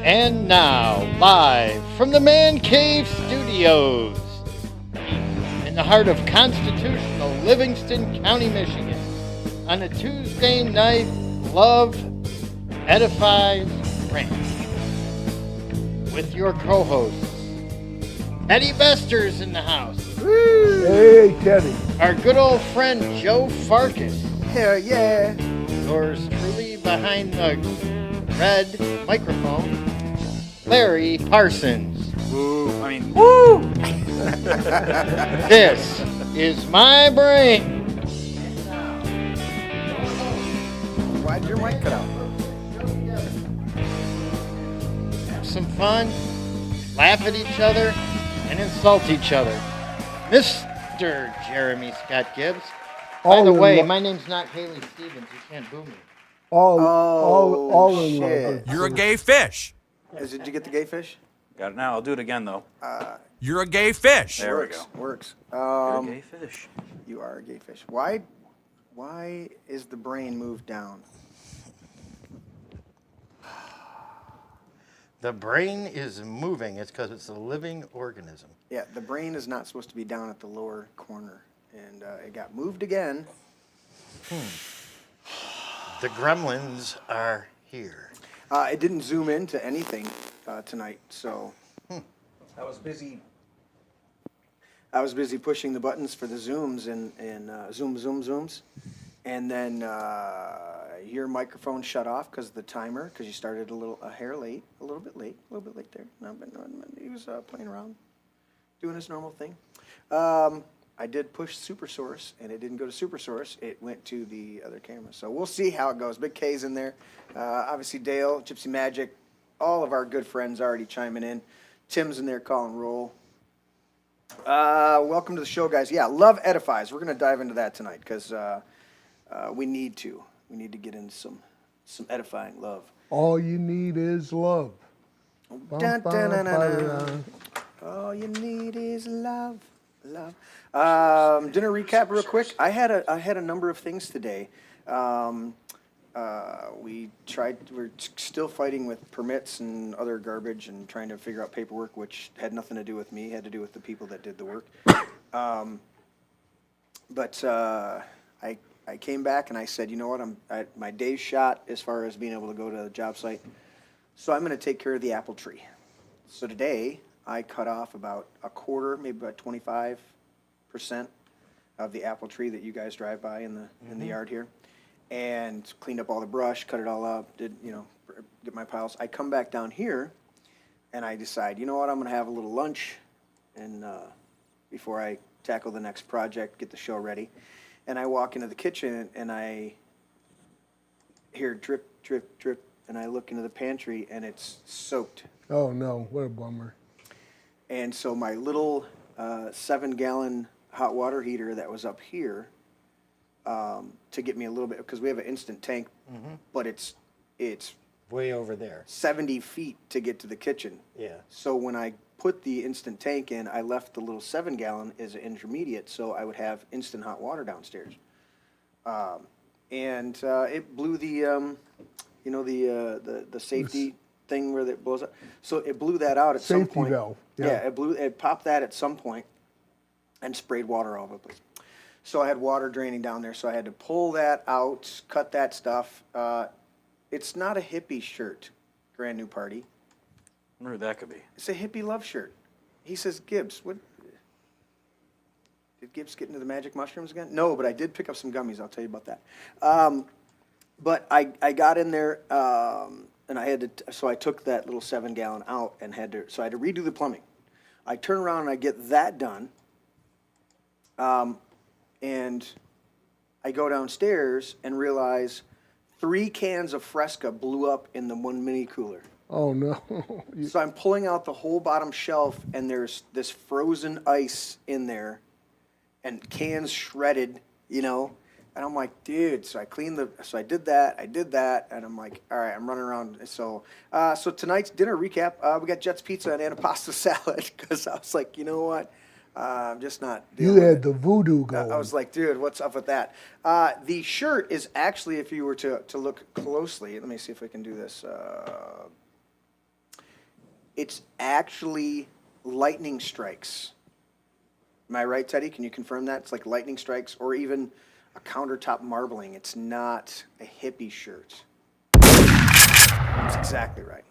And now, live from the Man Cave Studios, in the heart of constitutional Livingston County, Michigan, on a Tuesday night, love, Edifies, Rant, with your co-hosts, Eddie Bester's in the house. Woo! Hey, Teddy. Our good old friend Joe Farkas. Hell yeah. Yours truly behind the red microphone, Larry Parsons. Woo. Woo! This is my brain. Why'd your mic cut out? Have some fun, laugh at each other, and insult each other. Mr. Jeremy Scott Gibbs. By the way, my name's not Haley Stevens. You can't boo me. All in love. You're a gay fish. Did you get the gay fish? Got it now. I'll do it again, though. You're a gay fish. There we go. Works. You're a gay fish. You are a gay fish. Why is the brain moved down? The brain is moving. It's because it's a living organism. Yeah, the brain is not supposed to be down at the lower corner, and it got moved again. The gremlins are here. It didn't zoom into anything tonight, so I was busy pushing the buttons for the zooms and zooms, and then your microphone shut off because of the timer, because you started a little bit late there. No, but he was playing around, doing his normal thing. I did push Super Source, and it didn't go to Super Source. It went to the other camera. So we'll see how it goes. Big K's in there. Obviously, Dale, Gypsy Magic, all of our good friends already chiming in. Tim's in there calling roll. Welcome to the show, guys. Yeah, love edifies. We're going to dive into that tonight because we need to. We need to get into some edifying love. All you need is love. Dun, dun, dun, dun, dun. All you need is love. Dinner recap real quick. I had a number of things today. We're still fighting with permits and other garbage and trying to figure out paperwork, which had nothing to do with me, had to do with the people that did the work. But I came back and I said, you know what, my day's shot as far as being able to go to the job site. So I'm going to take care of the apple tree. So today I cut off about a quarter, maybe about 25% of the apple tree that you guys drive by in the yard here, and cleaned up all the brush, cut it all up, get my piles. I come back down here, and I decide, you know what, I'm going to have a little lunch, and before I tackle the next project, get the show ready. And I walk into the kitchen, and I hear drip, drip, drip, and I look into the pantry, and it's soaked. Oh, no. What a bummer. And so my little 7-gallon hot water heater that was up here to get me a little bit, because we have an instant tank, but it's Way over there. 70 feet to get to the kitchen. Yeah. So when I put the instant tank in, I left the little 7-gallon as an intermediate, so I would have instant hot water downstairs. And it blew the safety thing where it blows up. So it blew that out at some point. Safety valve. Yeah, it popped that at some point and sprayed water all over the place. So I had water draining down there, so I had to pull that out, cut that stuff. It's not a hippie shirt, Grand New Party. I wonder who that could be. It's a hippie love shirt. He says, Gibbs, what? Did Gibbs get into the magic mushrooms again? No, but I did pick up some gummies. I'll tell you about that. But I got in there, and I had to, so I took that little 7-gallon out and I had to redo the plumbing. I turn around and I get that done, and I go downstairs and realize 3 cans of Fresca blew up in the one mini cooler. Oh, no. So I'm pulling out the whole bottom shelf, and there's this frozen ice in there, and cans shredded, and I'm like, dude. So I did that, and I'm like, all right, I'm running around. So tonight's dinner recap, we got Jets pizza and pasta salad, because I was like, you know what, I'm just not. You had the voodoo going. I was like, dude, what's up with that? The shirt is actually, if you were to look closely, let me see if I can do this. It's actually lightning strikes. Am I right, Teddy? Can you confirm that? It's like lightning strikes or even a countertop marbling. It's not a hippie shirt. That's exactly right.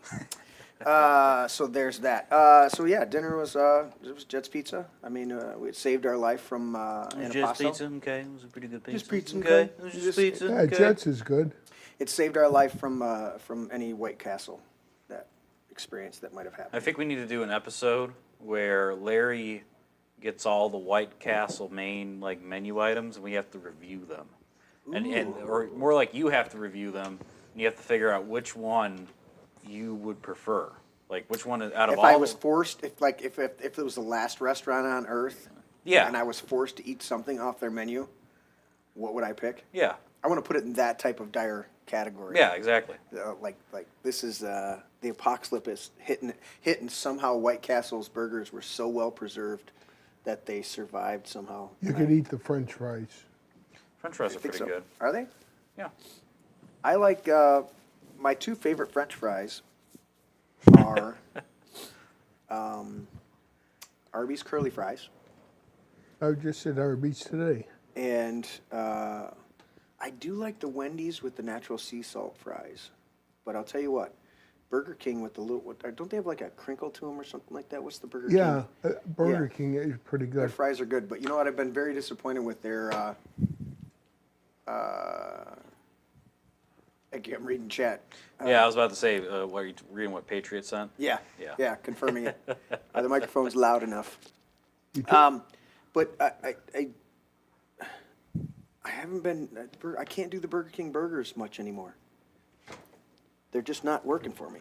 So there's that. So yeah, dinner was it was Jet's Pizza. I mean, it saved our life from an Just Paso. pizza, okay. It was a pretty good pizza. Just pizza, okay. okay. It was Just- just pizza, Yeah, okay. Jets is good. It saved our life from any White Castle that experience that might have I happened. think we need to do an episode where Larry gets all the White Castle main like menu items, and we have to review them, and or more like you have to review them, and you have to figure out which one you would prefer, like which one out of If all. I was forced, if it was the last restaurant on earth, Yeah. and I was forced to eat something off their menu, what would I pick? Yeah, I want to put it in that type of dire category. yeah, exactly. Like this is the apocalypse is hitting. Somehow White Castle's burgers were so well preserved that they survived somehow. You could eat the French fries. French fries are I think pretty so. good. Are they? Yeah. I like my two favorite French fries are Arby's curly fries, I just at Arby's today. and I do like the Wendy's with the natural sea salt fries. But I'll tell you what, Burger King with the little, don't they have like a crinkle to them or something like that? What's the Burger Yeah, King? Burger Yeah. King is pretty Their good. fries are good, but you know what? I've been very disappointed with their. I'm reading chat. Yeah, I was about to say, what are you reading? What Patriot sent? Yeah, Yeah. yeah, confirming it. The microphone's loud enough. You could- But I haven't been. I can't do the Burger King burgers much anymore. They're just not working for me.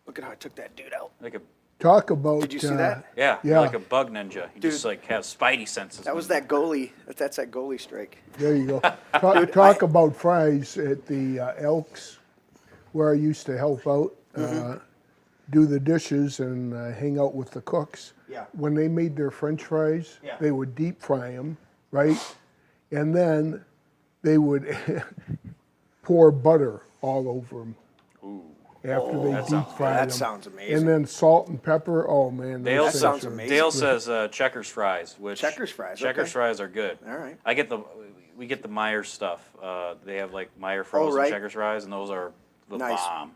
Look at how I took that dude out. Like a Talk about. Did you see that? yeah, Yeah. like a bug ninja. You just Dude. like have spidey senses. That was that goalie. That's that goalie strike. There you go. Talk about fries at the Elks, where I used to help out, do the dishes and hang out with the cooks. Yeah. When they made their French fries, Yeah. they would deep fry them, right? And then they would pour butter all over them. After they that deep sounds fried That them. sounds amazing. And then salt and pepper. Oh man, Dale those That things sounds are- amazing. Dale says Checkers fries, which Checkers fries, Checkers okay. fries are good. All right. We get the Meyer stuff. They have like Meyer frozen right. Checkers fries, and those are the Nice. bomb.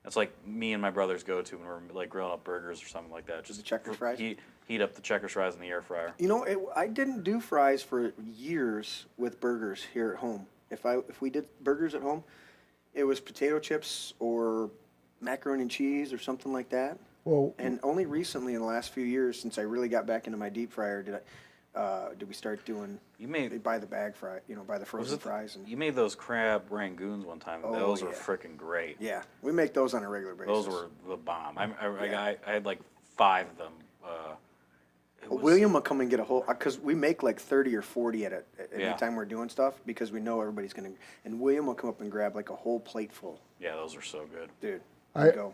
That's like me and my brothers go to when we're like grilling up burgers or something like that. Just The Checkers fries? Heat up the Checkers fries in the air fryer. You know, I didn't do fries for years with burgers here at home. If we did burgers at home, it was potato chips or macaroni and cheese or something like that. Well, And only recently, in the last few years, since I really got back into my deep fryer, did we start doing. You made They buy the bag fry, buy the was frozen it the- fries, and you made those crab rangoons one time. Oh, Those were yeah. freaking great. yeah, we make those on a regular basis. Those were the bomb. Yeah. I had like 5 of them. It was- William will come and get a whole, because we make like 30 or 40 at any Yeah. time we're doing stuff, because we know everybody's gonna. And William will come up and grab like a whole plate full, Yeah, those are so good. dude. I- Go.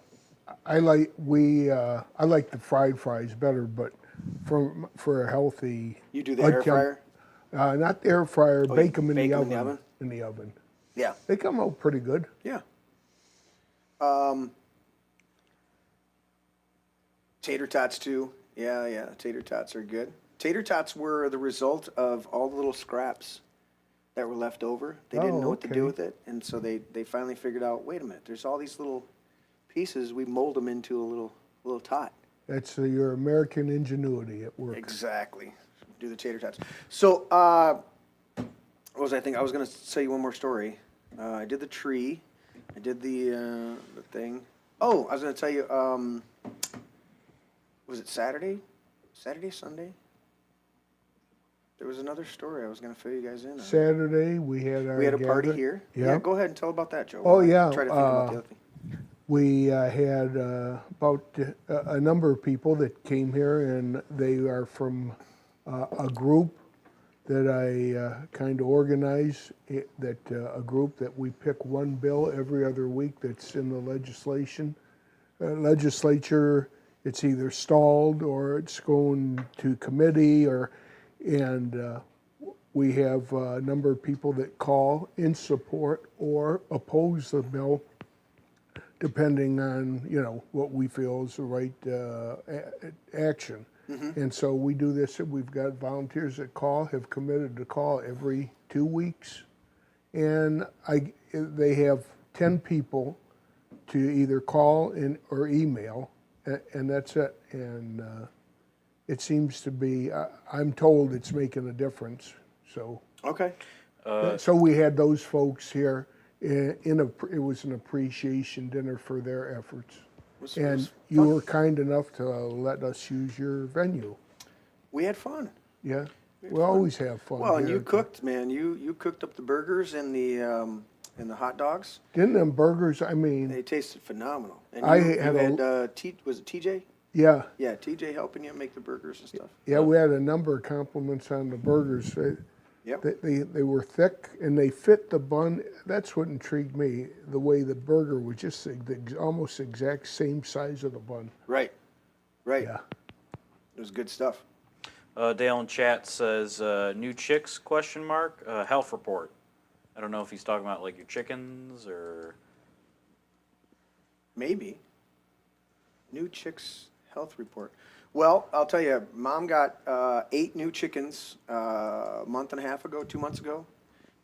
I like the fried fries better, but for a healthy. You do the I'd air come- fryer? Not the air fryer. Oh, Bake them in bake the 'em oven. In the oven. Yeah. They come out pretty good. Yeah. Tater tots too. Yeah. Tater tots are good. Tater tots were the result of all the little scraps that were left over. They didn't Oh, know what to okay. do with it, and so they finally figured out. Wait a minute. There's all these little pieces. We mold them into a little tot. That's your American ingenuity at work. Exactly. Do the tater tots. So, what was I thinking? I was going to tell you one more story. I did the tree. I did the thing. Oh, I was going to tell you. Was it Saturday? Saturday, Sunday? There was another story I was going to fill you guys in on. Saturday we had our. We had a party gather- here. Yeah. Go ahead and tell about that, Joe. Oh, I'll yeah, Try to think about the other thing. We had about a number of people that came here, and they are from a group that I kind of organize. A group that we pick one bill every other week that's in the legislature. It's either stalled or it's going to committee, and we have a number of people that call in support or oppose the bill, depending on, what we feel is the right action. And so we do this, we've got volunteers that have committed to call every 2 weeks. And they have 10 people to either call or email, and that's it. And it seems to be, I'm told it's making a difference. So Okay. so we had those folks here. It was an appreciation dinner for their efforts. And you were kind enough to let us use your venue. We had fun. Yeah, we always have fun. Well, and here. you cooked, man. You cooked up the burgers and the hot dogs. Didn't them burgers? I mean, They tasted phenomenal. And I you had had was it TJ? yeah, Yeah, TJ helping you make the burgers and stuff. yeah. We had a number of compliments on the burgers. Yep. They were thick and they fit the bun. That's what intrigued me. The way the burger was just almost exact same size of the bun. Right. Yeah. It was good stuff. Dale in chat says, new chicks, ? Health report. I don't know if he's talking about like your chickens or... Maybe. New chicks health report. Well, I'll tell you, Mom got 8 new chickens a month and a half ago, 2 months ago,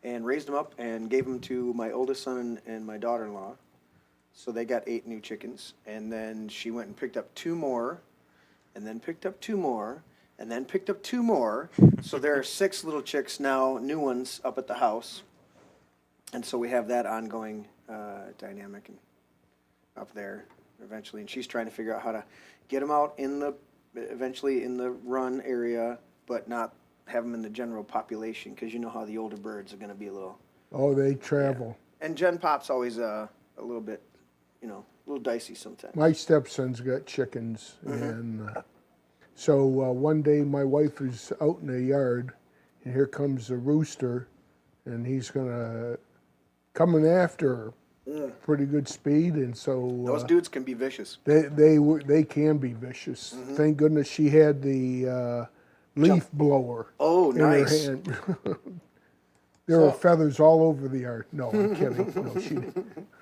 and raised them up and gave them to my oldest son and my daughter-in-law. So they got 8 new chickens. And then she went and picked up 2 more, and then picked up 2 more, and then picked up 2 more. So there are 6 little chicks now, new ones, up at the house. And so we have that ongoing dynamic and up there eventually. And she's trying to figure out how to get them out eventually in the run area, but not have them in the general population, because you know how the older birds are going to be a little... Oh, they travel. Yeah. And Gen Pop's always a little bit, a little dicey sometimes. My stepson's got chickens, and so one day my wife is out in the yard, and here comes a rooster, and he's coming after her. Pretty good speed, and so Those dudes can be vicious. they can be vicious. Thank goodness she had the leaf blower. Oh, in nice. her hand. There were feathers all over the yard. No, I'm kidding.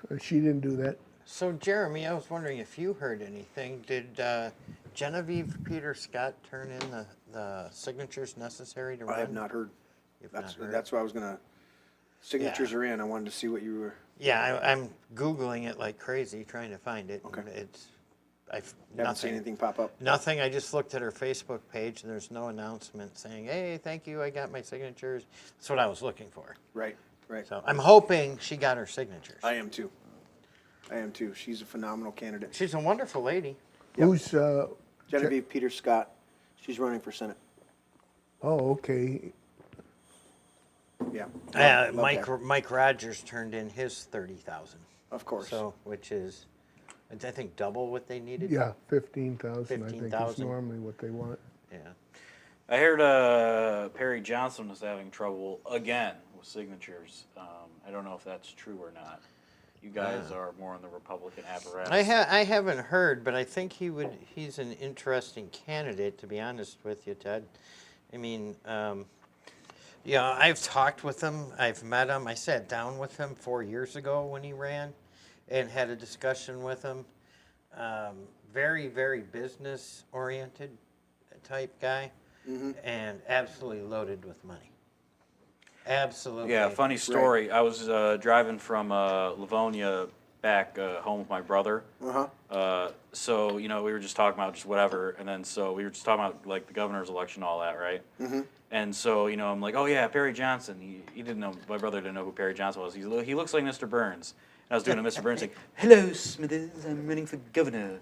No, she didn't do that. So, Jeremy, I was wondering if you heard anything. Did Genevieve Peter Scott turn in the signatures necessary to run? I have not heard. You've not heard? That's why I was going to... Signatures are in. I wanted to see what you were... Yeah, I'm Googling it like crazy, trying to find it. Okay. And Haven't seen anything pop up? Nothing. I just looked at her Facebook page, and there's no announcement saying, hey, thank you, I got my signatures. That's what I was looking for. Right. So I'm hoping she got her signatures. I am too. She's a phenomenal candidate. She's a wonderful lady. Yep. Who's Genevieve Peter Scott. She's running for Senate. Oh, okay. Yeah. Love Mike Rogers turned in his 30,000. Of course. So, which is, I think, double what they needed. Yeah, 15,000. I think is 15,000. normally what they want. Yeah. I heard Perry Johnson was having trouble again with signatures. I don't know if that's true or not. You guys are more in the Republican apparatus. I haven't heard, but I think he's an interesting candidate, to be honest with you, Ted. I mean, I've talked with him. I've met him. I sat down with him 4 years ago when he ran and had a discussion with him. Very, very business-oriented type guy, and absolutely loaded with money. Absolutely. Yeah, funny story. Right. I was driving from Livonia back home with my brother. So, we were just talking about just whatever, and then so we were just talking about like the governor's election, all that, right? And so, I'm like, oh yeah, Perry Johnson. He didn't know, my brother didn't know who Perry Johnson was. He looks like Mr. Burns. And I was doing a Mr. Burns like, hello, Smithers, I'm running for governor.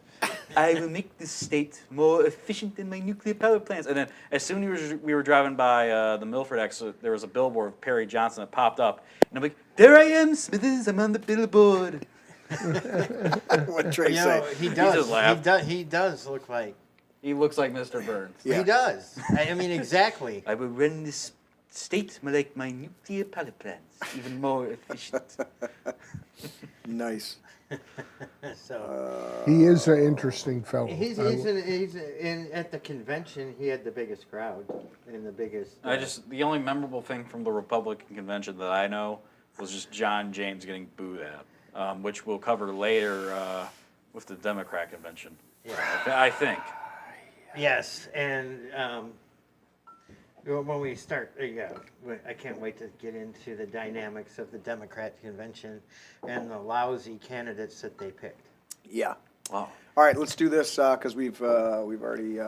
I will make this state more efficient than my nuclear power plants. And then as soon as we were driving by the Milford exit, there was a billboard of Perry Johnson that popped up. And I'm like, there I am, Smithers, I'm on the billboard. What Trey say? He just does. laughed. He does look like. He looks like Mr. Burns. Yeah. He does. I mean, exactly. I will run this state like my nuclear power plants, even more efficient. Nice. So He is an interesting fellow. he's at the convention. He had the biggest crowd and the biggest. The only memorable thing from the Republican convention that I know was just John James getting booed at. which we'll cover later with the Democrat convention. Yeah. I think. Yes, and when we start, I can't wait to get into the dynamics of the Democrat convention and the lousy candidates that they picked. Yeah. Wow. All right, let's do this because we've already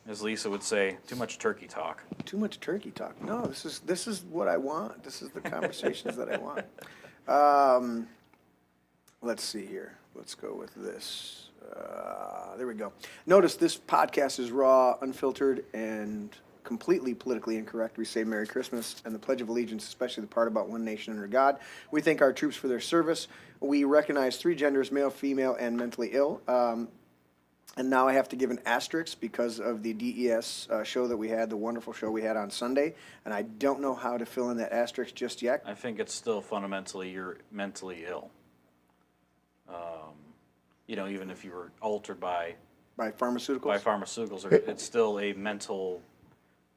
As Lisa would say, too much turkey talk. too much turkey talk. No, this is what I want. This is the conversations that I want. Let's see here. Let's go with this. There we go. Notice this podcast is raw, unfiltered, and completely politically incorrect. We say Merry Christmas and the Pledge of Allegiance, especially the part about one nation under God. We thank our troops for their service. We recognize 3 genders, male, female, and mentally ill. And now I have to give an asterisk because of the DES show that we had, the wonderful show we had on Sunday. And I don't know how to fill in that asterisk just yet. I think it's still fundamentally you're mentally ill. Even if you were altered by Pharmaceuticals? it's still a mentally.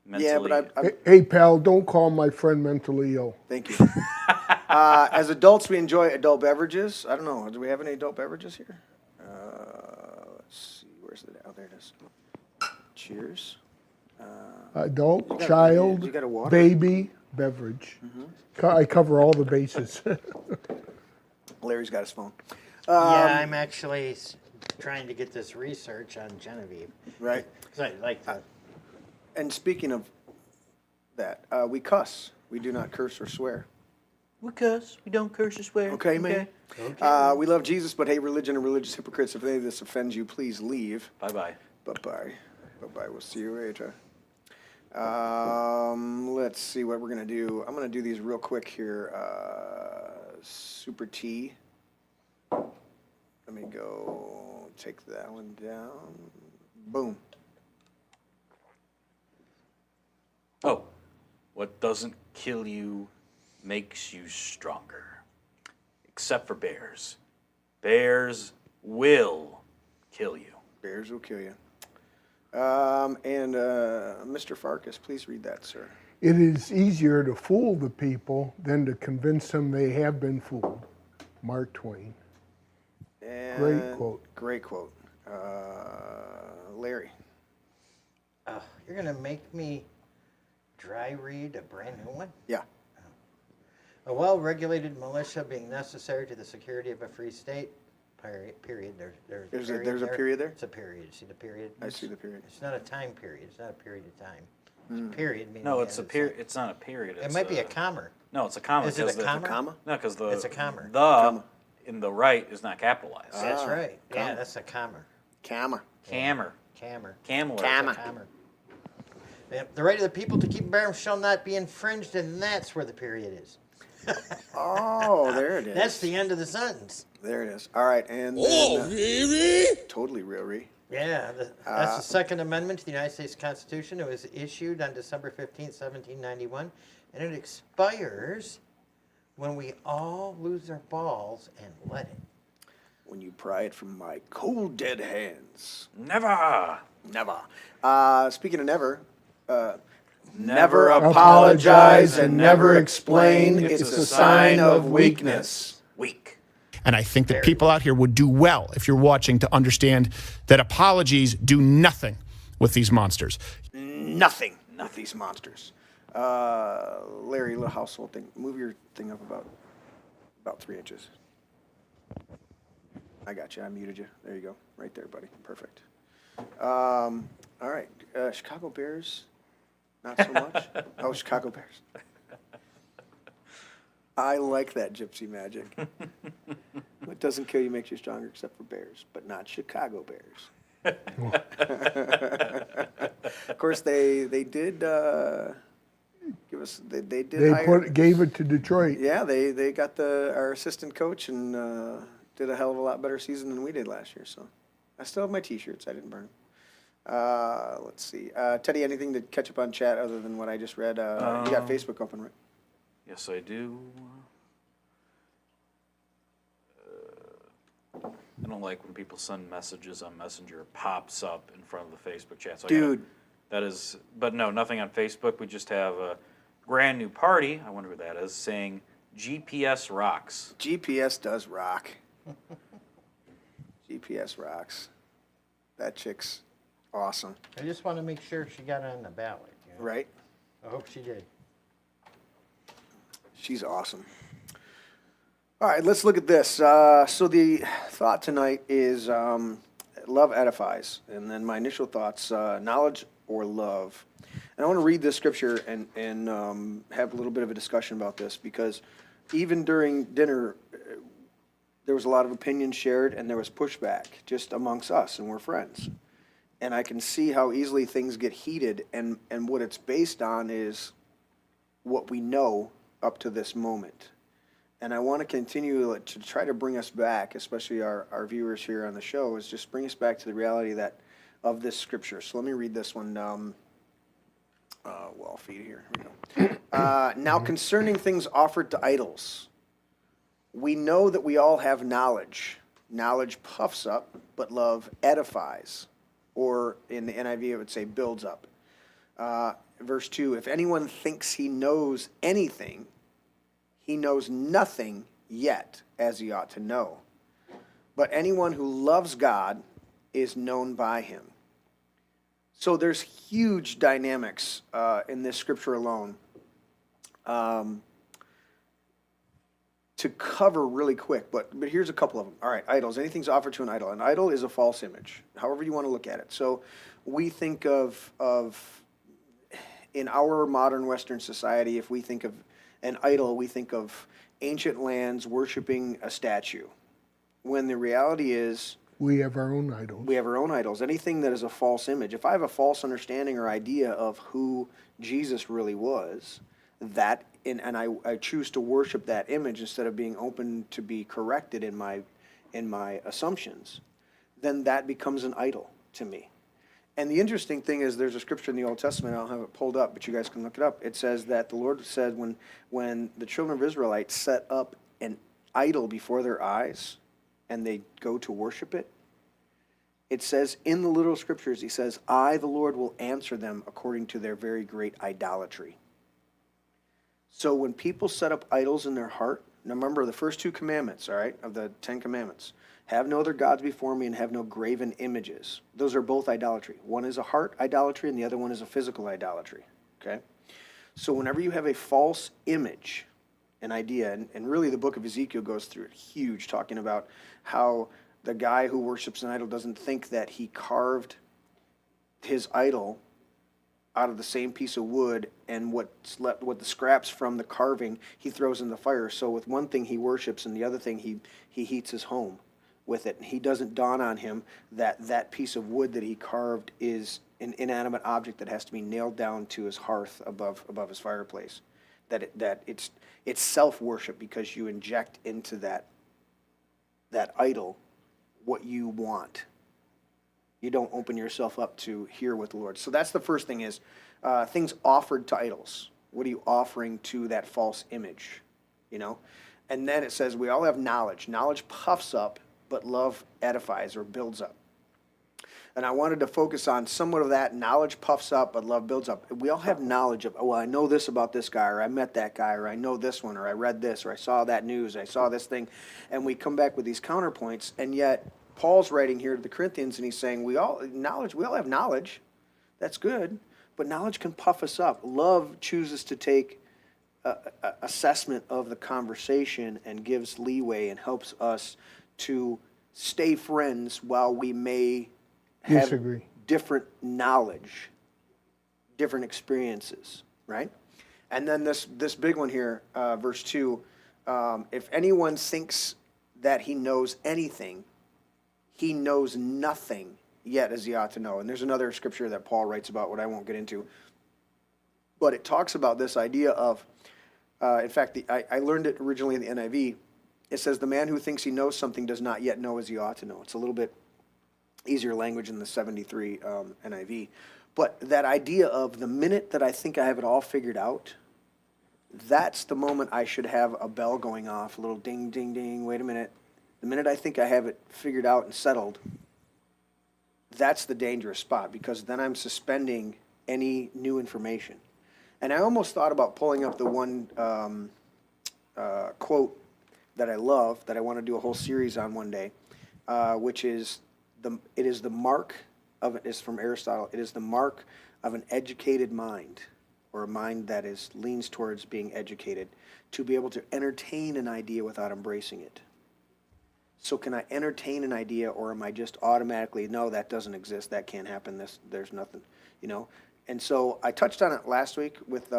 Yeah, but Hey, pal, don't call my friend mentally ill. Thank you. As adults, we enjoy adult beverages. I don't know. Do we have any adult beverages here? Let's see. Where's it? Oh, there it is. Cheers. Adult, you got child, a water? baby, beverage. I cover all the bases. Larry's got his phone. Yeah, I'm actually trying to get this research on Genevieve. Right. 'Cause I like to. And speaking of that, we cuss. We do not curse or swear. We cuss. We don't curse or swear. Okay, man. Okay. We love Jesus, but hate religion and religious hypocrites. If any of this offends you, please leave. Bye-bye. Bye-bye. Bye-bye. We'll see you later. Let's see what we're going to do. I'm going to do these real quick here. Super T. Let me go take that one down. Boom. Oh, what doesn't kill you makes you stronger. Except for bears. Bears will kill you. Bears will kill you. Mr. Farkas, please read that, sir. It is easier to fool the people than to convince them they have been fooled. Mark Twain. And Great quote. Great quote. Larry. You're going to make me dry read a brand new one? Yeah. A well-regulated militia being necessary to the security of a free state. Period. There's a period there? It's a period. See the period? I see the period. It's not a time period. It's not a period of time. It's a period. Meaning No, it's a period. It's not a period. It might be a comma. No, it's a comma. Is it a 'cause the- comma? Comma? No, because the It's a comma. Comma. in the right is not capitalized. That's right. Yeah, comma. that's a comma. Camera. Cammer. Cammer. Camel. Cammer. Comma. The right of the people to keep and bear shall not be infringed, and that's where the period is. Oh, there it is. That's the end of the sentence. There it is. All right, and then, really? totally real. Yeah, that's the Second Amendment to the United States Constitution. It was issued on December 15th, 1791, and it expires when we all lose our balls and let it. When you pry it from my cold, dead hands. Never. Never. Speaking of never, never apologize and never explain. It's a sign of weakness. Weak. And I think that people out here would do well, if you're watching, to understand that apologies do nothing with these monsters. Nothing with these monsters. Larry, little household thing. Move your thing up about 3 inches. I got you. I muted you. There you go. Right there, buddy. Perfect. All right. Chicago Bears, not so much. Oh, Chicago Bears. I like that gypsy magic. What doesn't kill you makes you stronger, except for bears, but not Chicago Bears. Of course, they did give us. They did. Gave it to Detroit. Yeah, they got our assistant coach and did a hell of a lot better season than we did last year. So I still have my T-shirts. I didn't burn them. Let's see. Teddy, anything to catch up on chat other than what I just read? You got Facebook open, right? Yes, I do. I don't like when people send messages on Messenger. It pops up in front of the Facebook chat. So Dude. that is, but no, nothing on Facebook. We just have a brand new party. I wonder who that is, saying GPS rocks. GPS does rock. GPS rocks. That chick's awesome. I just want to make sure she got on the ballot. You know? Right? I hope she did. She's awesome. All right, let's look at this. So the thought tonight is love edifies. And then my initial thoughts, knowledge or love. And I want to read this scripture and have a little bit of a discussion about this, because even during dinner, there was a lot of opinions shared and there was pushback just amongst us, and we're friends. And I can see how easily things get heated, and what it's based on is what we know up to this moment. And I want to continue to try to bring us back, especially our viewers here on the show, is just bring us back to the reality that of this scripture. So let me read this one. I'll feed it here. Here we go. Now concerning things offered to idols, we know that we all have knowledge. Knowledge puffs up, but love edifies. Or in the NIV, it would say builds up. Verse 2, if anyone thinks he knows anything, he knows nothing yet as he ought to know. But anyone who loves God is known by him. So there's huge dynamics in this scripture alone. To cover really quick, but here's a couple of them. All right, idols. Anything's offered to an idol. An idol is a false image, however you want to look at it. So we think of in our modern Western society, if we think of an idol, we think of ancient lands worshiping a statue, when the reality is We have our own idols. we have our own idols. Anything that is a false image. If I have a false understanding or idea of who Jesus really was, that and I choose to worship that image instead of being open to be corrected in my assumptions, then that becomes an idol to me. And the interesting thing is, there's a scripture in the Old Testament, I don't have it pulled up, but you guys can look it up. It says that the Lord said when the children of Israelites set up an idol before their eyes and they go to worship it, it says in the little scriptures, he says, I, the Lord, will answer them according to their very great idolatry. So when people set up idols in their heart, now remember the first two commandments, all right, of the 10 Commandments. Have no other gods before me and have no graven images. Those are both idolatry. One is a heart idolatry and the other one is a physical idolatry, okay? So whenever you have a false image, an idea, and really the book of Ezekiel goes through it huge, talking about how the guy who worships an idol doesn't think that he carved his idol out of the same piece of wood, and what the scraps from the carving he throws in the fire. So with one thing he worships and the other thing he heats his home with it. He doesn't dawn on him that piece of wood that he carved is an inanimate object that has to be nailed down to his hearth above his fireplace. That it's self-worship, because you inject into that idol what you want. You don't open yourself up to hear what the Lord. So that's the first thing is things offered to idols. What are you offering to that false image? You know? And then it says we all have knowledge. Knowledge puffs up, but love edifies or builds up. And I wanted to focus on somewhat of that. Knowledge puffs up, but love builds up. We all have knowledge of, well, I know this about this guy, or I met that guy, or I know this one, or I read this, or I saw that news, I saw this thing. And we come back with these counterpoints, and yet Paul's writing here to the Corinthians, and he's saying we all have knowledge. That's good, but knowledge can puff us up. Love chooses to take assessment of the conversation and gives leeway and helps us to stay friends while we may have Disagree. different knowledge, different experiences, right? And then this big one here, verse 2, if anyone thinks that he knows anything, he knows nothing yet as he ought to know. And there's another scripture that Paul writes about, what I won't get into. But it talks about this idea of, in fact, I learned it originally in the NIV. It says, the man who thinks he knows something does not yet know as he ought to know. It's a little bit easier language in the 73 NIV. But that idea of the minute that I think I have it all figured out, that's the moment I should have a bell going off, a little ding, ding, ding, wait a minute. The minute I think I have it figured out and settled, that's the dangerous spot, because then I'm suspending any new information. And I almost thought about pulling up the one quote that I love that I want to do a whole series on one day, which is it is the mark of it is from Aristotle. It is the mark of an educated mind, or a mind that leans towards being educated, to be able to entertain an idea without embracing it. So can I entertain an idea, or am I just automatically, no, that doesn't exist, that can't happen, there's nothing, you know? And so I touched on it last week with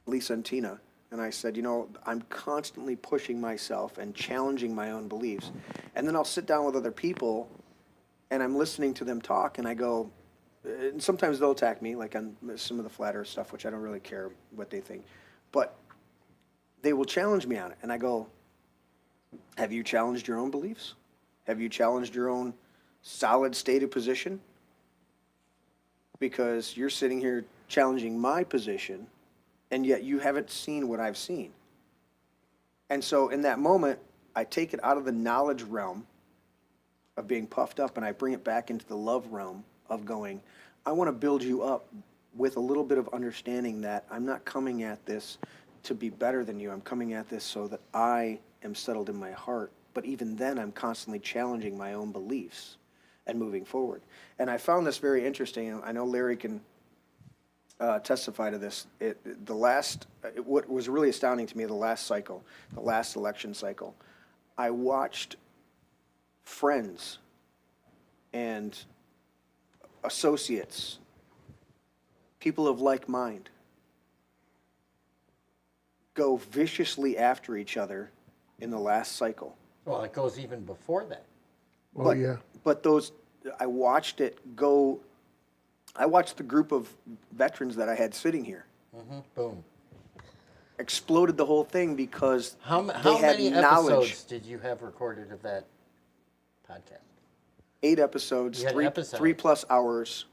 Lisa and Tina, and I said, you know, I'm constantly pushing myself and challenging my own beliefs. And then I'll sit down with other people, and I'm listening to them talk, and I go, and sometimes they'll attack me, like on some of the flat earth stuff, which I don't really care what they think. But they will challenge me on it, and I go, have you challenged your own beliefs? Have you challenged your own solid stated position? Because you're sitting here challenging my position, and yet you haven't seen what I've seen. And so in that moment, I take it out of the knowledge realm of being puffed up, and I bring it back into the love realm of going, I want to build you up with a little bit of understanding that I'm not coming at this to be better than you. I'm coming at this so that I am settled in my heart. But even then, I'm constantly challenging my own beliefs and moving forward. And I found this very interesting, and I know Larry can testify to this. What was really astounding to me, the last cycle, the last election cycle, I watched friends and associates, people of like mind, go viciously after each other in the last cycle. Well, it goes even before that. Oh, yeah. But I watched it go. I watched the group of veterans that I had sitting here Boom. exploded the whole thing because How they had many knowledge. episodes did you have recorded of that podcast? 8 episodes, You had episodes. 3+ hours,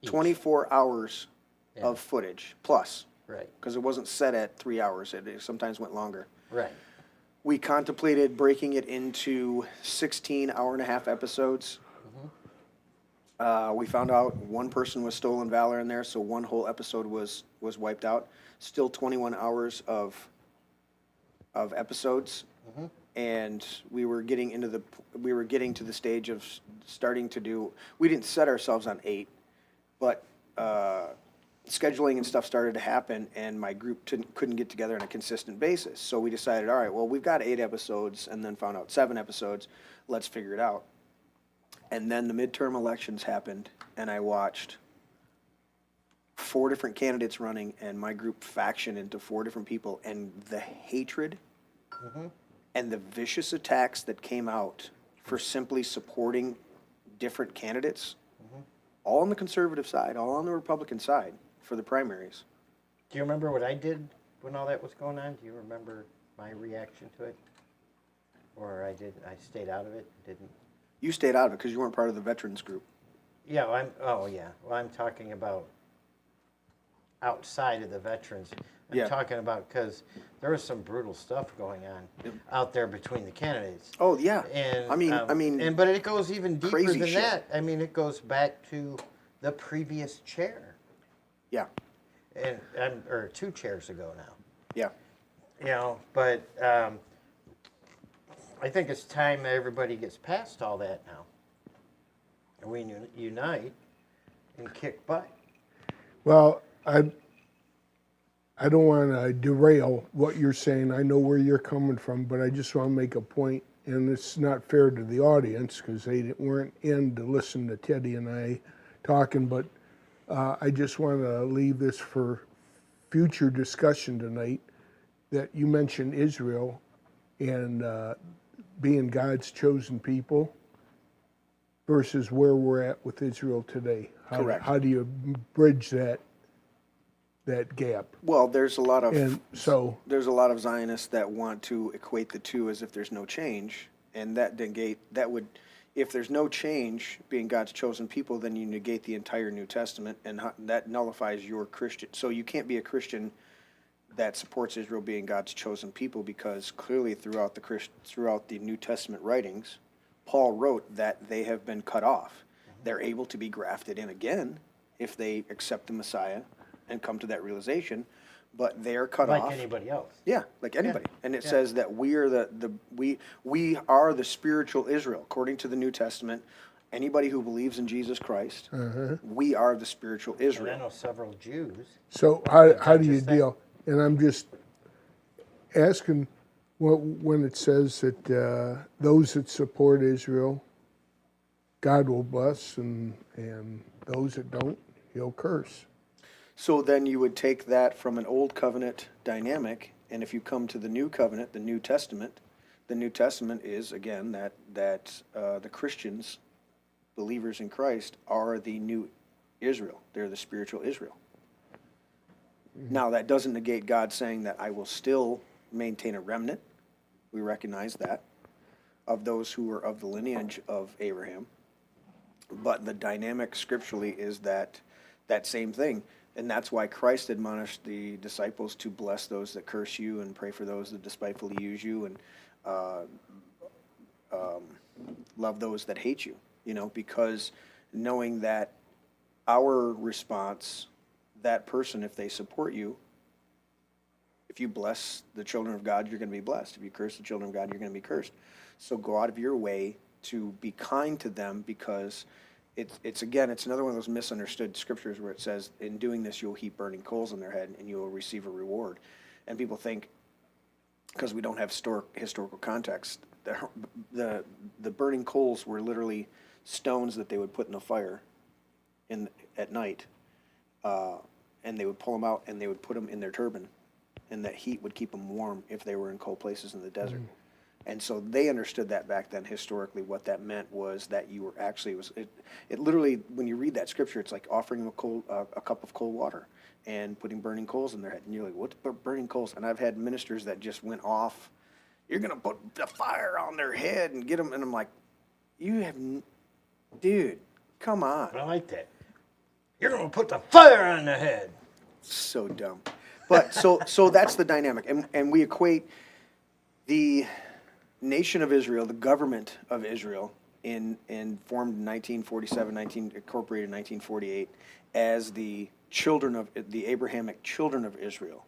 Each. 24 hours Yeah. of footage plus, Right, because it wasn't set at 3 hours. It sometimes went longer. right. We contemplated breaking it into 16 hour-and-a-half episodes. We found out one person was stolen valor in there, so one whole episode was wiped out. Still 21 hours of episodes, and we were getting to the stage of starting to do. We didn't set ourselves on 8, but scheduling and stuff started to happen, and my group couldn't get together on a consistent basis. So we decided, all right, well, we've got 8 episodes, and then found out 7 episodes. Let's figure it out. And then the midterm elections happened, and I watched 4 different candidates running, and my group factioned into 4 different people, and the hatred and the vicious attacks that came out for simply supporting different candidates, all on the conservative side, all on the Republican side for the primaries. Do you remember what I did when all that was going on? Do you remember my reaction to it? Or I stayed out of it, didn't? You stayed out of it because you weren't part of the veterans group. Yeah, I'm talking about outside of the veterans. I'm talking about because there was some brutal stuff going on out there between the candidates. Oh yeah, And but it goes even deeper crazy than shit. that. I mean, it goes back to the previous chair, yeah, or 2 chairs ago now. yeah. You know, but I think it's time that everybody gets past all that now, and we unite and kick butt. Well, I don't want to derail what you're saying. I know where you're coming from, but I just want to make a point, and it's not fair to the audience because they weren't in to listen to Teddy and I talking, but I just want to leave this for future discussion tonight, that you mentioned Israel and being God's chosen people versus where we're at with Israel today. Correct. How do you bridge that gap? Well, there's a lot of there's a lot of Zionists that want to equate the two as if there's no change, and that would, if there's no change being God's chosen people, then you negate the entire New Testament, and that nullifies your Christian. So you can't be a Christian that supports Israel being God's chosen people, because clearly throughout the New Testament writings, Paul wrote that they have been cut off. They're able to be grafted in again if they accept the Messiah and come to that realization, but they're cut Like off. anybody else. Yeah, like anybody. And it Yeah. says that we are we are the spiritual Israel, according to the New Testament. Anybody who believes in Jesus Christ, we are the spiritual And I Israel. know several Jews. So how do you just that? deal? And I'm just asking, when it says that those that support Israel, God will bless, and those that don't, He'll curse. So then you would take that from an old covenant dynamic, and if you come to the new covenant, the New Testament is again that the Christians, believers in Christ, are the new Israel. They're the spiritual Israel. Now that doesn't negate God saying that I will still maintain a remnant. We recognize that of those who are of the lineage of Abraham. But the dynamic scripturally is that same thing. And that's why Christ admonished the disciples to bless those that curse you and pray for those that despitefully use you, and love those that hate you, because knowing that our response, that person, if they support you, if you bless the children of God, you're going to be blessed. If you curse the children of God, you're going to be cursed. So go out of your way to be kind to them, because it's another one of those misunderstood scriptures where it says, in doing this, you'll heap burning coals on their head and you will receive a reward. And people think, because we don't have historical context, the burning coals were literally stones that they would put in the fire at night, and they would pull them out and they would put them in their turban, and that heat would keep them warm if they were in cold places in the desert. And so they understood that back then historically. What that meant was that you were actually, it literally, when you read that scripture, it's like offering them a cup of cold water and putting burning coals in their head. And you're like, what's burning coals? And I've had ministers that just went off, you're going to put the fire on their head and get them. And I'm like, dude, come on. I like that. You're going to put the fire on the head. So dumb. But so that's the dynamic. And we equate the nation of Israel, the government of Israel, formed in 1947, incorporated in 1948, as the Abrahamic children of Israel.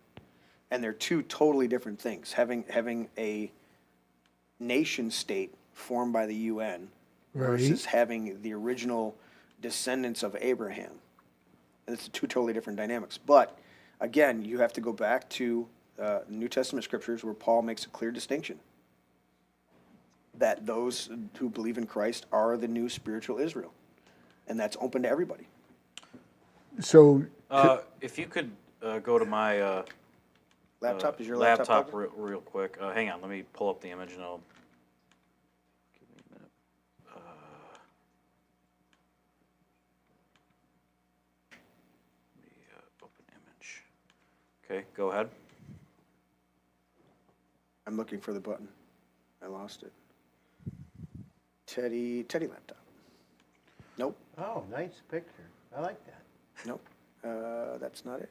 And they're two totally different things. Having a nation state formed by the UN versus having the original descendants of Abraham. And it's two totally different dynamics. But again, you have to go back to New Testament scriptures where Paul makes a clear distinction that those who believe in Christ are the new spiritual Israel. And that's open to everybody. So if you could go to my Laptop, is your laptop plugged in? real quick. Hang on, let me pull up the image and I'll give me a minute. Let me open image. Okay, go ahead. I'm looking for the button. I lost it. Teddy laptop. Nope. Oh, nice picture. I like that. Nope. That's not it.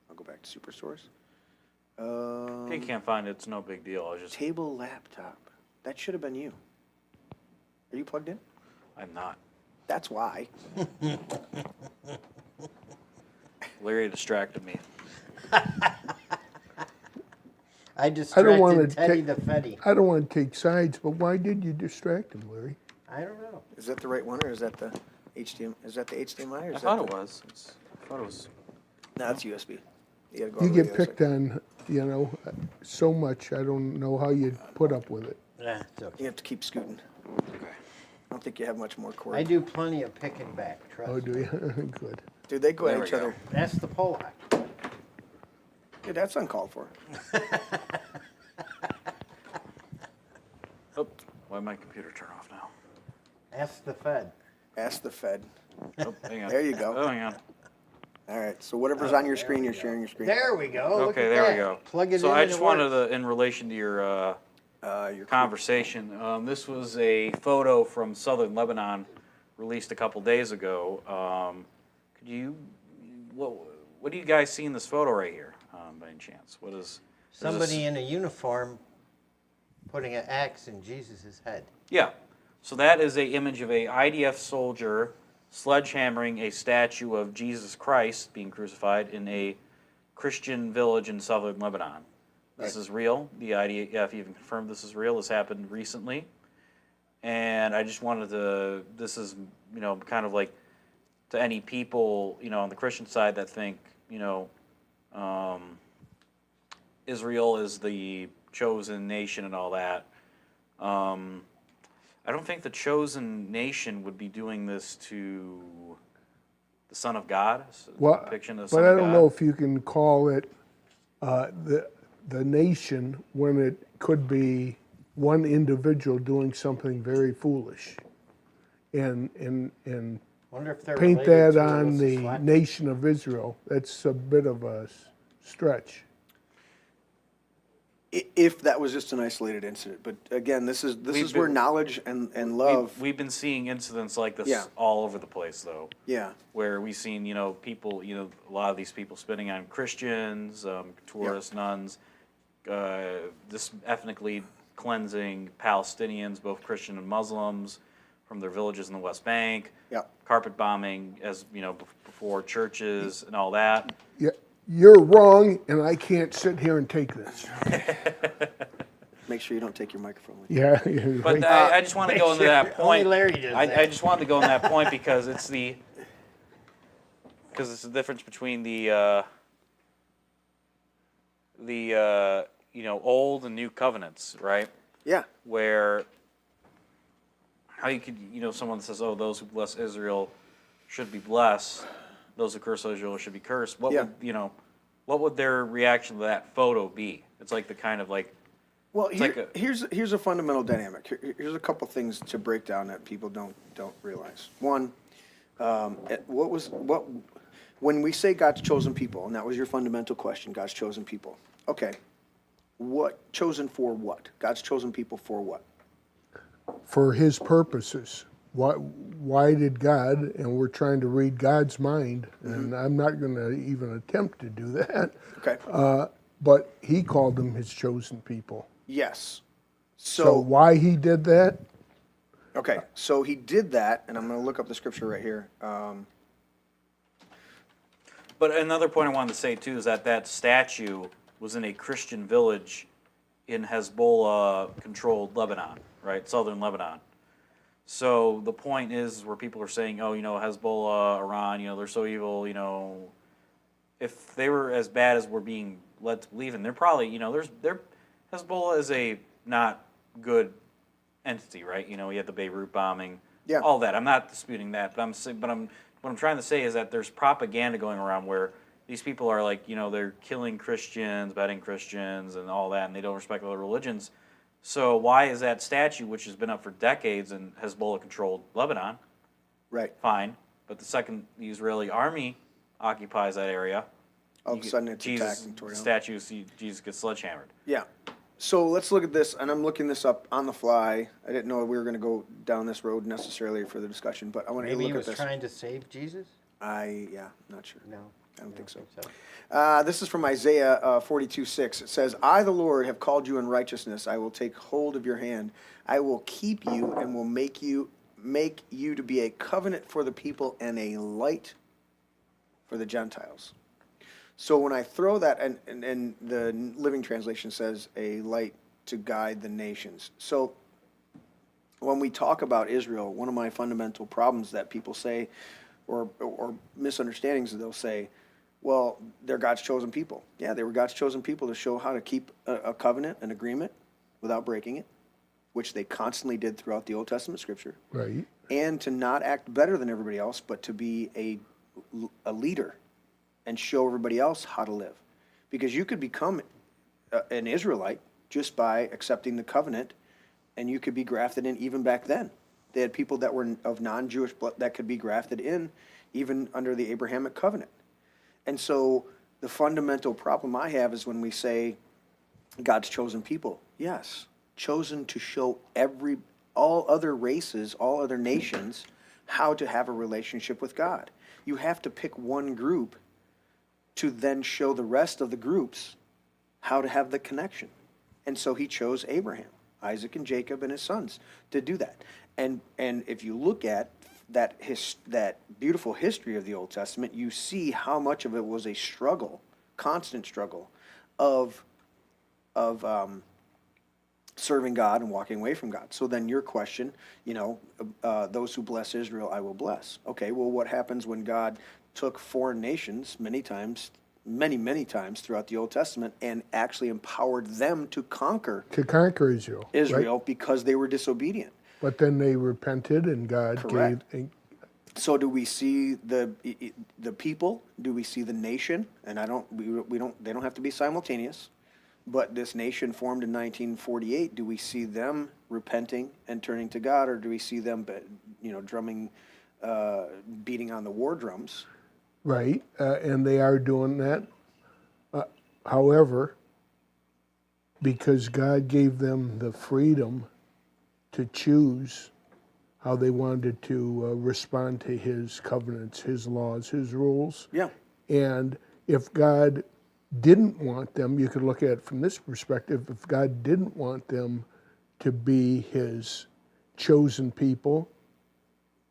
I'll go back to Supersource. If you can't find it, it's no big deal. I'll just. Table laptop. That should have been you. Are you plugged in? I'm not. That's why. Larry distracted me. I distracted Teddy take- the Fetty. I don't want to take sides, but why did you distract him, Larry? I don't know. Is that the right one, or is that the HDMI? Is that the HDMI, or is I thought that it was. I thought it was. No, it's USB. You gotta go You over to get the other picked side. on, so much. I don't know how you'd put up with it. Nah, it's okay. You have to keep scooting. I don't think you have much more cord. I do plenty of picking back, trust Oh, me. do you? Good. Dude, they go There at we each go. other. That's the Polak. Dude, that's uncalled for. Oh, why'd my computer turn off now? Ask the Fed. Ask the Fed. Oh, hang on. There you go. Oh, hang on. All right, so whatever's on your screen, you're sharing your screen. There we go. Look Okay, at there that. we go. Plug it so in I and just it wanted works. to, in relation to your Your conversation, this was a photo from Southern Lebanon, released a couple days ago. What do you guys see in this photo right here, by any chance? What is Somebody in a uniform putting an axe in Jesus' head. Yeah. So that is a image of a IDF soldier sledgehammering a statue of Jesus Christ being crucified in a Christian village in southern Lebanon. This is real. The IDF even confirmed this is real. This happened recently. And I just wanted to, this is, kind of like to any people, on the Christian side that think, Israel is the chosen nation and all that. I don't think the chosen nation would be doing this to the Son of God. Well, Depiction of the but Son I of don't God. know if you can call it the nation when it could be one individual doing something very foolish, and Wonder if they're paint related that to on Alyssa the Slack. nation of Israel. That's a bit of a stretch. If that was just an isolated incident, but again, this is We've where been- knowledge and love. We've been seeing incidents like this Yeah. all over the place, though. Yeah, Where we've seen, people, a lot of these people spitting on Christians, tourists, nuns, this ethnically cleansing Palestinians, both Christian and Muslims, from their villages in the West Bank. yeah. Carpet bombing, as before churches and all that. Yeah, you're wrong, and I can't sit here and take this. Make sure you don't take your microphone with you. Yeah, But I just want to go into that point. Only Larry does I that. just wanted to go into that point because it's the difference between the old and new covenants, right? Yeah, Where how you could someone says, oh, those who bless Israel should be blessed, those who curse Israel should be cursed. What Yeah. would what would their reaction to that photo be? It's like the kind of like well, It's like here's a fundamental dynamic. Here's a couple things to break down that people don't realize. One, when we say God's chosen people, and that was your fundamental question, God's chosen people. Okay, what chosen for what? God's chosen people for what? for his purposes. Why did God, and we're trying to read God's mind, and I'm not going to even attempt to do that, Okay. but he called them his chosen people. Yes. So why he did that? Okay, so he did that, and I'm going to look up the scripture right here. But another point I wanted to say too is that statue was in a Christian village in Hezbollah-controlled Lebanon, right, southern Lebanon. So the point is where people are saying, oh, Hezbollah, Iran, they're so evil, if they were as bad as we're being led to believe in, they're probably, Hezbollah is a not good entity, right? You had the Beirut bombing, Yeah. all that. I'm not disputing that, but what I'm trying to say is that there's propaganda going around where these people are like, they're killing Christians, beheading Christians, and all that, and they don't respect other religions. So why is that statue, which has been up for decades in Hezbollah-controlled Lebanon, Right. fine, but the second the Israeli army occupies that area, All of a sudden it's Jesus attacking toward him. statues, Jesus gets sledgehammered. Yeah. So let's look at this, and I'm looking this up on the fly. I didn't know we were going to go down this road necessarily for the discussion, but I want to Maybe he look was at this. trying to save Jesus? Not sure. No. I don't think so. so. This is from Isaiah 42:6. It says, I, the Lord, have called you in righteousness. I will take hold of your hand. I will keep you and will make you to be a covenant for the people and a light for the Gentiles. So when I throw that, and the Living Translation says a light to guide the nations. So when we talk about Israel, one of my fundamental problems that people say, or misunderstandings, they'll say, well, they're God's chosen people. Yeah, they were God's chosen people to show how to keep a covenant, an agreement, without breaking it, which they constantly did throughout the Old Testament Scripture. Right. And to not act better than everybody else, but to be a leader and show everybody else how to live. Because you could become an Israelite just by accepting the covenant, and you could be grafted in even back then. They had people that were of non-Jewish blood that could be grafted in even under the Abrahamic covenant. And so the fundamental problem I have is when we say God's chosen people. Yes, chosen to show all other races, all other nations, how to have a relationship with God. You have to pick one group to then show the rest of the groups how to have the connection. And so he chose Abraham, Isaac, and Jacob and his sons to do that. And if you look at that beautiful history of the Old Testament, you see how much of it was a struggle, constant struggle, of serving God and walking away from God. So then your question, those who bless Israel, I will bless. Okay, well, what happens when God took foreign nations many times throughout the Old Testament and actually empowered them to conquer Israel. Right? Because they were disobedient? But then they repented, and God Correct. gave. So do we see the people? Do we see the nation? And they don't have to be simultaneous. But this nation formed in 1948, do we see them repenting and turning to God, or do we see them, drumming, beating on the war drums? Right, and they are doing that. However, because God gave them the freedom to choose how they wanted to respond to His covenants, His laws, His rules. Yeah. And if God didn't want them, you could look at it from this perspective, if God didn't want them to be His chosen people,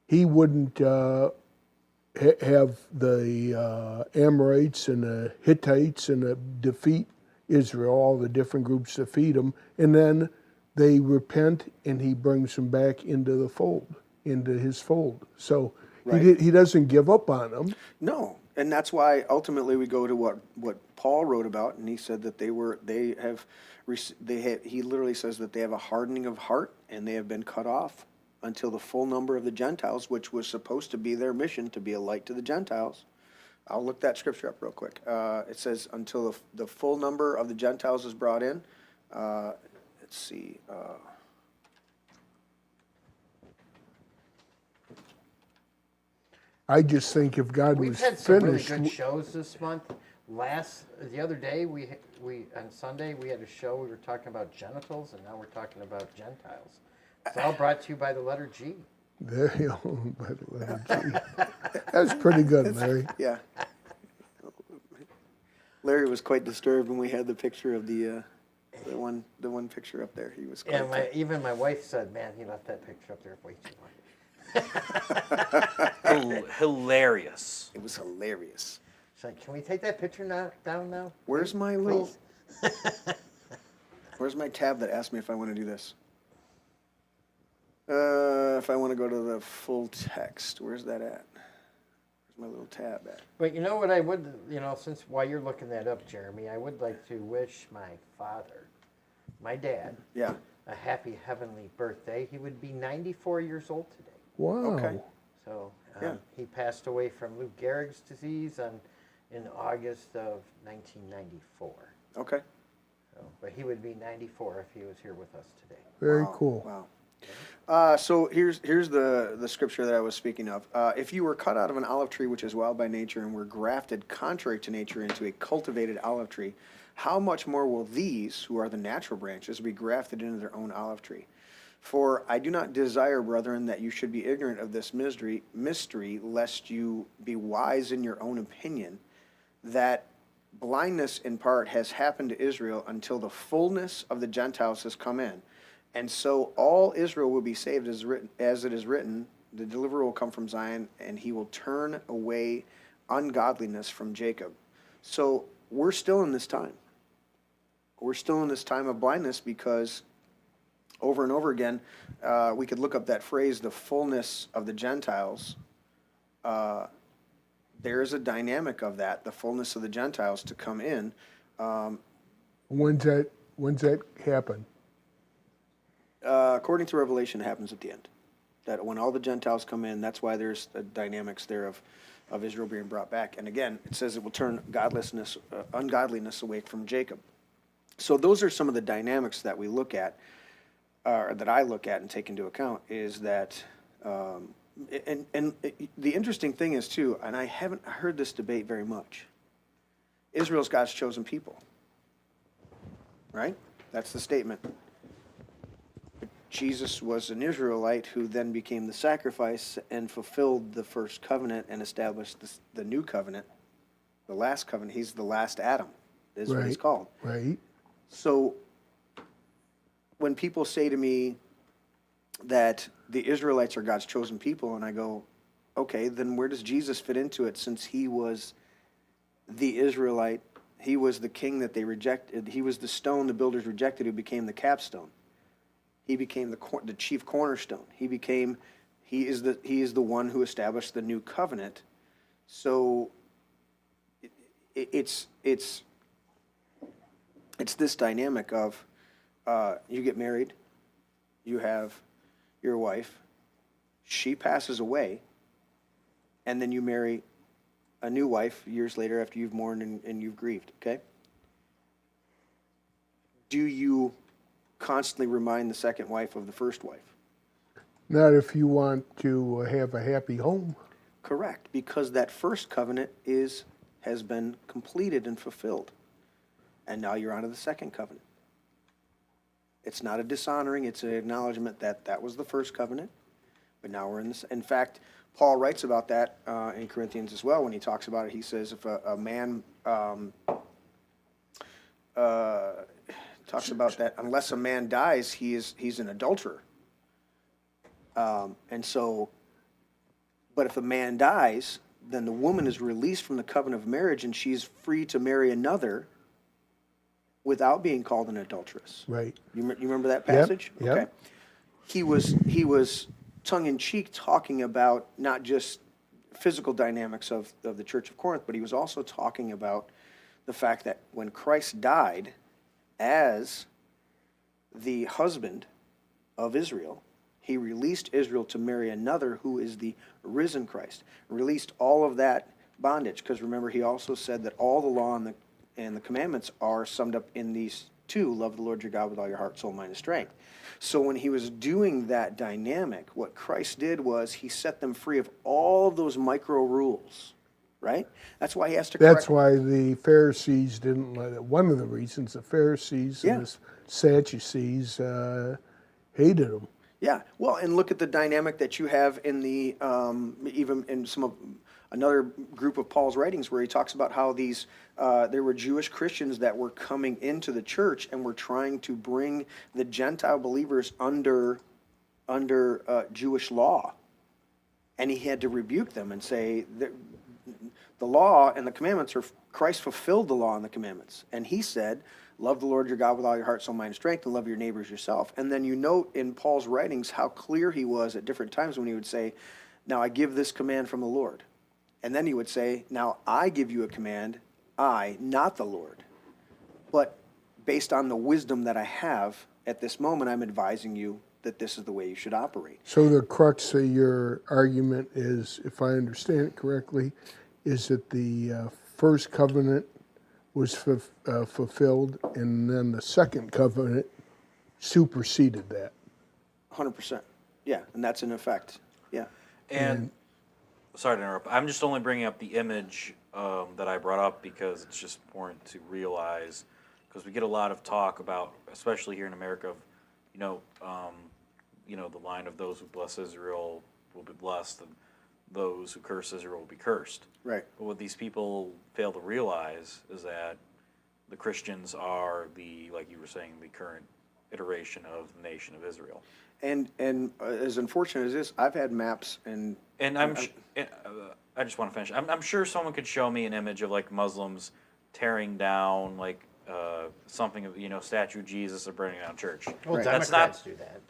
He wouldn't have the Amorites and the Hittites and defeat Israel, all the different groups defeat them, and then they repent and He brings them back into the fold, into His fold. So Right. He doesn't give up on them. No, and that's why ultimately we go to what Paul wrote about, and he said that he literally says that they have a hardening of heart and they have been cut off until the full number of the Gentiles, which was supposed to be their mission, to be a light to the Gentiles. I'll look that scripture up real quick. It says until the full number of the Gentiles is brought in. Let's see. I just think if God We've was had some really finished, good shows this month. The other day, we on Sunday we had a show. We were talking about genitals, and now we're talking about Gentiles. It's all brought to you by the letter G. there you go, by the letter G. That's pretty good, Larry. Yeah. Larry was quite disturbed when we had the picture of the one picture up there. He was quite And even my wife said, "Man, he left that picture up there way too long." Hilarious. It was hilarious. She's like, "Can we take that picture down now?" Where's my Please. Where's my tab that asked me if I want to do this? If I want to go to the full text, where's that at? Where's my little tab at? But you know what I would, since while you're looking that up, Jeremy, I would like to wish my father, my dad, Yeah. a happy heavenly birthday. He would be 94 years old today. Wow. Okay. So Yeah. he passed away from Lou Gehrig's disease in August of 1994. Okay. So, but he would be 94 if he was here with us today. Very Wow. cool. Wow. So here's the scripture that I was speaking of. If you were cut out of an olive tree which is wild by nature and were grafted contrary to nature into a cultivated olive tree, how much more will these, who are the natural branches, be grafted into their own olive tree? For I do not desire, brethren, that you should be ignorant of this mystery, lest you be wise in your own opinion, that blindness in part has happened to Israel until the fullness of the Gentiles has come in. And so all Israel will be saved, as it is written, the deliverer will come from Zion, and he will turn away ungodliness from Jacob. So we're still in this time. We're still in this time of blindness because over and over again, we could look up that phrase, the fullness of the Gentiles. There is a dynamic of that, the fullness of the Gentiles to come in. When's that happen? According to Revelation, it happens at the end. That when all the Gentiles come in, that's why there's the dynamics there of Israel being brought back. And again, it says it will turn ungodliness away from Jacob. So those are some of the dynamics that we look at, or that I look at and take into account, is that, and the interesting thing is too, and I haven't heard this debate very much, Israel's God's chosen people, right? That's the statement. Jesus was an Israelite who then became the sacrifice and fulfilled the first covenant and established the new covenant, the last covenant. He's the last Adam, is what he's called. Right. So when people say to me, that the Israelites are God's chosen people, and I go, okay, then where does Jesus fit into it, since he was the Israelite? He was the king that they rejected. He was the stone the builders rejected, who became the capstone. He became the chief cornerstone. He is the one who established the new covenant. So it's this dynamic of you get married, you have your wife, she passes away, and then you marry a new wife years later after you've mourned and you've grieved, okay? Do you constantly remind the second wife of the first wife? Not if you want to have a happy home. Correct, because that first covenant has been completed and fulfilled. And now you're on to the second covenant. It's not a dishonoring, it's an acknowledgement that that was the first covenant, but now we're in this. In fact, Paul writes about that in Corinthians as well. When he talks about it, he says if a man talks about that, unless a man dies, he's an adulterer. And so, but if a man dies, then the woman is released from the covenant of marriage, and she's free to marry another without being called an adulteress. Right. You remember that passage? Yep. Okay. He was tongue-in-cheek talking about not just physical dynamics of the Church of Corinth, but he was also talking about the fact that when Christ died as the husband of Israel, he released Israel to marry another who is the risen Christ. Released all of that bondage, because remember, he also said that all the law and the commandments are summed up in these two: love the Lord your God with all your heart, soul, mind, and strength. So when he was doing that dynamic, what Christ did was he set them free of all those micro rules, right? That's why he has to correct. That's why the Pharisees didn't let it. One of the reasons the Pharisees and the Sadducees hated him. Yeah, well, and look at the dynamic that you have in the even in some of another group of Paul's writings, where he talks about how these there were Jewish Christians that were coming into the church and were trying to bring the Gentile believers under Jewish law, and he had to rebuke them and say that the law and the commandments are Christ fulfilled the law and the commandments, and he said, love the Lord your God with all your heart, soul, mind, and strength, and love your neighbors yourself. And then you note in Paul's writings how clear he was at different times when he would say, now I give this command from the Lord. And then he would say, now I give you a command, I, not the Lord. But based on the wisdom that I have at this moment, I'm advising you that this is the way you should operate. So the crux of your argument is, if I understand it correctly, is that the first covenant was fulfilled, and then the second covenant superseded that. 100%. Yeah, and that's in effect. Yeah. And sorry to interrupt. I'm just only bringing up the image that I brought up because it's just important to realize, because we get a lot of talk about, especially here in America, of, the line of those who bless Israel will be blessed, and those who curse Israel will be cursed. Right. But what these people fail to realize is that the Christians are like you were saying, the current iteration of the nation of Israel. And as unfortunate as this, I've had maps and I just want to finish. I'm sure someone could show me an image of like Muslims tearing down like something of statue of Jesus or burning down church. Well, Right. Democrats do that.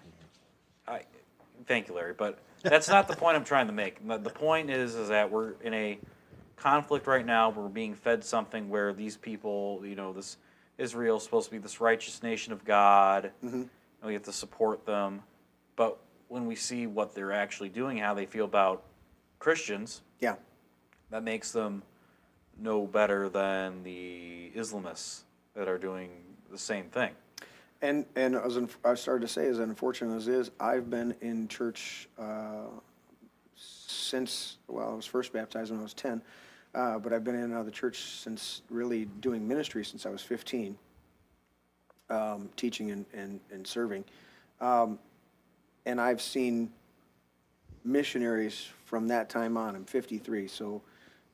Thank you, Larry, but that's not the point I'm trying to make. The point is that we're in a conflict right now. We're being fed something where these people, this Israel is supposed to be this righteous nation of God. Mm-hmm. And we have to support them. But when we see what they're actually doing, how they feel about Christians, yeah, that makes them no better than the Islamists that are doing the same thing. And as I started to say, as unfortunate as it is, I've been in church since, I was first baptized when I was 10, but I've been in the church since really doing ministry since I was 15, teaching and serving. And I've seen missionaries from that time on. I'm 53, so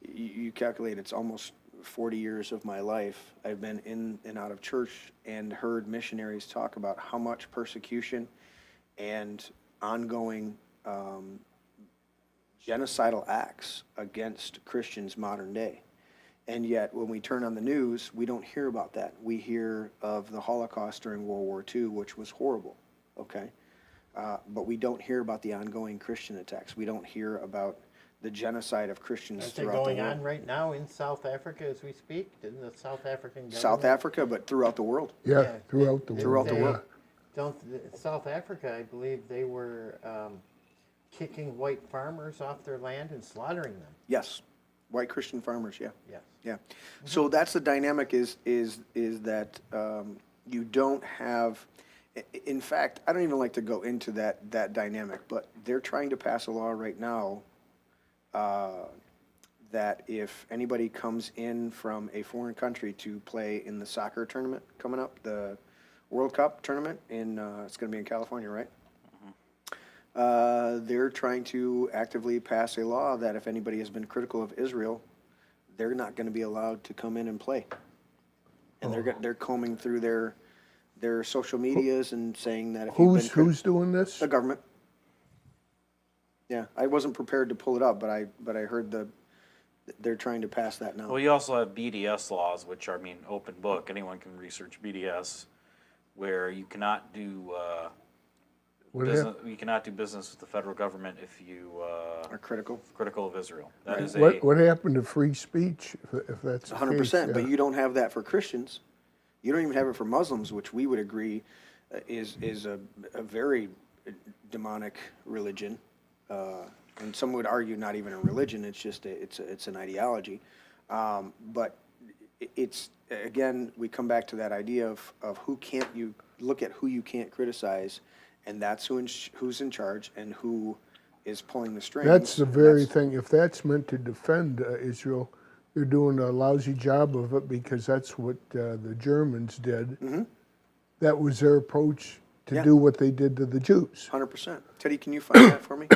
you calculate it's almost 40 years of my life. I've been in and out of church and heard missionaries talk about how much persecution and ongoing genocidal acts against Christians modern day. And yet, when we turn on the news, we don't hear about that. We hear of the Holocaust during World War II, which was horrible, okay? But we don't hear about the ongoing Christian attacks. We don't hear about the genocide of Christians Is it throughout the world. going on right now in South Africa as we speak? Didn't the South African government? South Africa, but throughout the world. Yeah, throughout the world. Throughout the world. South Africa, I believe they were kicking white farmers off their land and slaughtering them. Yes, white Christian farmers, yeah. Yes. Yeah. So that's the dynamic is that you don't have, in fact, I don't even like to go into that dynamic, but they're trying to pass a law right now that if anybody comes in from a foreign country to play in the soccer tournament coming up, the World Cup tournament it's going to be in California, right? They're trying to actively pass a law that if anybody has been critical of Israel, they're not going to be allowed to come in and play. And they're combing through their social medias and saying that if you've been Who's doing this? the government. Yeah, I wasn't prepared to pull it up, but I heard they're trying to pass that now. Well, you also have BDS laws, which are, open book. Anyone can research BDS, where you cannot do you cannot do business with the federal government if you Are critical. critical of Israel. That is What happened to free speach, if that's the 100%, case? but Yeah. you don't have that for Christians. You don't even have it for Muslims, which we would agree is a very demonic religion, and some would argue not even a religion. It's just it's an ideology. But it's again, we come back to that idea of who can't you look at, who you can't criticize, and that's who's in charge and who is pulling the strings. That's the very thing. If that's meant to defend Israel, you're doing a lousy job of it, because that's what the Germans did. Mm-hmm. That was their approach to Yeah. do what they did to the Jews. 100%. Teddy, can you find that for me?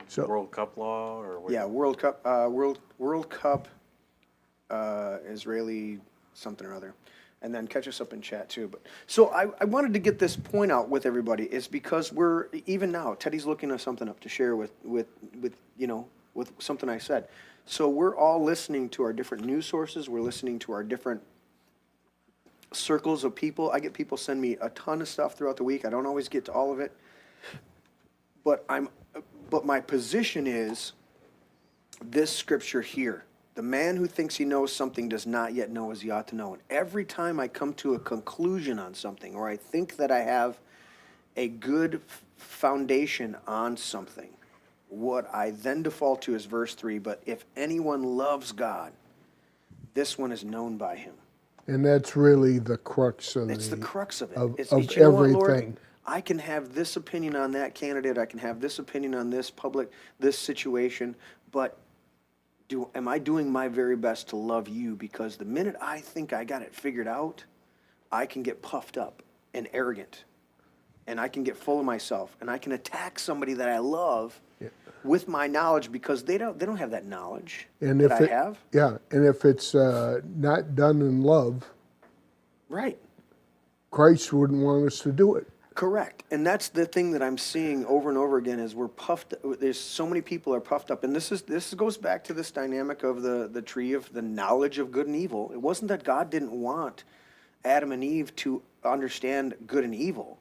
So- World Cup law or what? Yeah, World Cup, World Cup, Israeli something or other, and then catch us up in chat too. But so I wanted to get this point out with everybody is because we're even now. Teddy's looking at something up to share with something I said. So we're all listening to our different news sources. We're listening to our different circles of people. I get people send me a ton of stuff throughout the week. I don't always get to all of it, but my position is this scripture here. The man who thinks he knows something does not yet know as he ought to know. And every time I come to a conclusion on something, or I think that I have a good foundation on something, what I then default to is verse 3, but if anyone loves God, this one is known by him. And that's really the crux of It's the crux of it. of It's everything. you know what, Lord? I can have this opinion on that candidate. I can have this opinion on this situation, but am I doing my very best to love you? Because the minute I think I got it figured out, I can get puffed up and arrogant, and I can get full of myself, and I can attack somebody that I love with my knowledge because they don't have that knowledge that I have. Yeah, and if it's not done in love, Right. Christ wouldn't want us to do it. Correct. And that's the thing that I'm seeing over and over again is we're puffed. There's so many people are puffed up. And this goes back to this dynamic of the tree of the knowledge of good and evil. It wasn't that God didn't want Adam and Eve to understand good and evil.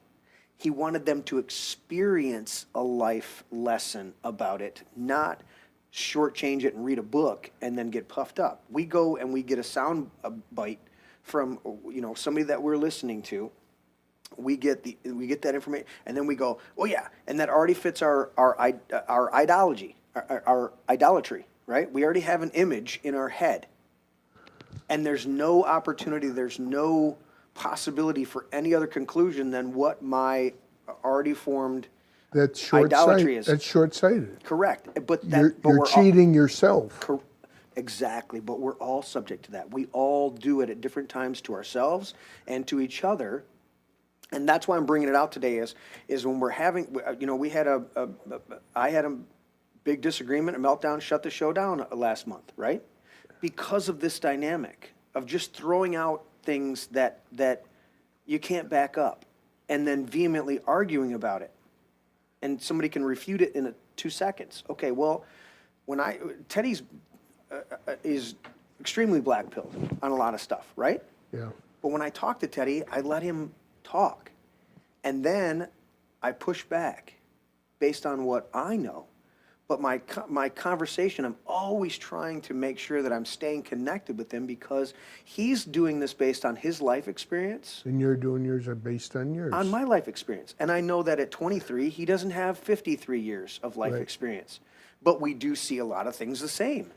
He wanted them to experience a life lesson about it, not shortchange it and read a book and then get puffed up. We go and we get a sound bite from somebody that we're listening to. We get that information, and then we go, oh yeah, and that already fits our ideology, our idolatry, right? We already have an image in our head, and there's no opportunity, there's no possibility for any other conclusion than what my already formed That's idolatry is. That's short-sighted. Correct, but You're cheating yourself. Exactly, but we're all subject to that. We all do it at different times to ourselves and to each other. And that's why I'm bringing it out today is when we're having, I had a big disagreement, a meltdown, shut the show down last month, right? Because of this dynamic of just throwing out things that you can't back up and then vehemently arguing about it. and somebody can refute it in 2 seconds. Okay, well, Teddy's is extremely black-pilled on a lot of stuff, right? Yeah. But when I talk to Teddy, I let him talk. And then I push back based on what I know. But my conversation, I'm always trying to make sure that I'm staying connected with him because he's doing this based on his life experience. And you're doing yours are based on yours. On my life experience. And I know that at 23, he doesn't have 53 years of life Right. experience. But we do see a lot of things the same.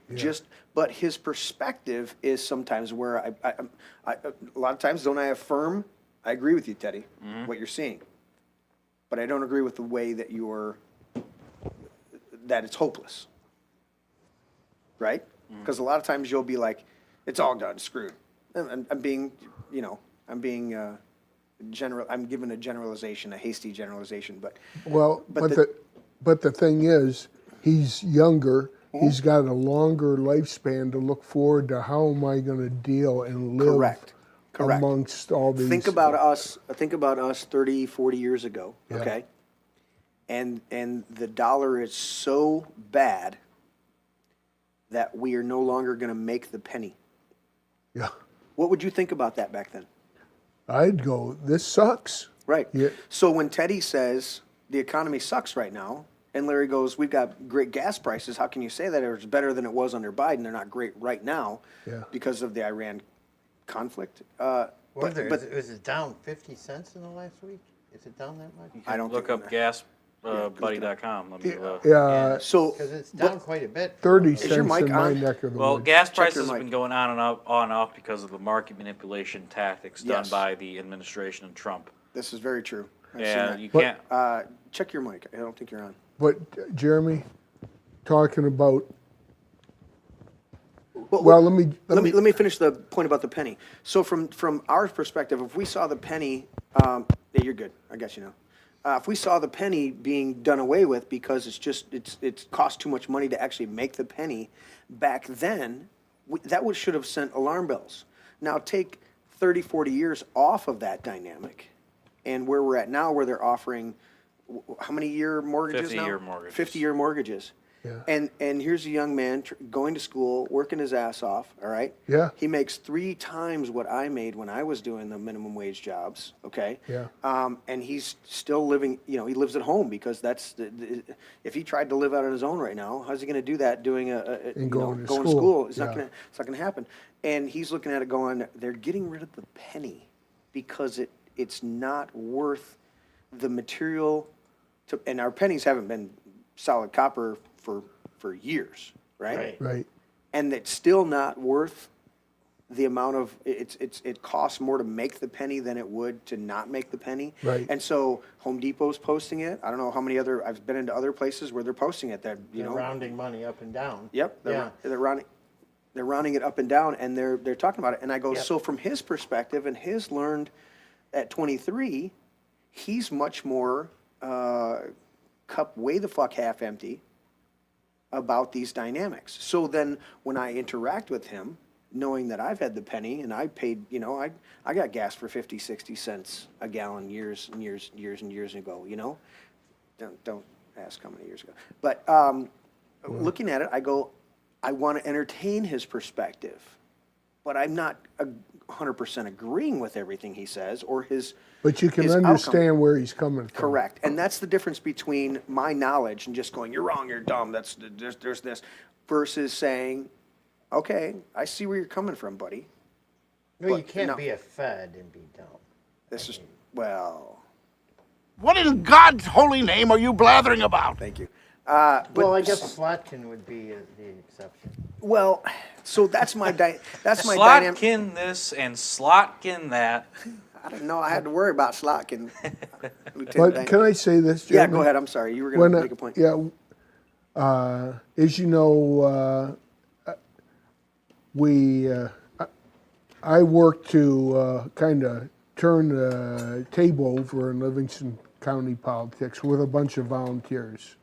But his perspective is sometimes where a lot of times don't I affirm, I agree with you, Teddy, what you're seeing. But I don't agree with the way that that it's hopeless. Right? Because a lot of times you'll be like, it's all done, screwed. And I'm being, I'm giving a generalization, a hasty generalization, but but the thing is, he's younger. He's got a longer lifespan to look forward to. How am I going to deal and live Correct. amongst all these? Think about us 30, 40 years ago, Yeah. okay? And the dollar is so bad that we are no longer going to make the penny. Yeah, What would you think about that back then? I'd go, this sucks. Right. Yeah. So when Teddy says the economy sucks right now, and Larry goes, we've got great gas prices, how can you say that? It's better than it was under Biden. They're not great right now because of the Iran conflict. Was it down 50 cents in the last week? Is it down that much? I don't Look think up gasbuddy.com. Let me so Because it's down quite a bit. 30 your cents mic in my on? neck of the Well, woods. gas Check your prices have mic. been going on and off because of the market manipulation tactics done Yes. by the administration of Trump. This is very true. I've seen Yeah, that. you can't. Check your mic. I don't think you're on. But Jeremy, talking about. Well, let me finish the point about the penny. So from our perspective, if we saw the penny, yeah, you're good. I guess you know. If we saw the penny being done away with because it cost too much money to actually make the penny, back then, that should have sent alarm bells. Now take 30, 40 years off of that dynamic, and where we're at now, where they're offering how many year mortgages now? 50-year mortgages. 50-year mortgages. Yeah. And here's a young man going to school, working his ass off, all right? Yeah. He makes 3 times what I made when I was doing the minimum wage jobs, okay? Yeah. And he's still living, he lives at home because that's, if he tried to live out on his own right now, how's he going to do that doing going to to school? school? It's Yeah. not going to happen. And he's looking at it going, they're getting rid of the penny because it's not worth the material and our pennies haven't been solid copper for years, right? Right. And it's still not worth the amount of it costs more to make the penny than it would to not make the penny. Right. And so Home Depot's posting it. I don't know how many I've been into other places where they're posting it that They're rounding money up and down. Yep. Yeah. They're rounding it up and down, and they're talking about it. And I go, Yep. so from his perspective and his learned at 23, he's much more cup way the fuck half empty about these dynamics. So then when I interact with him, knowing that I've had the penny and I paid, I got gas for 50, 60 cents a gallon years and years ago, Don't ask how many years ago. But looking at it, I go, I want to entertain his perspective, but I'm not 100% agreeing with everything he says or his. But you can his understand outcome. where he's coming from. Correct, and that's the difference between my knowledge and just going, "You're wrong, you're dumb." There's this, versus saying, "Okay, I see where you're coming from, buddy." No, you But, can't be a Fed and be dumb. This is well. What in God's holy name are you blathering about? Thank you. Well, I guess Slotkin would be the exception. Well, so that's my that's my dynamic. Slotkin this and Slotkin that. I didn't know I had to worry about Slotkin. But can I say this, Yeah, Jeremy? go ahead. I'm sorry. You were going to make a point. Yeah. As you know, I work to kind of turn the table over in Livingston County politics with a bunch of volunteers.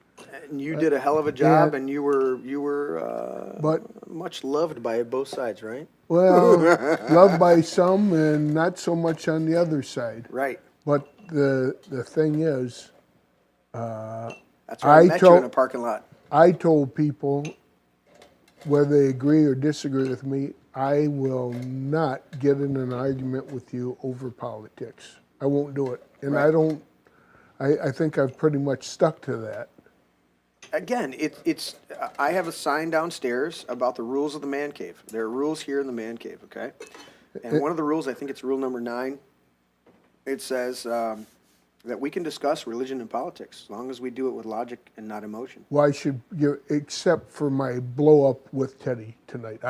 And you did a hell of a job, yeah. and you were But much loved by both sides, right? well, loved by some and not so much on the other side. Right. But the thing is, That's where I met you in a parking lot. I told people, whether they agree or disagree with me, I will not get in an argument with you over politics. I won't do it. And Right. I think I've pretty much stuck to that. Again, it's. I have a sign downstairs about the rules of the man cave. There are rules here in the man cave, okay? And one of the rules, I think it's rule number 9. It says that we can discuss religion and politics as long as we do it with logic and not emotion. Well, I should give, except for my blow up with Teddy tonight.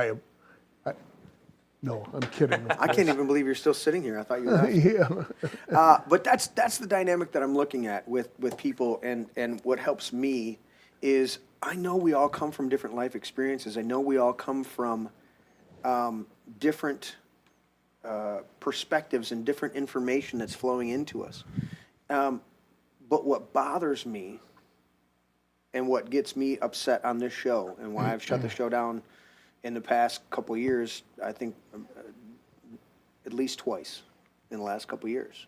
No, I'm kidding. I can't even believe you're still sitting here. I thought you were. Yeah. But that's the dynamic that I'm looking at with people, and what helps me is I know we all come from different life experiences. I know we all come from different perspectives and different information that's flowing into us. But what bothers me and what gets me upset on this show, and why I've shut the show down in the past couple of years, I think at least twice in the last couple of years,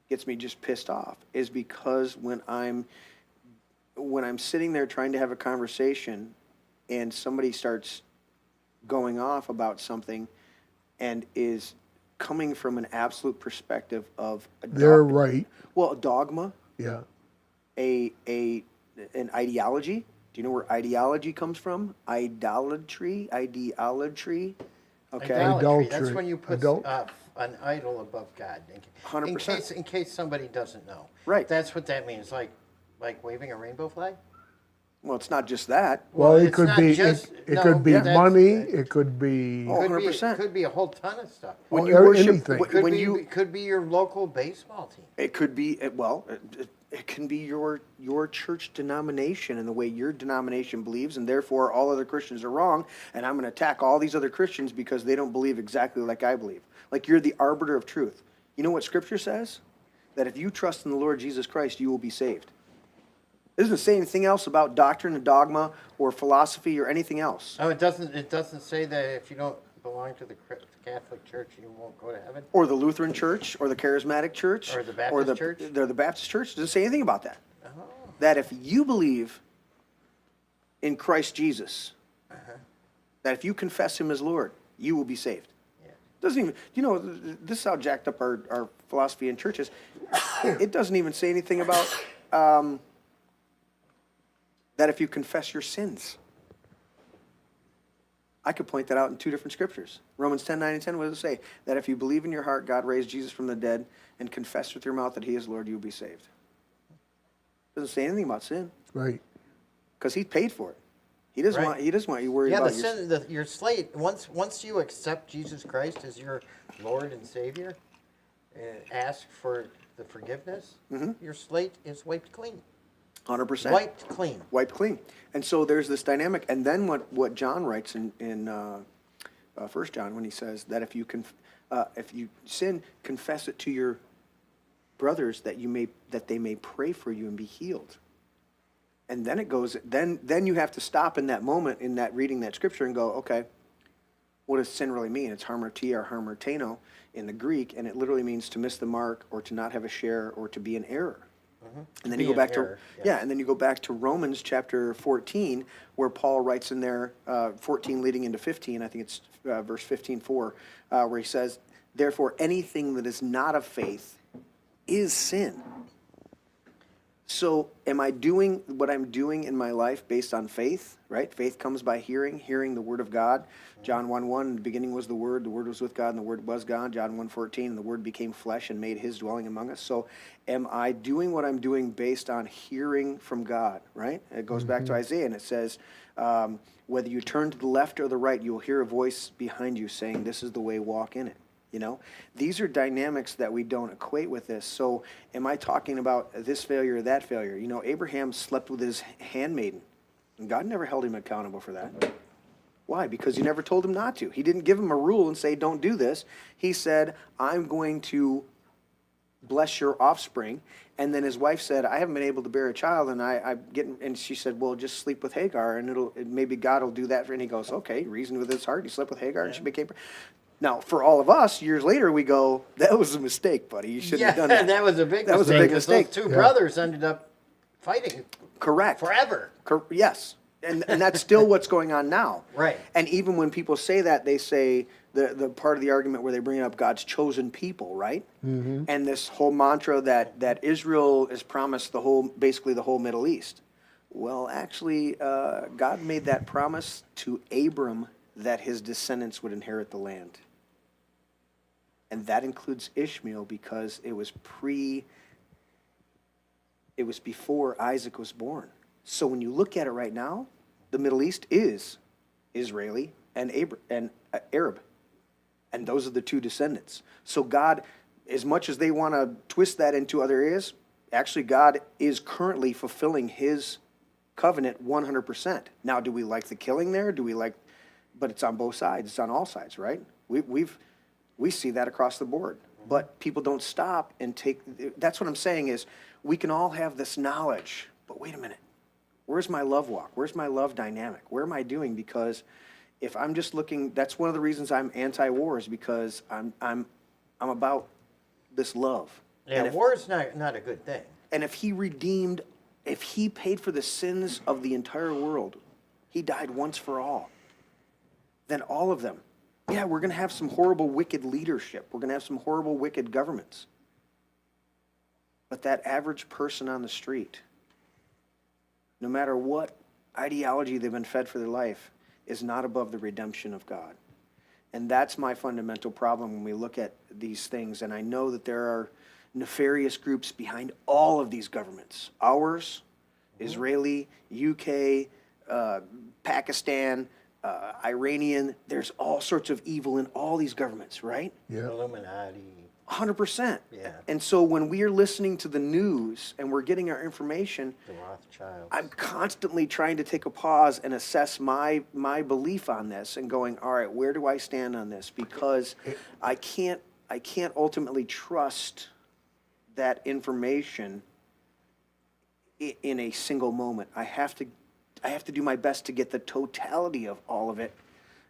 gets me just pissed off, is because when I'm sitting there trying to have a conversation and somebody starts going off about something and is coming from an absolute perspective of They're right. Well, a dogma, Yeah. an ideology. Do you know where ideology comes from? Ideology. Okay. Idolatry. That's Adultery. when you put an idol above God. 100%. In case somebody doesn't know. Right. That's what that means. Like waving a rainbow flag. Well, it's not just that. Well, it it's could not be just- it no, could be that's- money. It could be Oh, Could be, 100%. could be a whole ton of stuff. When Oh, you worship, anything. Could be your local baseball team. it could be, it can be your church denomination and the way your denomination believes, and therefore all other Christians are wrong, and I'm going to attack all these other Christians because they don't believe exactly like I believe. Like you're the arbiter of truth. You know what Scripture says? That if you trust in the Lord Jesus Christ, you will be saved. It doesn't say anything else about doctrine and dogma or philosophy or anything else. Oh, it doesn't say that if you don't belong to the Catholic Church, you won't go to heaven. Or the Lutheran Church, or the Charismatic Church, Or the Baptist Church? They're the Baptist Church. It doesn't say anything about that. Oh. That if you believe in Christ Jesus, that if you confess Him as Lord, you will be saved. Yeah. Doesn't even, this is how jacked up our philosophy in churches. It doesn't even say anything about that if you confess your sins. I could point that out in 2 different scriptures. Romans 10:9 and 10, what does it say? That if you believe in your heart God raised Jesus from the dead and confess with your mouth that He is Lord, you will be saved. It doesn't say anything about sin. right. Because He paid for it. He doesn't Right. want you worried Yeah, about the sin, your slate. Once you accept Jesus Christ as your Lord and Savior, and ask for the forgiveness, your slate is wiped clean. 100%. Wiped clean. Wiped clean. And so there's this dynamic. And then what John writes in 1 John when he says that if you sin, confess it to your brothers that they may pray for you and be healed. And then it goes. Then you have to stop in that moment in that reading that scripture and go, okay, what does sin really mean? It's hamartia or hamarteno in the Greek, and it literally means to miss the mark or to not have a share or to be in error. And then you go back to and then you go back to Romans chapter 14, where Paul writes in there 14 leading into 15. I think it's verse 15:4, where he says, "Therefore, anything that is not of faith is sin." So, am I doing what I'm doing in my life based on faith? Right? Faith comes by hearing the word of God. John 1:1, in the beginning was the Word was with God, and the Word was God. John 1:14, and the Word became flesh and made His dwelling among us. So am I doing what I'm doing based on hearing from God, right? It goes back to Isaiah, and it says, whether you turn to the left or the right, you will hear a voice behind you saying, this is the way, walk in it. These are dynamics that we don't equate with this. So am I talking about this failure or that failure? Abraham slept with his handmaiden, and God never held him accountable for that. Why? Because He never told him not to. He didn't give him a rule and say, don't do this. He said, I'm going to bless your offspring. And then his wife said, I haven't been able to bear a child, and and she said, well, just sleep with Hagar, and maybe God will do that. And he goes, okay, reasoned with his heart. He slept with Hagar, and she became. Now, for all of us, years later, we go, that was a mistake, buddy. You shouldn't have done that. That was a big mistake. That was a big mistake. Those two brothers ended up fighting Correct. forever. Yes. And that's still what's going on now. Right. And even when people say that, they say the part of the argument where they bring up God's chosen people, right? Mm-hmm. And this whole mantra that Israel is promised basically the whole Middle East. Well, actually, God made that promise to Abram that his descendants would inherit the land. And that includes Ishmael because it was before Isaac was born. So when you look at it right now, the Middle East is Israeli and Arab. And those are the two descendants. So God, as much as they want to twist that into other areas, actually God is currently fulfilling his covenant 100%. Now, do we like the killing there? But it's on both sides. It's on all sides, right? We see that across the board. But people don't stop and that's what I'm saying is we can all have this knowledge, but wait a minute. Where's my love walk? Where's my love dynamic? Where am I doing? Because if I'm just looking, that's one of the reasons I'm anti-war is because I'm about this love. Yeah, war is not a good thing. And if he paid for the sins of the entire world, he died once for all. Then all of them. Yeah, we're going to have some horrible, wicked leadership. We're going to have some horrible, wicked governments. But that average person on the street, no matter what ideology they've been fed for their life, is not above the redemption of God. And that's my fundamental problem when we look at these things. And I know that there are nefarious groups behind all of these governments. Ours, Israeli, UK, Pakistan, Iranian. There's all sorts of evil in all these governments, right? Yeah. Illuminati. 100%. Yeah. And so when we are listening to the news and we're getting our information, The Rothschilds. I'm constantly trying to take a pause and assess my belief on this and going, all right, where do I stand on this? Because I can't ultimately trust that information in a single moment. I have to do my best to get the totality of all of it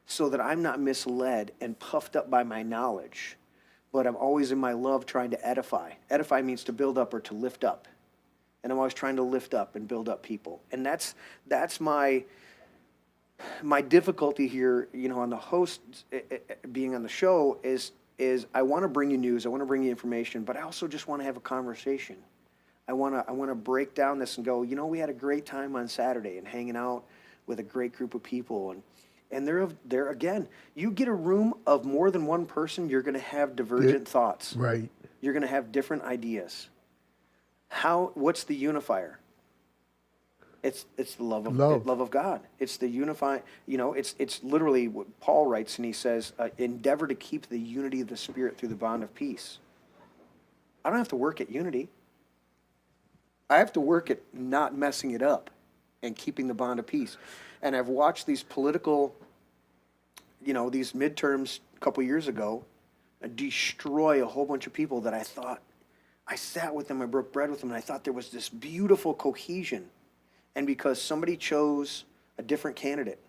so that I'm not misled and puffed up by my knowledge. But I'm always in my love trying to edify. Edify means to build up or to lift up. And I'm always trying to lift up and build up people. And that's my difficulty here, on the host being on the show is I want to bring you news, I want to bring you information, but I also just want to have a conversation. I want to break down this and go, we had a great time on Saturday and hanging out with a great group of people and they're again, you get a room of more than one person, you're going to have divergent thoughts. Right. You're going to have different ideas. What's the unifier? It's the love of God. It's the unifying, it's literally what Paul writes, and he says, endeavor to keep the unity of the Spirit through the bond of peace. I don't have to work at unity. I have to work at not messing it up and keeping the bond of peace. And I've watched these political, these midterms a couple years ago destroy a whole bunch of people that I sat with them, I broke bread with them, and I thought there was this beautiful cohesion. And because somebody chose a different candidate,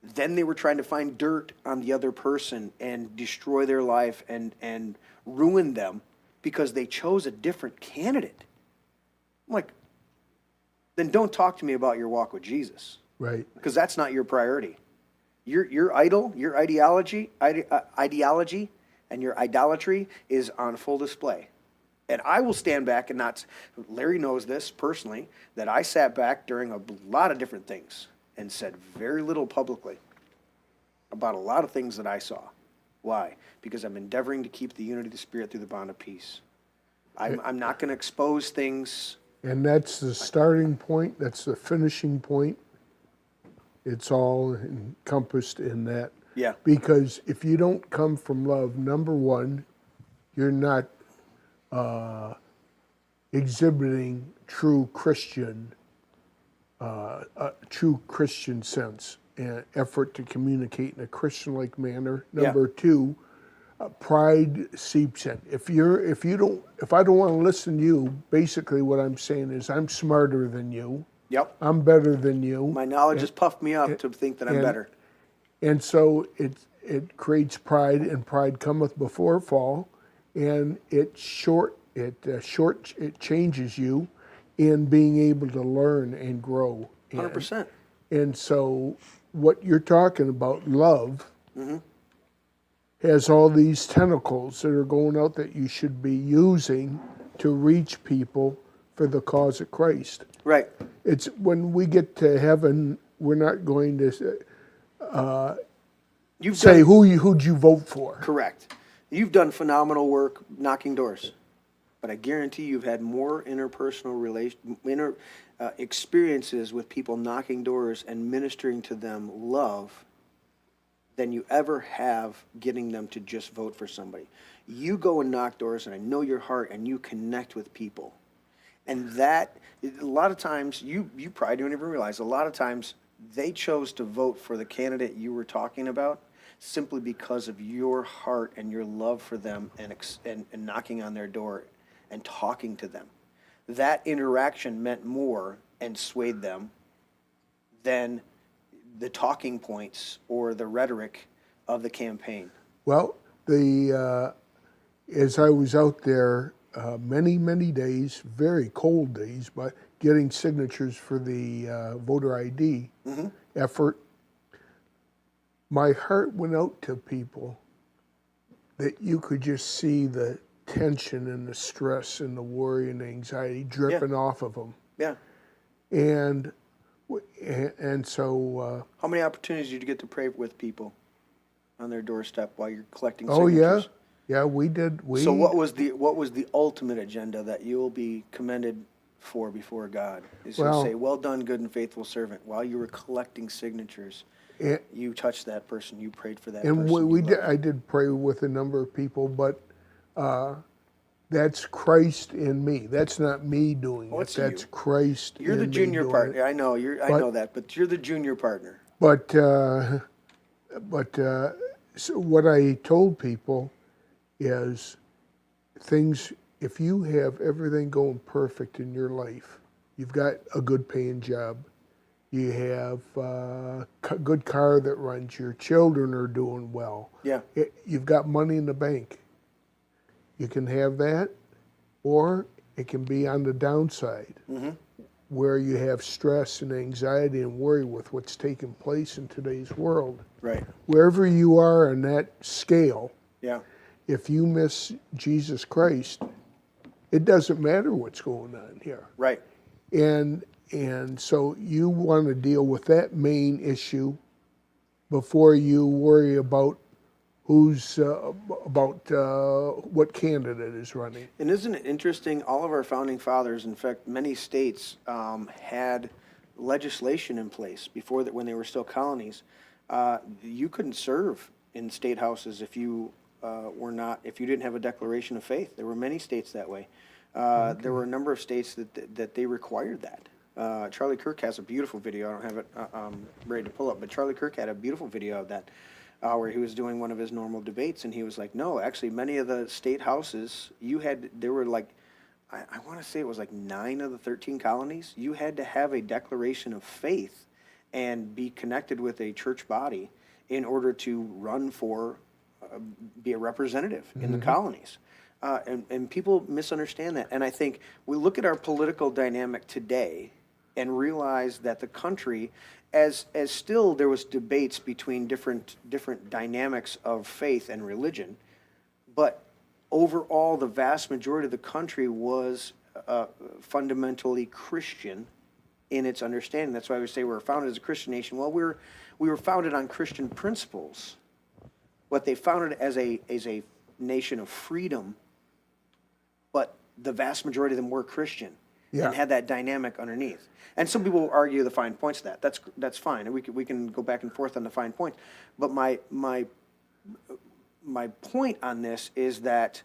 then they were trying to find dirt on the other person and destroy their life and ruin them because they chose a different candidate. I'm like, then don't talk to me about your walk with Jesus. Right. Because that's not your priority. Your idol, your ideology, and your idolatry is on full display. And I will stand back and not, Larry knows this personally, that I sat back during a lot of different things and said very little publicly about a lot of things that I saw. Why? Because I'm endeavoring to keep the unity of the Spirit through the bond of peace. I'm not going to expose things. And that's the starting point, that's the finishing point. It's all encompassed in that. Yeah. Because if you don't come from love, number one, you're not exhibiting true Christian sense and effort to communicate in a Christian-like manner. Number two, pride seeps in. If I don't want to listen to you, basically what I'm saying is I'm smarter than you. Yep. I'm better than you. My knowledge has puffed me up to think that I'm better. And so it creates pride, and pride cometh before fall, and it changes you. and being able to learn and grow. 100%. And so what you're talking about, love, has all these tentacles that are going out that you should be using to reach people for the cause of Christ. Right. It's when we get to heaven, we're not going to say who'd you vote for. Correct. You've done phenomenal work knocking doors, but I guarantee you've had more interpersonal experiences with people knocking doors and ministering to them love than you ever have getting them to just vote for somebody. You go and knock doors, and I know your heart, and you connect with people. And that, a lot of times, you probably don't even realize, a lot of times they chose to vote for the candidate you were talking about simply because of your heart and your love for them and knocking on their door and talking to them. That interaction meant more and swayed them than the talking points or the rhetoric of the campaign. Well, as I was out there many days, very cold days, but getting signatures for the voter ID effort, my heart went out to people that you could just see the tension and the stress and the worry and the anxiety dripping off of them. Yeah. And so... how many opportunities did you get to pray with people on their doorstep while you're collecting oh, signatures? Yeah, we did. So what was the ultimate agenda that you will be commended for before God? Is He'll say, "Well done, good and faithful servant." While you were collecting signatures, you touched that person, you prayed for that person. And I did pray with a number of people, but that's Christ in me. That's not me doing it. That's Christ. You're the junior partner. I know I know that, but you're the junior partner. But so what I told people is things. If you have everything going perfect in your life, you've got a good paying job, you have a good car that runs, your children are doing well. Yeah. You've got money in the bank. You can have that, or it can be on the downside, where you have stress and anxiety and worry with what's taking place in today's world. Right. Wherever you are on that scale, if you miss Jesus Christ, it doesn't matter what's going on here. Right. And so you want to deal with that main issue before you worry about what candidate is running. And isn't it interesting? All of our founding fathers, in fact, many states had legislation in place before that when they were still colonies. You couldn't serve in state houses if you if you didn't have a declaration of faith. There were many states that way. There were a number of states that they required that. Charlie Kirk has a beautiful video. I don't have it ready to pull up, but Charlie Kirk had a beautiful video of that where he was doing one of his normal debates, and he was like, no, actually, many of the state houses, there were like, I want to say it was like 9 of the 13 colonies, you had to have a declaration of faith and be connected with a church body in order to run for, be a representative in the colonies. And people misunderstand that. And I think we look at our political dynamic today and realize that the country, as still there was debates between different dynamics of faith and religion, but overall the vast majority of the country was fundamentally Christian in its understanding. That's why we say we're founded as a Christian nation. Well, we were founded on Christian principles. What they founded as a nation of freedom, but the vast majority of them were Christian and had that dynamic underneath. And some people will argue the fine points of that. That's fine, and we can go back and forth on the fine points. But my point on this is that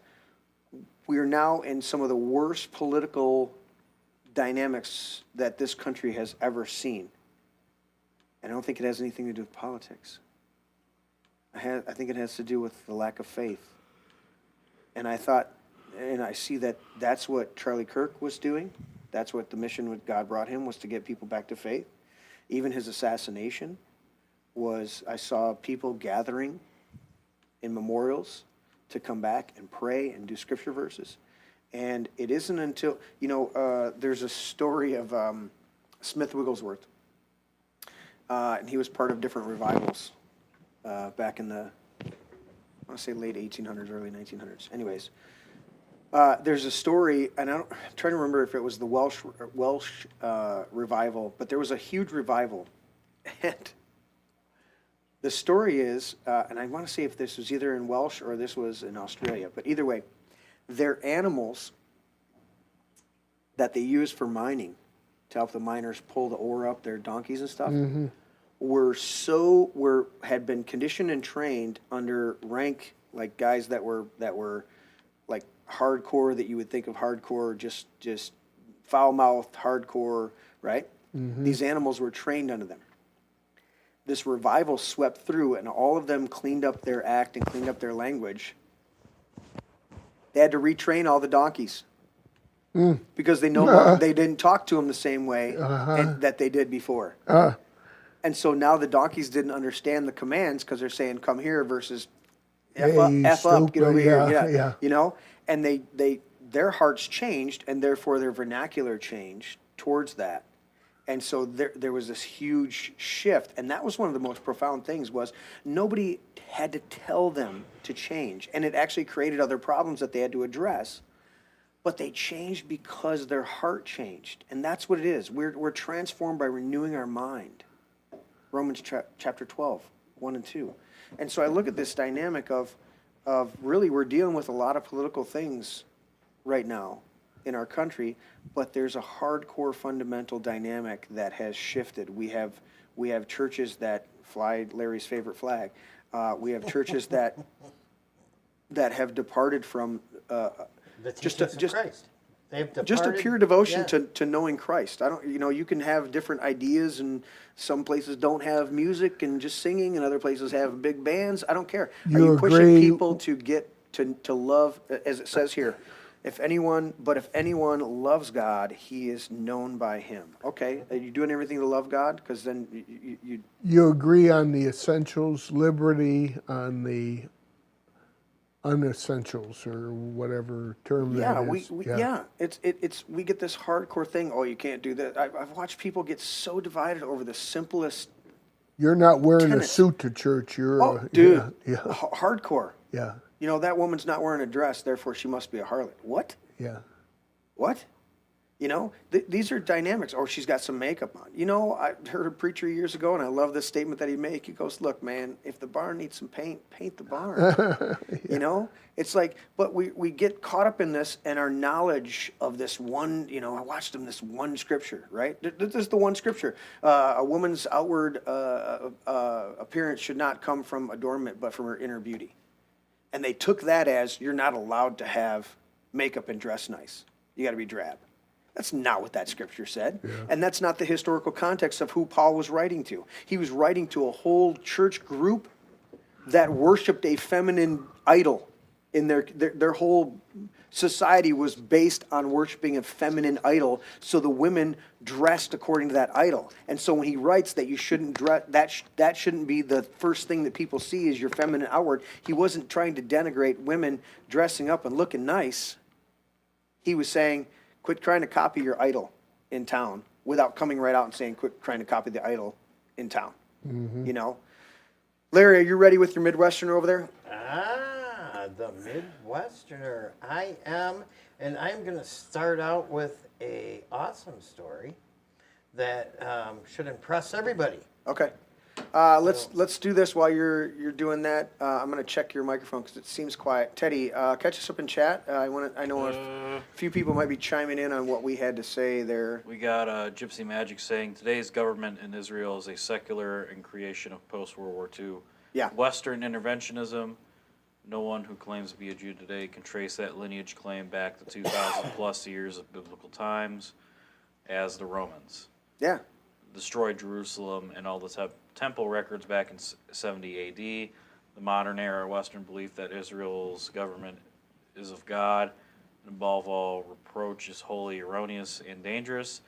we are now in some of the worst political dynamics that this country has ever seen. And I don't think it has anything to do with politics. I think it has to do with the lack of faith. And I thought, and I see that that's what Charlie Kirk was doing. That's what the mission that God brought him, was to get people back to faith. Even his assassination was, I saw people gathering in memorials to come back and pray and do scripture verses. And it isn't until, there's a story of Smith Wigglesworth. And he was part of different revivals back in the, I want to say late 1800s, early 1900s. Anyways, there's a story, and I'm trying to remember if it was the Welsh revival, but there was a huge revival. And the story is, and I want to say if this was either in Welsh or this was in Australia, but either way, their animals that they used for mining to help the miners pull the ore up, their donkeys and stuff, had been conditioned and trained under rank, like guys that were like hardcore, that you would think of hardcore, just foul-mouthed hardcore, right? These animals were trained under them. This revival swept through, and all of them cleaned up their act and cleaned up their language. They had to retrain all the donkeys because they they didn't talk to them the same way that they did before. And so now the donkeys didn't understand the commands because they're saying "come here" versus "f up, get over here." And their hearts changed, and therefore their vernacular changed towards that. And so there was this huge shift, and that was one of the most profound things, was nobody had to tell them to change, and it actually created other problems that they had to address. But they changed because their heart changed, and that's what it is. We're transformed by renewing our mind. Romans chapter 12, 1 and 2. And so I look at this dynamic of really we're dealing with a lot of political things right now in our country, but there's a hardcore fundamental dynamic that has shifted. We have churches that fly Larry's favorite flag. We have churches that have departed from The teachings of Christ. They've departed, just a pure devotion yeah. to knowing Christ. You can have different ideas, and some places don't have music and just singing, and other places have big bands. I don't care. Are you pushing people to get to love, as it says here? If anyone loves God, he is known by him. Okay, are you doing everything to love God? Because then You agree on the essentials, liberty on the unessentials, or whatever term that is. We get this hardcore thing. Oh, you can't do that. I've watched people get so divided over the simplest. You're not wearing tenets. a suit to church. You're hardcore. Yeah. That woman's not wearing a dress, therefore she must be a harlot. What? Yeah. What? These are dynamics. Or she's got some makeup on. I heard a preacher years ago, and I love this statement that he made. He goes, "Look, man, if the barn needs some paint, paint the barn." It's like, but we get caught up in this, and our knowledge of this one, I watched them, this one scripture, right? This is the one scripture. A woman's outward appearance should not come from adornment, but from her inner beauty. And they took that as, you're not allowed to have makeup and dress nice. You got to be drab. That's not what that scripture said. Yeah. And that's not the historical context of who Paul was writing to. He was writing to a whole church group that worshiped a feminine idol. In their whole society was based on worshiping a feminine idol, so the women dressed according to that idol. And so when he writes that you shouldn't dress, that shouldn't be the first thing that people see is your feminine outward. He wasn't trying to denigrate women dressing up and looking nice. He was saying, quit trying to copy your idol in town, without coming right out and saying, quit trying to copy the idol in town. Mm-hmm. Larry, are you ready with your Midwesterner over there? The Midwesterner. I am, and I'm going to start out with a awesome story that should impress everybody. Okay. Let's do this while you're doing that. I'm going to check your microphone because it seems quiet. Teddy, catch us up in chat. I know a few people might be chiming in on what we had to say there. We got Gypsy Magic saying today's government in Israel is a secular and creation of post-World War II. Yeah. Western interventionism. No one who claims to be a Jew today can trace that lineage claim back to 2,000 plus years of biblical times as the Romans. Yeah. Destroyed Jerusalem and all the temple records back in 70 AD. The modern era Western belief that Israel's government is of God, and above all, reproach is wholly erroneous and dangerous.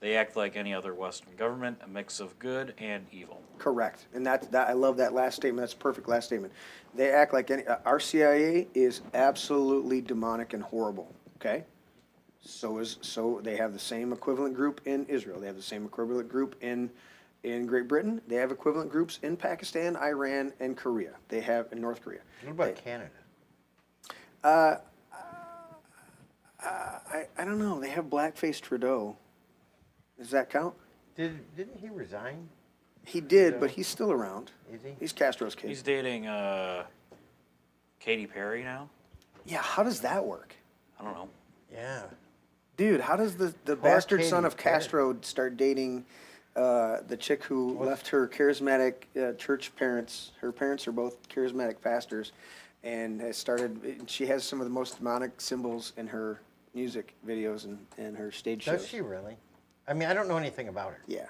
They act like any other Western government, a mix of good and evil. Correct. And that I love that last statement. That's a perfect last statement. They act like our CIA is absolutely demonic and horrible. Okay. So they have the same equivalent group in Israel. They have the same equivalent group in Great Britain. They have equivalent groups in Pakistan, Iran, and Korea. They have in North Korea. What about Canada? I don't know. They have blackface Trudeau. Does that count? Didn't he resign? He did, but he's still around. Is he? He's Castro's kid. He's dating Katy Perry now. Yeah, how does that work? I don't know. Yeah. Dude, how does the bastard Katy son of Perry. Castro start dating the chick who left her charismatic church parents? Her parents are both charismatic pastors, and has started. She has some of the most demonic symbols in her music videos and her stage shows. Does she really? I mean, I don't know anything about her. Yeah.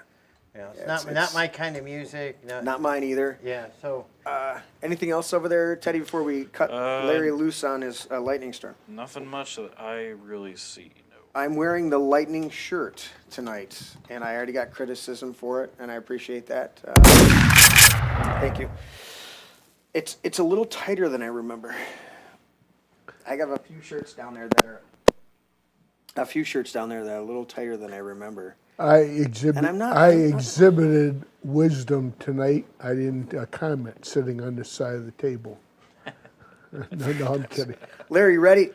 You know, it's Yeah, not my kind of music. Not mine either. Yeah. So. Anything else over there, Teddy, before we cut Larry loose on his lightning storm? Nothing much that I really see. No. I'm wearing the lightning shirt tonight, and I already got criticism for it, and I appreciate that. Thank you. It's a little tighter than I remember. I got a few shirts down there that are a little tighter than I remember. I I'm not- exhibited wisdom tonight. I didn't comment sitting on the side of the table. No, I'm kidding. Larry, ready?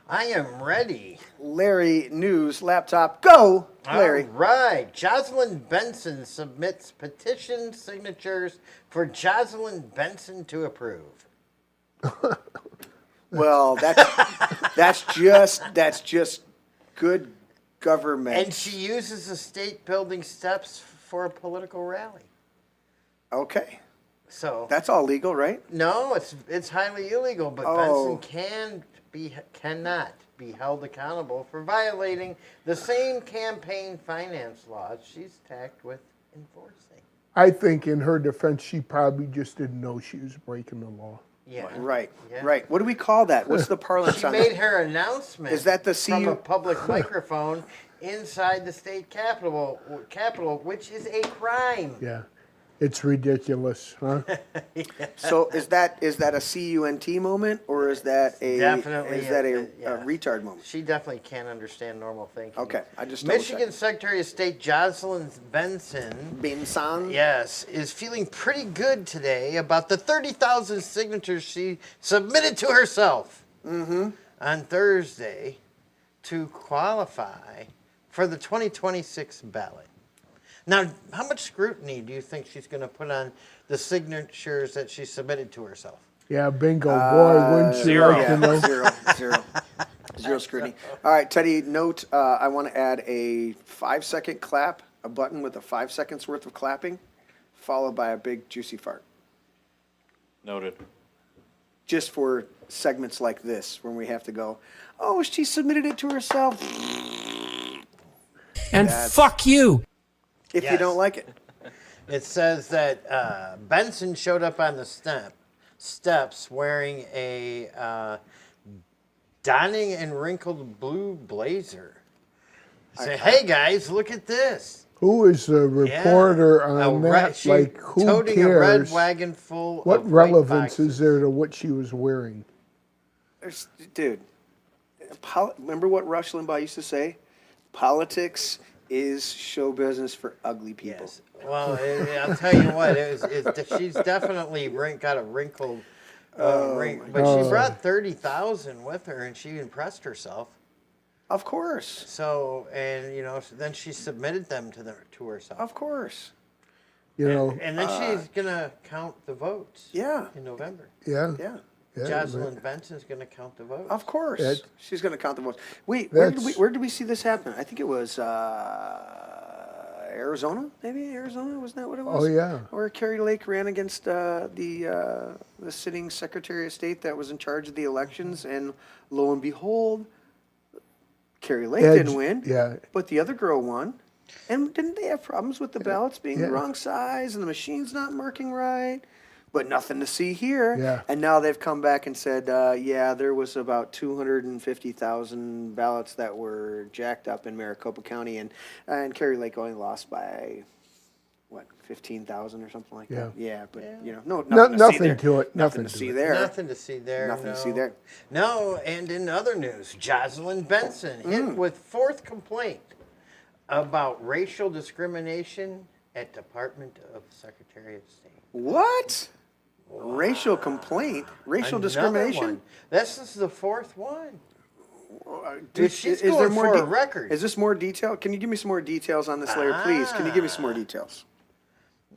I am ready. Larry, news, laptop, go! Larry. All right. Jocelyn Benson submits petition signatures for Jocelyn Benson to approve. Well, that's just good government. And she uses the state building steps for a political rally. Okay. So That's all legal, right? no, it's highly illegal, but Oh. Benson cannot be held accountable for violating the same campaign finance laws she's tasked with enforcing. I think in her defense, she probably just didn't know she was breaking the law. Yeah. Right, Yeah. right. What do we call that? What's the parlance She on made that? her announcement Is that the from CU a public microphone inside the state capitol, which is a crime. Yeah, it's ridiculous, huh? So is that a CUNT moment, or is that a Definitely yeah. retard moment? She definitely can't understand normal thinking. Okay, I just Michigan Secretary of State Jocelyn Benson, Benson. yes, is feeling pretty good today about the 30,000 signatures she submitted to herself on Thursday to qualify for the 2026 ballot. Now, how much scrutiny do you think she's going to put on the signatures that she submitted to herself? Yeah, bingo, boy, wouldn't you Zero. like to know? Zero scrutiny. All right, Teddy. Note: I want to add a 5-second clap, a button with a 5 seconds worth of clapping, followed by a big juicy fart. Noted. Just for segments like this, when we have to go, oh, she submitted it to herself. And fuck you. If you Yes. don't like it. It says that Benson showed up on the steps wearing a donning and wrinkled blue blazer. Say, hey guys, look at this. Who is the reporter on that? She Like, who toting a red cares? wagon full What of white relevance boxes. is there to what she was wearing? Dude, remember what Rush Limbaugh used to say? Politics is show business for ugly people. Yes. Well, I'll tell you what, she's definitely got a wrinkled ring. But she brought 30,000 with her, and she impressed herself. Of course. So, and then she submitted them to herself. Of course. You know, And then she's gonna count the votes. Yeah. In November. yeah. Yeah. Jocelyn Benson's gonna count the votes. Of course. That- She's going to count the votes. Wait, where That's- did we see this happen? I think it was Arizona, maybe? Arizona? Wasn't that what it was? Oh, yeah. Where Carrie Lake ran against the sitting Secretary of State that was in charge of the elections, and lo and behold, Carrie Lake didn't win. Yeah. But the other girl won. And didn't they have problems with the ballots being Yeah. the wrong size and the machines not marking right? But nothing to see here. Yeah. And now they've come back and said, yeah, there was about 250,000 ballots that were jacked up in Maricopa County, and Carrie Lake only lost by what, 15,000 or something like Yeah. that. Yeah, but Yeah. you know, no, Nothing nothing, to, see to it. Nothing to to see it. there. Nothing to see there. Nothing no. to see there. No, and in other news, Jocelyn Benson hit with fourth complaint about racial discrimination at Department of Secretary of State. What? Racial complaint? Racial Another discrimination? one. This is the fourth one. Dude, she's going for a record. Is this more detail? Can you give me some more details on this, Larry, please? Can you give me some more details?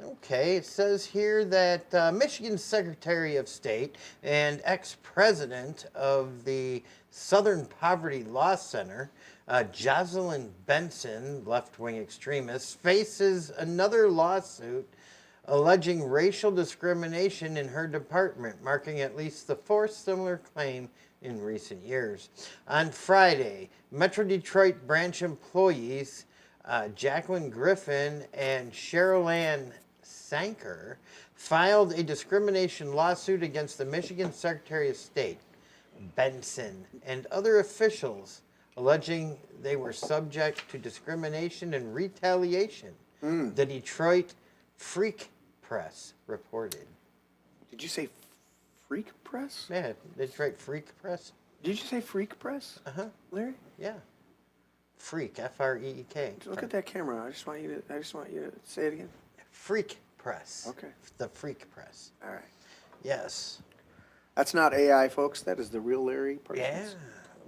Okay, it says here that Michigan's Secretary of State and ex-president of the Southern Poverty Law Center, Jocelyn Benson, left-wing extremist, faces another lawsuit alleging racial discrimination in her department, marking at least the fourth similar claim in recent years. On Friday, Metro Detroit branch employees Jacqueline Griffin and Cheryl Ann Sanker filed a discrimination lawsuit against the Michigan Secretary of State, Benson, and other officials, alleging they were subject to discrimination and retaliation. The Detroit Freak Press reported. Did you say Freak Press? Yeah, Detroit Freak Press. Did you say Freak Press? Larry? Yeah. Freak, F-R-E-E-K. Look at that camera. I just want you to say it again. Freak Press. Okay. The Freak Press. All right. Yes. That's not AI, folks. That is the real Larry Parsons. Yeah.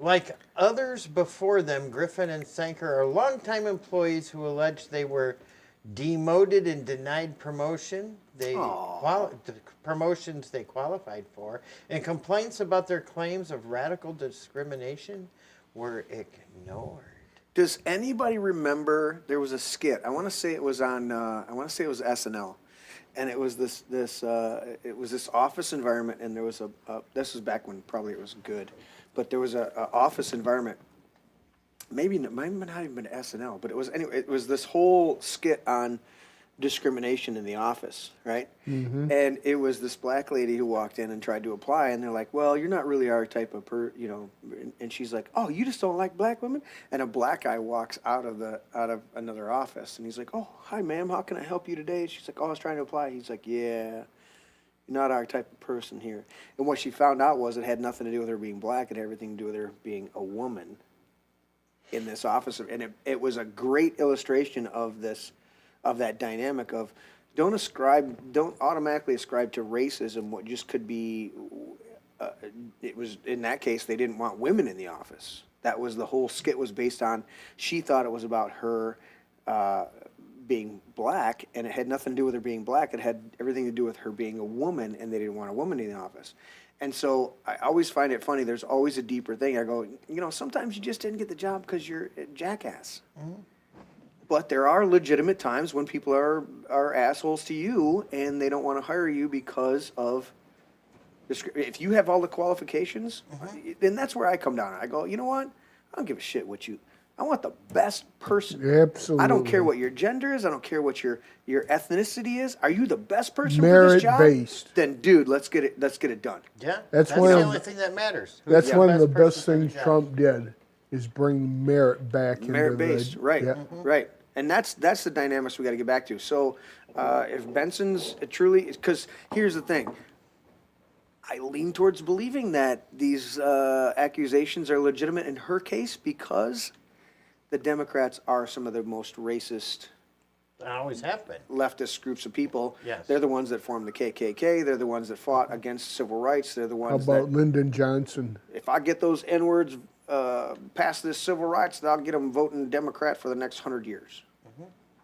Like others before them, Griffin and Sanker are longtime employees who allege they were demoted and denied promotion. The promotions they qualified for, and complaints about their claims of radical discrimination were ignored. Does anybody remember there was a skit? I want to say it was on. I want to say it was SNL, and it was this office environment, and there was this was back when probably it was good, but there was a office environment. Maybe it might not even been SNL, but it was anyway. It was this whole skit on discrimination in the office, right? And it was this black lady who walked in and tried to apply, and they're like, "Well, you're not really our type of and she's like, "Oh, you just don't like black women?" And a black guy walks out of another office, and he's like, "Oh, hi, ma'am, how can I help you today?" She's like, "Oh, I was trying to apply." He's like, "Yeah, you're not our type of person here." And what she found out was it had nothing to do with her being black; it had everything to do with her being a woman in this office, and it was a great illustration of that dynamic of don't automatically ascribe to racism what just could be. It was in that case they didn't want women in the office. That was the whole skit was based on. She thought it was about her being black, and it had nothing to do with her being black. It had everything to do with her being a woman, and they didn't want a woman in the office. And so I always find it funny. There's always a deeper thing. I go, sometimes you just didn't get the job because you're a jackass. But there are legitimate times when people are assholes to you, and they don't want to hire you because of. If you have all the qualifications, then that's where I come down. I go, you know what? I don't give a shit what you. I want the best person. Absolutely. I don't care what your gender is. I don't care what your ethnicity is. Are you the best person for this job? Merit-based. Then, dude, let's get it done. Yeah, That's the one of only thing that matters. That's Who's one of the person best for the things job? Trump did is bring merit back into Merit-based, right? Yeah. Right. And that's the dynamics we got to get back to. So, if Benson's truly, because here's the thing. I lean towards believing that these accusations are legitimate in her case because the Democrats are some of the most racist, I always have been. leftist groups of people. Yes. They're the ones that formed the KKK. They're the ones that fought against civil rights. They're the How ones about that, Lyndon Johnson? if I get those N-words past this civil rights, then I'll get them voting Democrat for the next 100 years.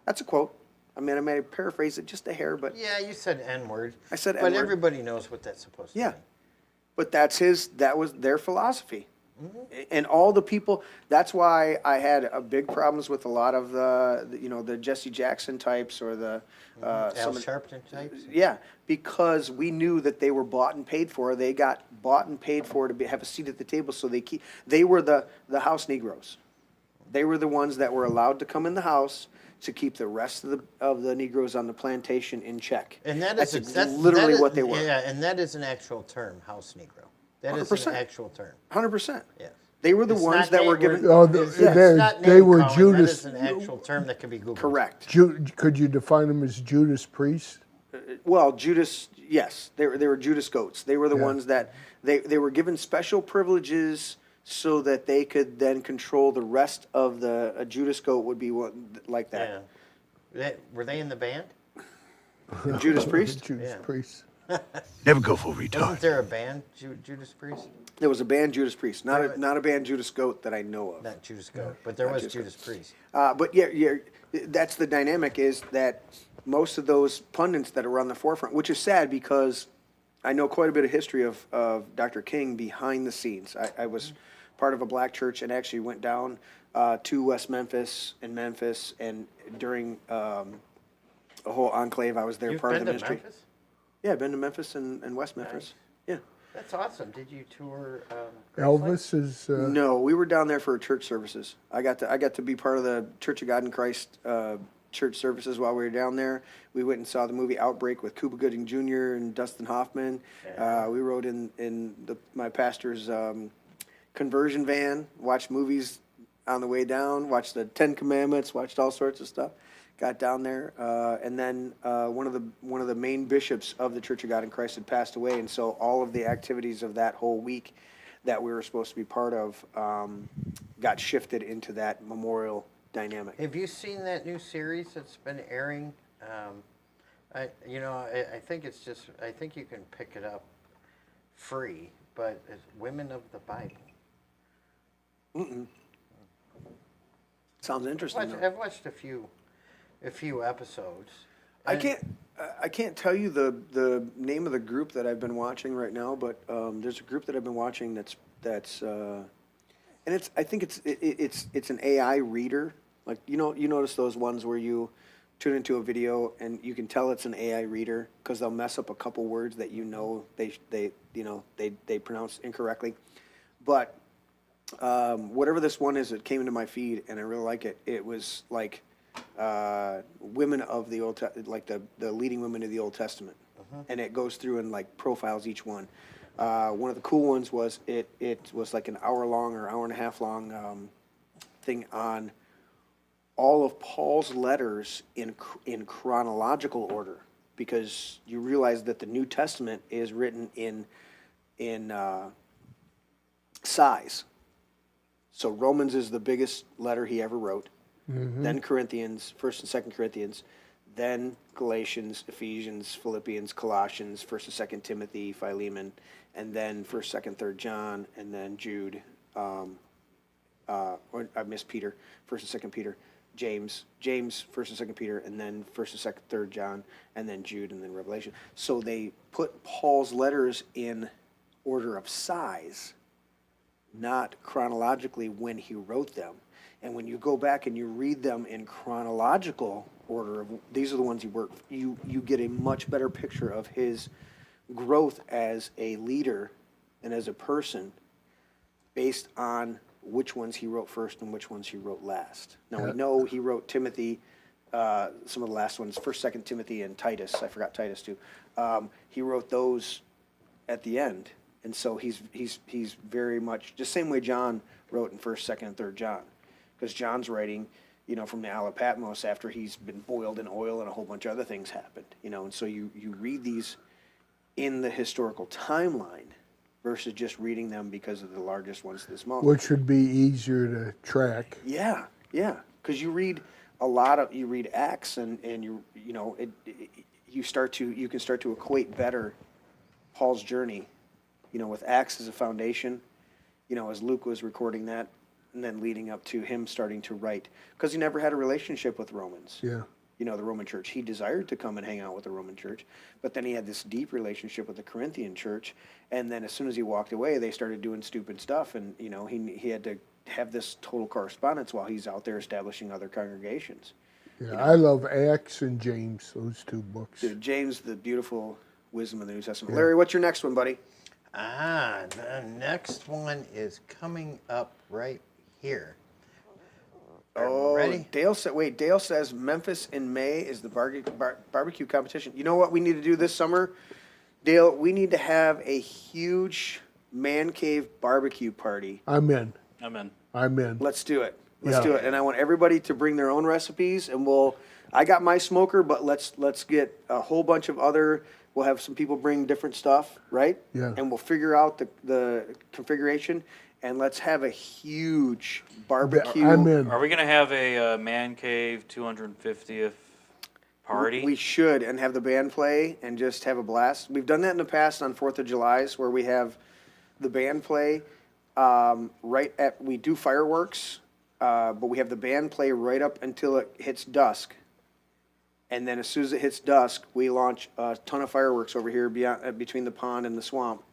That's a quote. I mean, I may paraphrase it just a hair, but Yeah, you said N-word. I said But N-word. everybody knows what that's supposed to Yeah. mean. But that was their philosophy. And all the people, that's why I had big problems with a lot of the Jesse Jackson types or the Al some of- Sharpton types. Yeah, because we knew that they were bought and paid for. They got bought and paid for to have a seat at the table. So they were the house Negroes. They were the ones that were allowed to come in the house to keep the rest of the Negroes on the plantation in check. And that's literally what they were. Yeah, and that is an actual term, house Negro. That is 100%. an actual term. 100%. Yes. They were the It's ones not that were name- given. Oh, it's not they name were calling, Judas. That is an actual term that can be Googled. Correct. Could you define them as Judas priests? Well, Judas, yes, they were Judas goats. They were the Yeah. ones that they were given special privileges so that they could then control the rest of the. A Judas goat would be like that. Yeah. Were they in the band? Judas Priest. Judas Yeah. priests. Never go full retard. Wasn't there a band, Judas Priest? There was a band Judas Priest, not a band Judas Goat that I know of. Not Judas Goat, but there was Judas Judas Priest. But yeah, that's the dynamic is that most of those pundits that are on the forefront, which is sad because I know quite a bit of history of Dr. King behind the scenes. I was part of a black church and actually went down to West Memphis and during a whole enclave, I was there You've part of been the to ministry. Memphis? Yeah, I've been to Memphis and West Memphis. Yeah. That's awesome. Did you tour Elvis is. No, we were down there for church services. I got to be part of the Church of God in Christ church services while we were down there. We went and saw the movie Outbreak with Cuba Gooding Jr. and Dustin Hoffman. We rode in my pastor's conversion van, watched movies on the way down, watched the Ten Commandments, watched all sorts of stuff. Got down there, and then one of the main bishops of the Church of God in Christ had passed away, and so all of the activities of that whole week that we were supposed to be part of got shifted into that memorial dynamic. Have you seen that new series that's been airing? I think it's just. I think you can pick it up free, but it's Women of the Bible. Sounds interesting. I've watched a few episodes. I can't tell you the name of the group that I've been watching right now, but there's a group that I've been watching that's and I think it's an AI reader. Like you notice those ones where you tune into a video and you can tell it's an AI reader because they'll mess up a couple words that they pronounce incorrectly, but whatever this one is, it came into my feed and I really like it. It was like women of the like the leading women of the Old Testament, and it goes through and like profiles each one. One of the cool ones was it was like an hour long or hour and a half long thing on all of Paul's letters in chronological order, because you realize that the New Testament is written in size. So Romans is the biggest letter he ever wrote. Then Corinthians, 1st and 2nd Corinthians, then Galatians, Ephesians, Philippians, Colossians, 1st and 2nd Timothy, Philemon, and then 1st, 2nd, 3rd John, and then Jude, or I missed Peter, 1st and 2nd Peter, James, 1st and 2nd Peter, and then 1st and 2nd, 3rd John, and then Jude, and then Revelation. So they put Paul's letters in order of size, not chronologically when he wrote them. And when you go back and you read them in chronological order, these are the ones he worked, you get a much better picture of his growth as a leader and as a person based on which ones he wrote first and which ones he wrote last. Now, we know he wrote Timothy, some of the last ones, 1st, 2nd Timothy, and Titus. I forgot Titus, too. He wrote those at the end. And so he's very much, just same way John wrote in 1st, 2nd, and 3rd John. Because John's writing, from the Isle of Patmos after he's been boiled in oil and a whole bunch of other things happened, and so you read these in the historical timeline versus just reading them because of the largest ones to this moment. Which would be easier to track. Yeah, because you read Acts and you can start to equate better Paul's journey, with Acts as a foundation, as Luke was recording that. And then leading up to him starting to write, because he never had a relationship with Romans. Yeah. The Roman church. He desired to come and hang out with the Roman church, but then he had this deep relationship with the Corinthian church. And then as soon as he walked away, they started doing stupid stuff, and he had to have this total correspondence while he's out there establishing other congregations. Yeah, I love Acts and James, those two books. Dude, James, the beautiful wisdom of the New Testament. Larry, what's your next one, buddy? The next one is coming up right here. Ready? Dale says Memphis in May is the barbecue competition. You know what we need to do this summer? Dale, we need to have a huge man cave barbecue party. I'm in. I'm in. I'm in. Let's do it. Let's Yeah. do it. And I want everybody to bring their own recipes, and I got my smoker, but let's get a whole bunch of other. We'll have some people bring different stuff, right? Yeah. And we'll figure out the configuration, and let's have a huge barbecue. I'm in. Are we gonna have a man cave 250th party? We should, and have the band play and just have a blast. We've done that in the past on 4th of July's, where we have the band play we do fireworks, but we have the band play right up until it hits dusk. And then as soon as it hits dusk, we launch a ton of fireworks over here between the pond and the swamp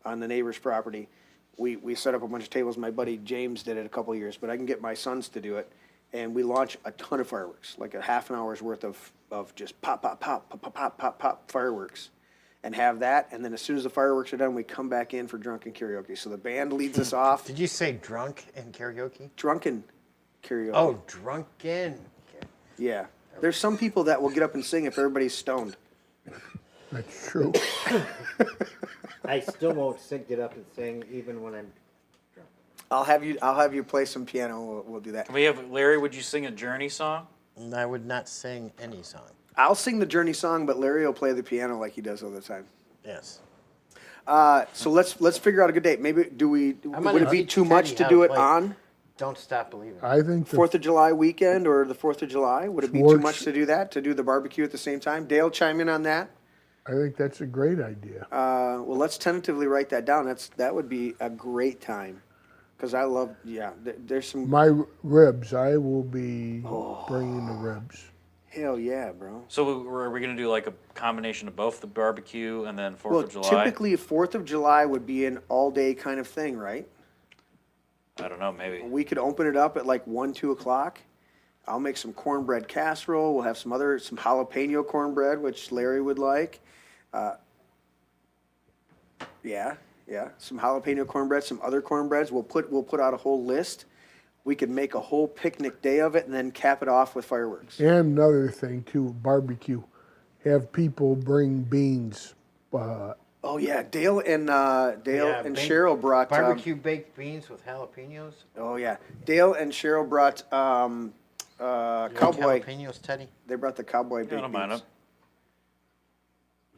on the neighbor's property. We set up a bunch of tables. My buddy James did it a couple of years, but I can get my sons to do it. And we launch a ton of fireworks, like a half an hour's worth of just pop, pop, pop, pop, pop, pop, pop, pop fireworks. And have that, and then as soon as the fireworks are done, we come back in for drunken karaoke. So the band leads us off. Did you say drunk and karaoke? Drunken karaoke. Oh, drunken. Yeah. There's some people that will get up and sing if everybody's stoned. That's true. I still won't get up and sing even when I'm drunk. I'll have you play some piano. We'll do that. Can we have Larry? Would you sing a Journey song? I would not sing any song. I'll sing the Journey song, but Larry will play the piano like he does all the time. Yes. So let's figure out a good date. Maybe I'm would gonna it be teach too much Teddy to how do to it play. on Don't Stop Believing. I think 4th of July weekend or the 4th of July? Would it be too Works. much to do that, to do the barbecue at the same time? Dale, chime in on that. I think that's a great idea. Well, let's tentatively write that down. That would be a great time. Because I love, there's some, My ribs, I will be bringing the ribs. hell yeah, bro. So are we gonna do like a combination of both the barbecue and then 4th Well, of July? typically 4th of July would be an all-day kind of thing, right? I don't know. Maybe. We could open it up at like 1, 2 o'clock. I'll make some cornbread casserole. We'll have some jalapeno cornbread, which Larry would like. Yeah. Some jalapeno cornbread, some other cornbreads. We'll put out a whole list. We could make a whole picnic day of it and then cap it off with fireworks. And another thing too, barbecue. Have people bring beans. Oh yeah, Dale and Cheryl brought barbecue baked beans with jalapenos. oh yeah, Dale and Cheryl brought You like cowboy. jalapenos, Teddy? They brought the cowboy baked I don't mind beans. them.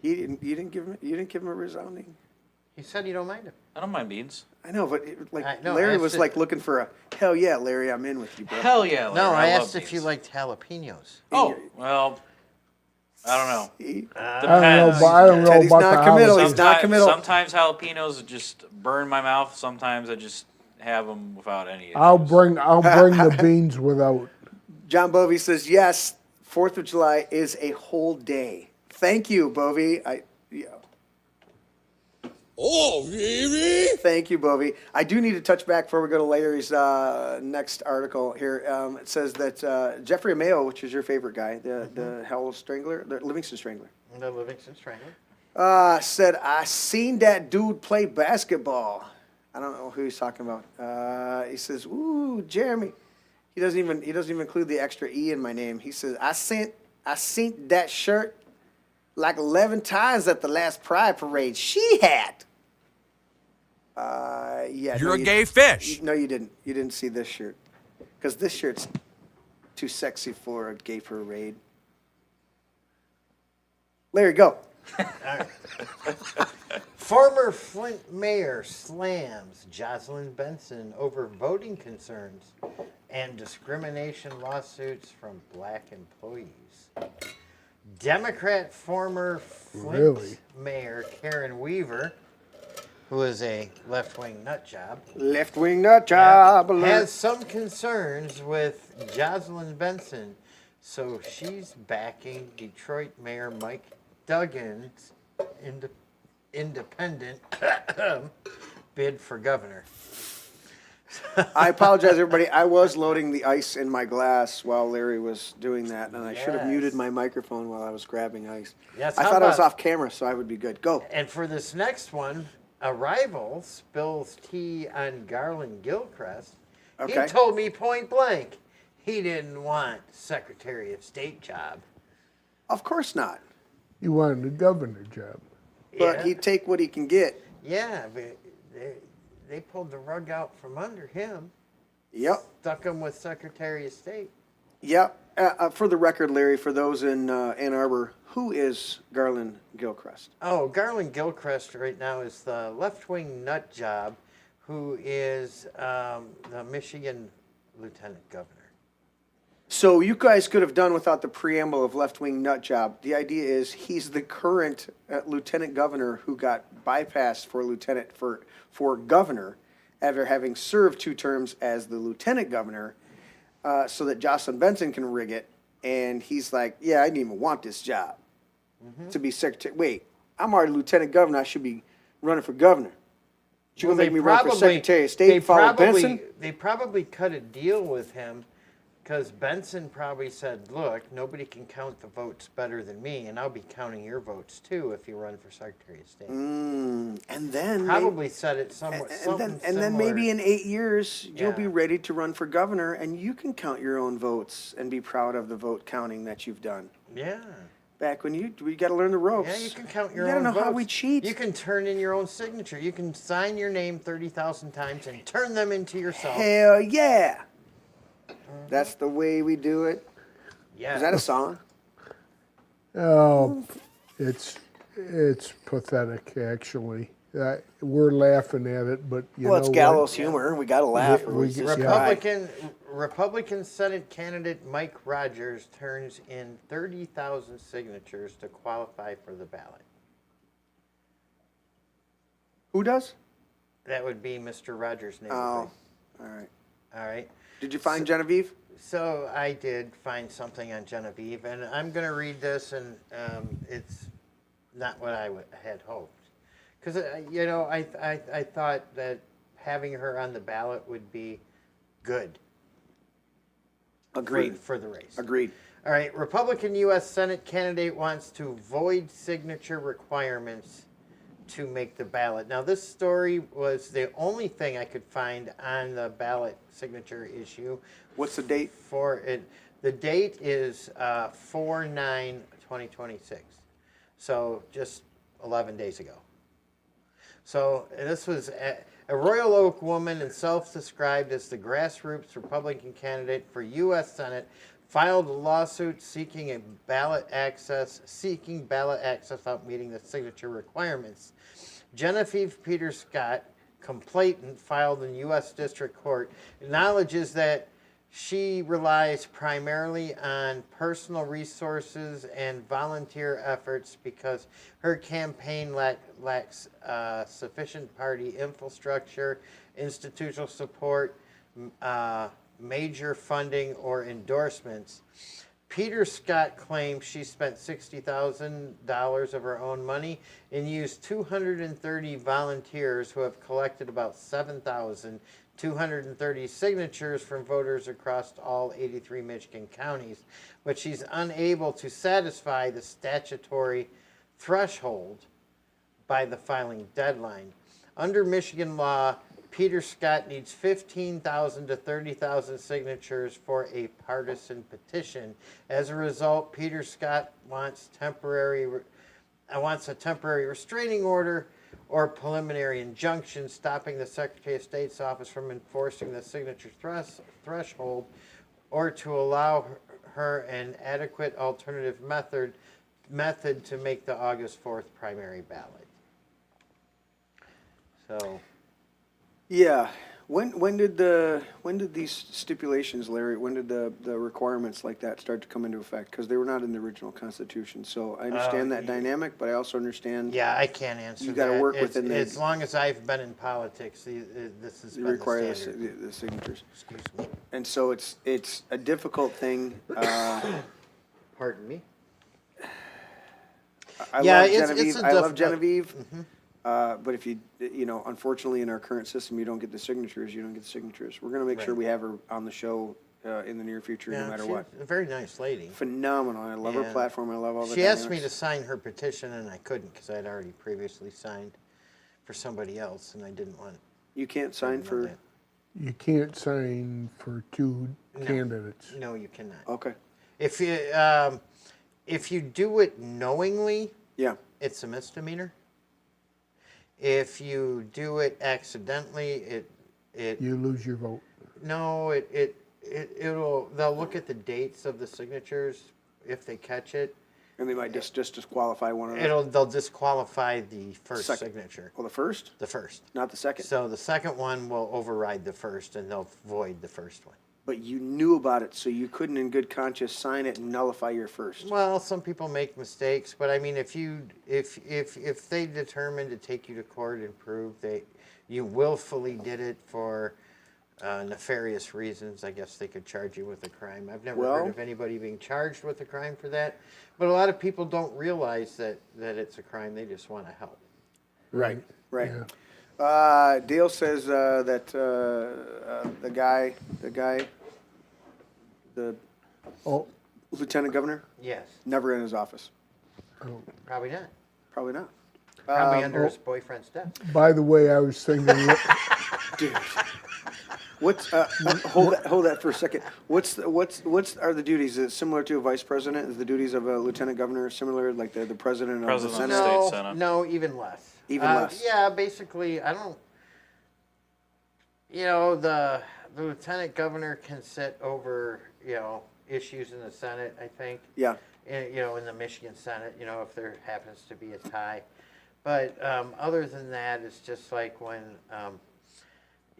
You didn't give him a resounding. He said you don't mind him. I don't mind beans. I know, but No, Larry I was asked like if- looking for a hell yeah, Larry, I'm in with you, bro. Hell yeah. Larry, No, I love asked if you beans. liked jalapenos. Oh well, I don't know. He- I don't know, Depends. I don't know Teddy's about not the committal. holidays. He's not committal. Sometimes jalapenos just burn my mouth. Sometimes I just have them without any issues. I'll bring the beans without. John Bovey says yes. 4th of July is a whole day. Thank you, Bovey. Oh, really? Thank you, Bovey. I do need to touch back before we go to Larry's next article here. It says that Jeffrey Ameo, which is your favorite guy, the Hell Strangler, the Livingston Strangler, The Livingston Strangler. said, I seen that dude play basketball. I don't know who he's talking about. He says, ooh, Jeremy. He doesn't even include the extra E in my name. He says, I seen that shirt like 11 times at the last Pride Parade she had. Yeah. You're no, a you- gay fish. No, you didn't. You didn't see this shirt. Because this shirt's too sexy for a gay parade. Larry, go. Former Flint mayor slams Jocelyn Benson over voting concerns and discrimination lawsuits from black employees. Democrat former Flint Really? mayor Karen Weaver, who is a left-wing nut job, Left-wing nut job. alert. has some concerns with Jocelyn Benson, so she's backing Detroit Mayor Mike Duggan's independent bid for governor. I apologize, everybody. I was loading the ice in my glass while Larry was doing that, and I should have Yes. muted my microphone while I was grabbing ice. Yes, I how thought I was about- off camera, so I would be good. Go. And for this next one, a rival spills tea on Garland Gilchrist. Okay. He told me point blank he didn't want Secretary of State job. Of course not. You wanted the governor job. But Yeah. he'd take what he can get. Yeah, but they pulled the rug out from under him. Yep. Stuck him with Secretary of State. Yep. For the record, Larry, for those in Ann Arbor, who is Garland Gilchrist? Oh, Garland Gilchrist right now is the left-wing nut job who is the Michigan lieutenant governor. So you guys could have done without the preamble of left-wing nut job. The idea is he's the current lieutenant governor who got bypassed for governor after having served 2 terms as the lieutenant governor, so that Jocelyn Benson can rig it. And he's like, yeah, I didn't even want this job to be secretary. Wait, I'm already lieutenant governor. I should be running for governor. You're going to make me run for secretary of state and follow Benson? They probably cut a deal with him because Benson probably said, look, nobody can count the votes better than me, and I'll be counting your votes too if you run for secretary of state. And then Probably said it somewhat. and then maybe in 8 years you'll Yeah. be ready to run for governor, and you can count your own votes and be proud of the vote counting that you've done. Yeah. Back when we got to learn the ropes. Yeah, you can count your You own gotta know votes. how we cheat. You can turn in your own signature. You can sign your name 30,000 times and turn them into yourself. Hell yeah! That's the way we do it. Yeah. Is that a song? Oh, it's pathetic, actually. We're laughing at it, but you know Well, it's what? gallows humor. We got to laugh. or We- it's we- just yeah. Republican Senate candidate Mike Rogers turns in 30,000 signatures to qualify for the ballot. Who does? That would be Mr. Rogers' name. Oh, all right. All right. Did you find Genevieve? So I did find something on Genevieve, and I'm going to read this, and it's not what I had hoped. Because, I thought that having her on the ballot would be good. Agreed. For the race. Agreed. All right, Republican U.S. Senate candidate wants to void signature requirements to make the ballot. Now, this story was the only thing I could find on the ballot signature issue. What's the date? For it, the date is 4/9/2026. So just 11 days ago. So this was a Royal Oak woman and self-described as the grassroots Republican candidate for U.S. Senate filed a lawsuit seeking ballot access without meeting the signature requirements. Genevieve Peter Scott, complainant filed in U.S. District Court, acknowledges that she relies primarily on personal resources and volunteer efforts because her campaign lacks sufficient party infrastructure, institutional support, major funding, or endorsements. Peter Scott claims she spent $60,000 of her own money and used 230 volunteers who have collected about 7,230 signatures from voters across all 83 Michigan counties, but she's unable to satisfy the statutory threshold by the filing deadline. Under Michigan law, Peter Scott needs 15,000 to 30,000 signatures for a partisan petition. As a result, Peter Scott wants a temporary restraining order or preliminary injunction stopping the Secretary of State's office from enforcing the signature threshold, or to allow her an adequate alternative method to make the August 4th primary ballot. So. Yeah. When did these stipulations, Larry? When did the requirements like that start to come into effect? Because they were not in the original Constitution. So I understand that dynamic, but I also understand. Yeah, I can't answer. You got to work within the. As long as I've been in politics, this has been require the standard. the signatures. Excuse me. And so it's a difficult thing. Pardon me. I Yeah, love it's Genevieve. a I love difficult- Genevieve. But if you unfortunately in our current system, you don't get the signatures. You don't get the signatures. We're going to make sure Right. we have her on the show in the near future, no matter she's what. a very nice lady. Phenomenal. I love her Yeah. platform. I love all the She asked me to dynamics. sign her petition, and I couldn't because I had already previously signed for somebody else, and I didn't want. You can't sign for. that. You can't sign for two candidates. No, you cannot. Okay. If you do it knowingly, Yeah. it's a misdemeanor. If you do it accidentally, You lose your vote. no, they'll look at the dates of the signatures if they catch it. And they might just disqualify one of them. They'll disqualify the first Second. signature. Well, the first, The first. not the second. So the second one will override the first, and they'll void the first one. But you knew about it, so you couldn't, in good conscience, sign it and nullify your first. Well, some people make mistakes, but I mean, if they determine to take you to court and prove you willfully did it for nefarious reasons, I guess they could charge you with a crime. I've never heard of anybody being charged with a crime for that, but a lot of people don't realize that it's a crime. They just want to help. Right. Yeah. Dale says that the Oh, lieutenant governor, Yes, never in his office. probably not. Probably not. Probably under his boyfriend's desk. by the way, I was thinking, Dude. What's hold that for a second. What's are the duties? Is it similar to a vice president? Is the duties of a lieutenant governor similar, like the president of the President. Senate? State No, Senate. no, even less. Even less. Yeah, basically, I don't. The lieutenant governor can sit over issues in the Senate. I think. Yeah. In the Michigan Senate, if there happens to be a tie, but other than that, it's just like when.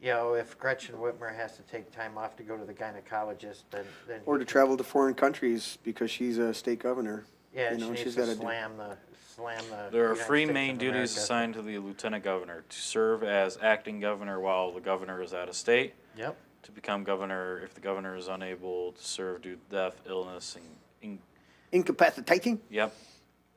If Gretchen Whitmer has to take time off to go to the gynecologist, then Or to travel to foreign countries because she's a state governor. yeah, you know, she needs she's to gotta do- slam the. There are United three States main of duties America. assigned to the lieutenant governor: to serve as acting governor while the governor is out of state, Yep. to become governor if the governor is unable to serve due to death, illness, and Incapacitating. yep,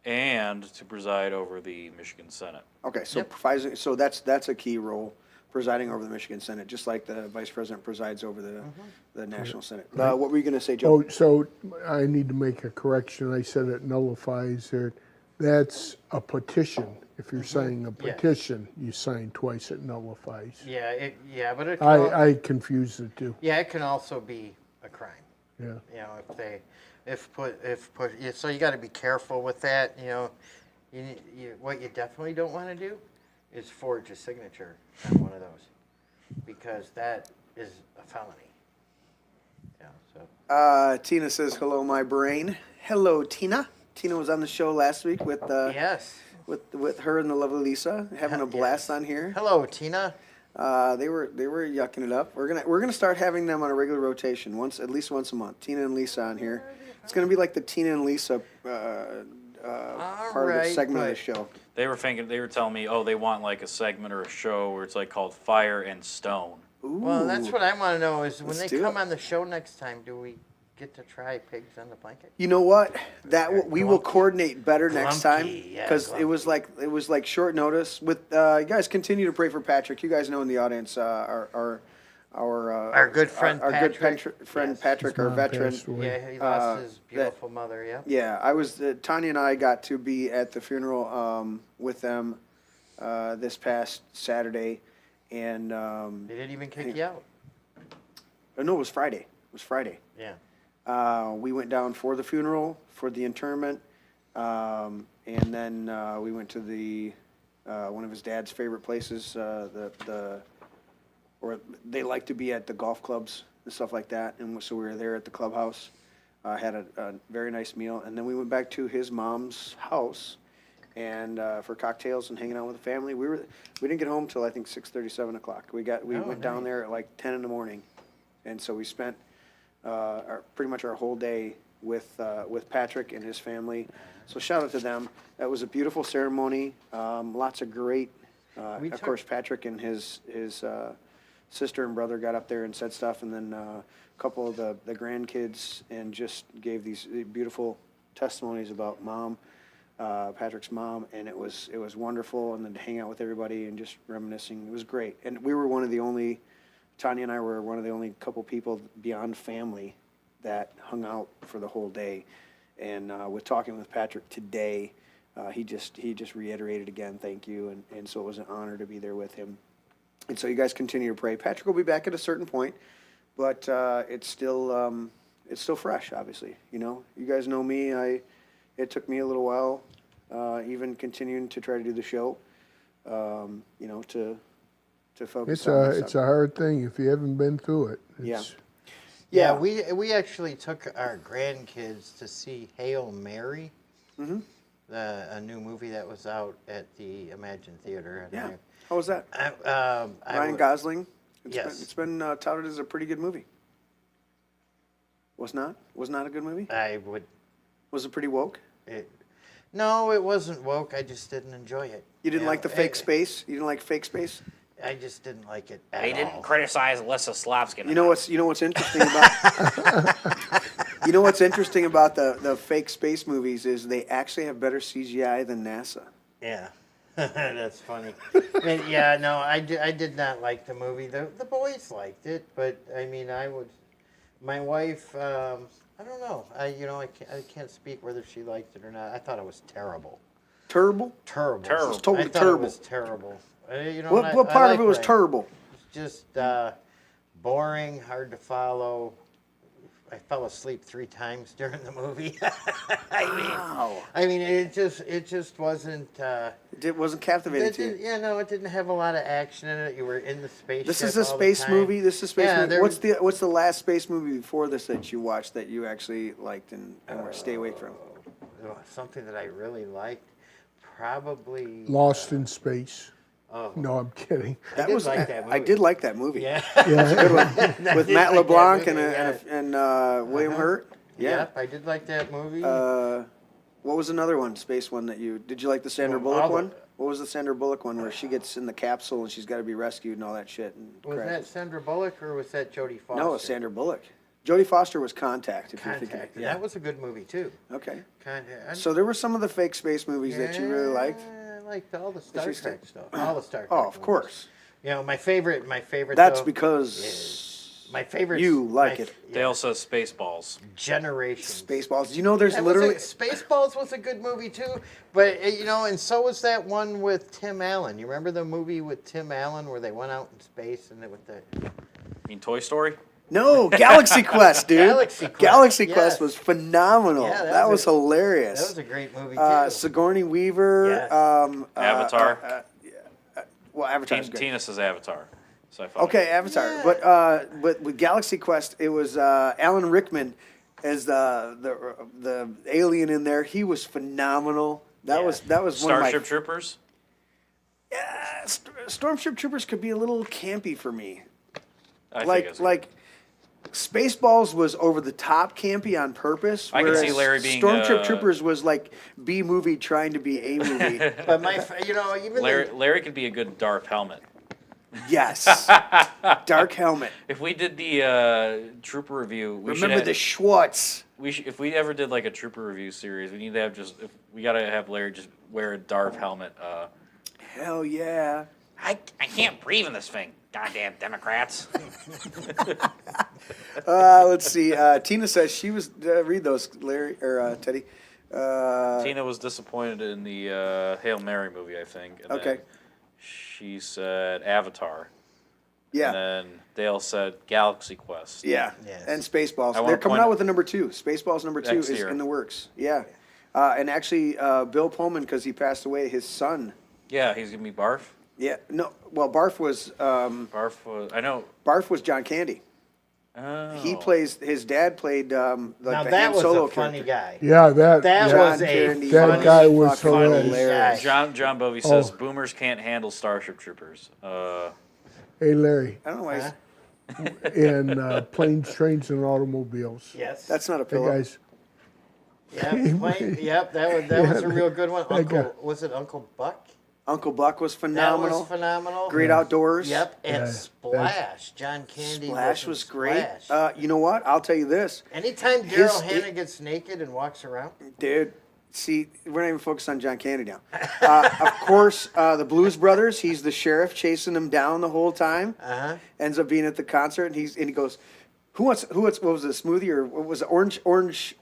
and to preside over the Michigan Senate. Okay, so Yep. providing, so that's a key role, presiding over the Michigan Senate, just like the vice president presides over the National Senate. What were you going to say, Joe? oh, so I need to make a correction. I said it nullifies it. That's a petition. If you're signing a Yes. petition, you sign twice, it nullifies. Yeah, but it can I confused the two. it can also be a crime. Yeah. So you got to be careful with that. What you definitely don't want to do is forge a signature on one of those, because that is a felony. Yeah. So. Tina says, hello, my brain. Hello, Tina. Tina was on the show last week with Yes. with her and the lovely Lisa, having a blast on here. Hello, Tina. They were yucking it up. We're gonna start having them on a regular rotation, at least once a month. Tina and Lisa on here. It's gonna be like the Tina and Lisa part of the segment of the show. They were telling me, they want like a segment or a show where it's like called Fire and Stone. Ooh. Well, that's what I want to know is when Let's they do come it. on the show next time, do we get to try pigs on the blanket? You know what? We will coordinate better next time Glunky, yeah, because it was like short notice. With you guys continue to pray for Patrick. You guys know in the audience our good friend our Patrick. good friend Yes. Patrick, our Mom veteran. passed away. Yeah, he lost his beautiful mother. Yeah. Yeah, I was Tanya and I got to be at the funeral with them this past Saturday, and They didn't even kick you out. no, it was Friday. It was Friday. Yeah. We went down for the funeral, for the interment, and then we went to the one of his dad's favorite places, or they like to be at the golf clubs and stuff like that. And so we were there at the clubhouse, had a very nice meal, and then we went back to his mom's house, and for cocktails and hanging out with the family. We didn't get home till I think 6:30, 7 o'clock. We went down nice. there at like 10 in the morning, and so we spent pretty much our whole day with Patrick and his family. So shout out to them. That was a beautiful ceremony. Lots of great. Of course, Patrick and his sister and brother got up there and said stuff, and then a couple of the grandkids and just gave these beautiful testimonies about mom, Patrick's mom, and it was wonderful. And then to hang out with everybody and just reminiscing, it was great. And we were Tanya and I were one of the only couple people beyond family that hung out for the whole day. And with talking with Patrick today, he just reiterated again, thank you. And so it was an honor to be there with him. And so you guys continue to pray. Patrick will be back at a certain point, but it's still fresh, obviously. You guys know me. It took me a little while, even continuing to try to do the show. to focus It's on. it's a hard thing if you haven't been through it. Yeah. It's, Yeah, we actually took our grandkids to see Hail Mary, a new movie that was out at the Imagine Theater. Yeah. How was that? Ryan Gosling. It's been touted as a pretty good movie. Was not a good movie. Was it pretty woke? No, it wasn't woke. I just didn't enjoy it. You didn't like the fake space. You didn't like fake space. I just didn't like it at They all. didn't criticize Alyssa Slavsky. You know what's interesting about you know what's interesting about the fake space movies is they actually have better CGI than NASA. Yeah, that's funny. I did not like the movie. The boys liked it, but I mean, my wife. I don't know. I can't speak whether she liked it or not. I thought it was terrible. Terrible. Terrible. It's totally I thought terrible. It was terrible. What part of it was terrible? Just boring, hard to follow. I fell asleep 3 times during the movie. I mean, it just wasn't. It wasn't captivating to you. Yeah, no, it didn't have a lot of action in it. You were in the spaceship. This is a all space the time. movie. This is a space Yeah, movie. What's the last space movie before this that you watched that you actually liked and stay away from? Something that I really liked, probably Lost in Space. Oh. No, I'm kidding. I did like that movie. I did like that movie. Yeah. It's a good one with Matt LeBlanc movie, and William Hurt. Yeah. Yep, I did like that movie. What was another one? Space one that did you like the Sandra Bullock one? What was the Sandra Bullock one where she gets in the capsule and she's got to be rescued and all that shit? And Was that Sandra Bullock or was that Jodie Foster? No, it was Sandra Bullock. Jodie Foster was Contact. If you're thinking, Yeah, that was a good movie too. Okay. Contact. So there were some of the fake space movies that you really liked. I liked all the Star Trek stuff. All the Star Trek. Oh, of movies. course. You know, my favorite. That's though, because is my favorite. you like it. Dale says Spaceballs. Generations. Spaceballs. You know, there's That literally. Spaceballs was a good movie too, but and so was that one with Tim Allen. You remember the movie with Tim Allen where they went out in space and with the. You mean Toy Story? No, Galaxy Quest, dude. Galaxy Quest, Quest was phenomenal. Yeah, that was hilarious. That was a great movie too. Sigourney Weaver. Yes. Avatar. Well, Avatar's good. Tina says Avatar. Okay, Avatar. Yeah. But with Galaxy Quest, it was Alan Rickman as the alien in there. He was phenomenal. That was one of my. Starship Troopers. Yeah, Stormship Troopers could be a little campy for me. I think it's Like Spaceballs was over the top campy on purpose. I can see whereas Larry being, Stormship Troopers was like B movie trying to be A movie. But even Larry could be a good Darth Helmet. Yes, Dark Helmet. If we did the Trooper review, Remember the Schwartz. If we ever did like a Trooper review series, we need to have we gotta have Larry just wear a Darth helmet. Hell yeah. I can't breathe in this thing. Goddamn Democrats. Let's see. Tina says she was read those, Larry or Teddy. Tina was disappointed in the Hail Mary movie, I think. And Okay. then she said Avatar. Yeah. And then Dale said Galaxy Quest. Yeah. Yes. And Spaceballs. I wanna They're coming point- out with the number 2. Spaceballs number 2 Next is year. in the works. Yeah. And actually, Bill Pullman, because he passed away, his son. Yeah, he's gonna be Barf. Yeah. No. Well, Barf was I know. Barf was John Candy. Oh. He plays. His dad played now the that Han was Solo a funny character. guy. Yeah, That yeah, was a Candy that funny, guy was fucking hilarious. guy. John Bovey says Oh. boomers can't handle Starship Troopers. Hey, Larry, I don't know why. in Planes, Trains, and Automobiles. Yes. That's not a Hey, pillow. guys. Yep, that was a real good one. that guy. Was it Uncle Buck? Uncle Buck was That phenomenal. was phenomenal. Great outdoors. Yep, and Yeah, Splash. John Candy. Splash in was great. Splash. You know what? I'll tell you this, Anytime his- Daryl Hannah gets naked and walks around. dude. See, we're not even focused on John Candy now. Of course, the Blues Brothers. He's the sheriff chasing him down the whole time. Uh-huh. Ends up being at the concert, and he goes, "Who wants? What was it? A smoothie or what was it? Orange?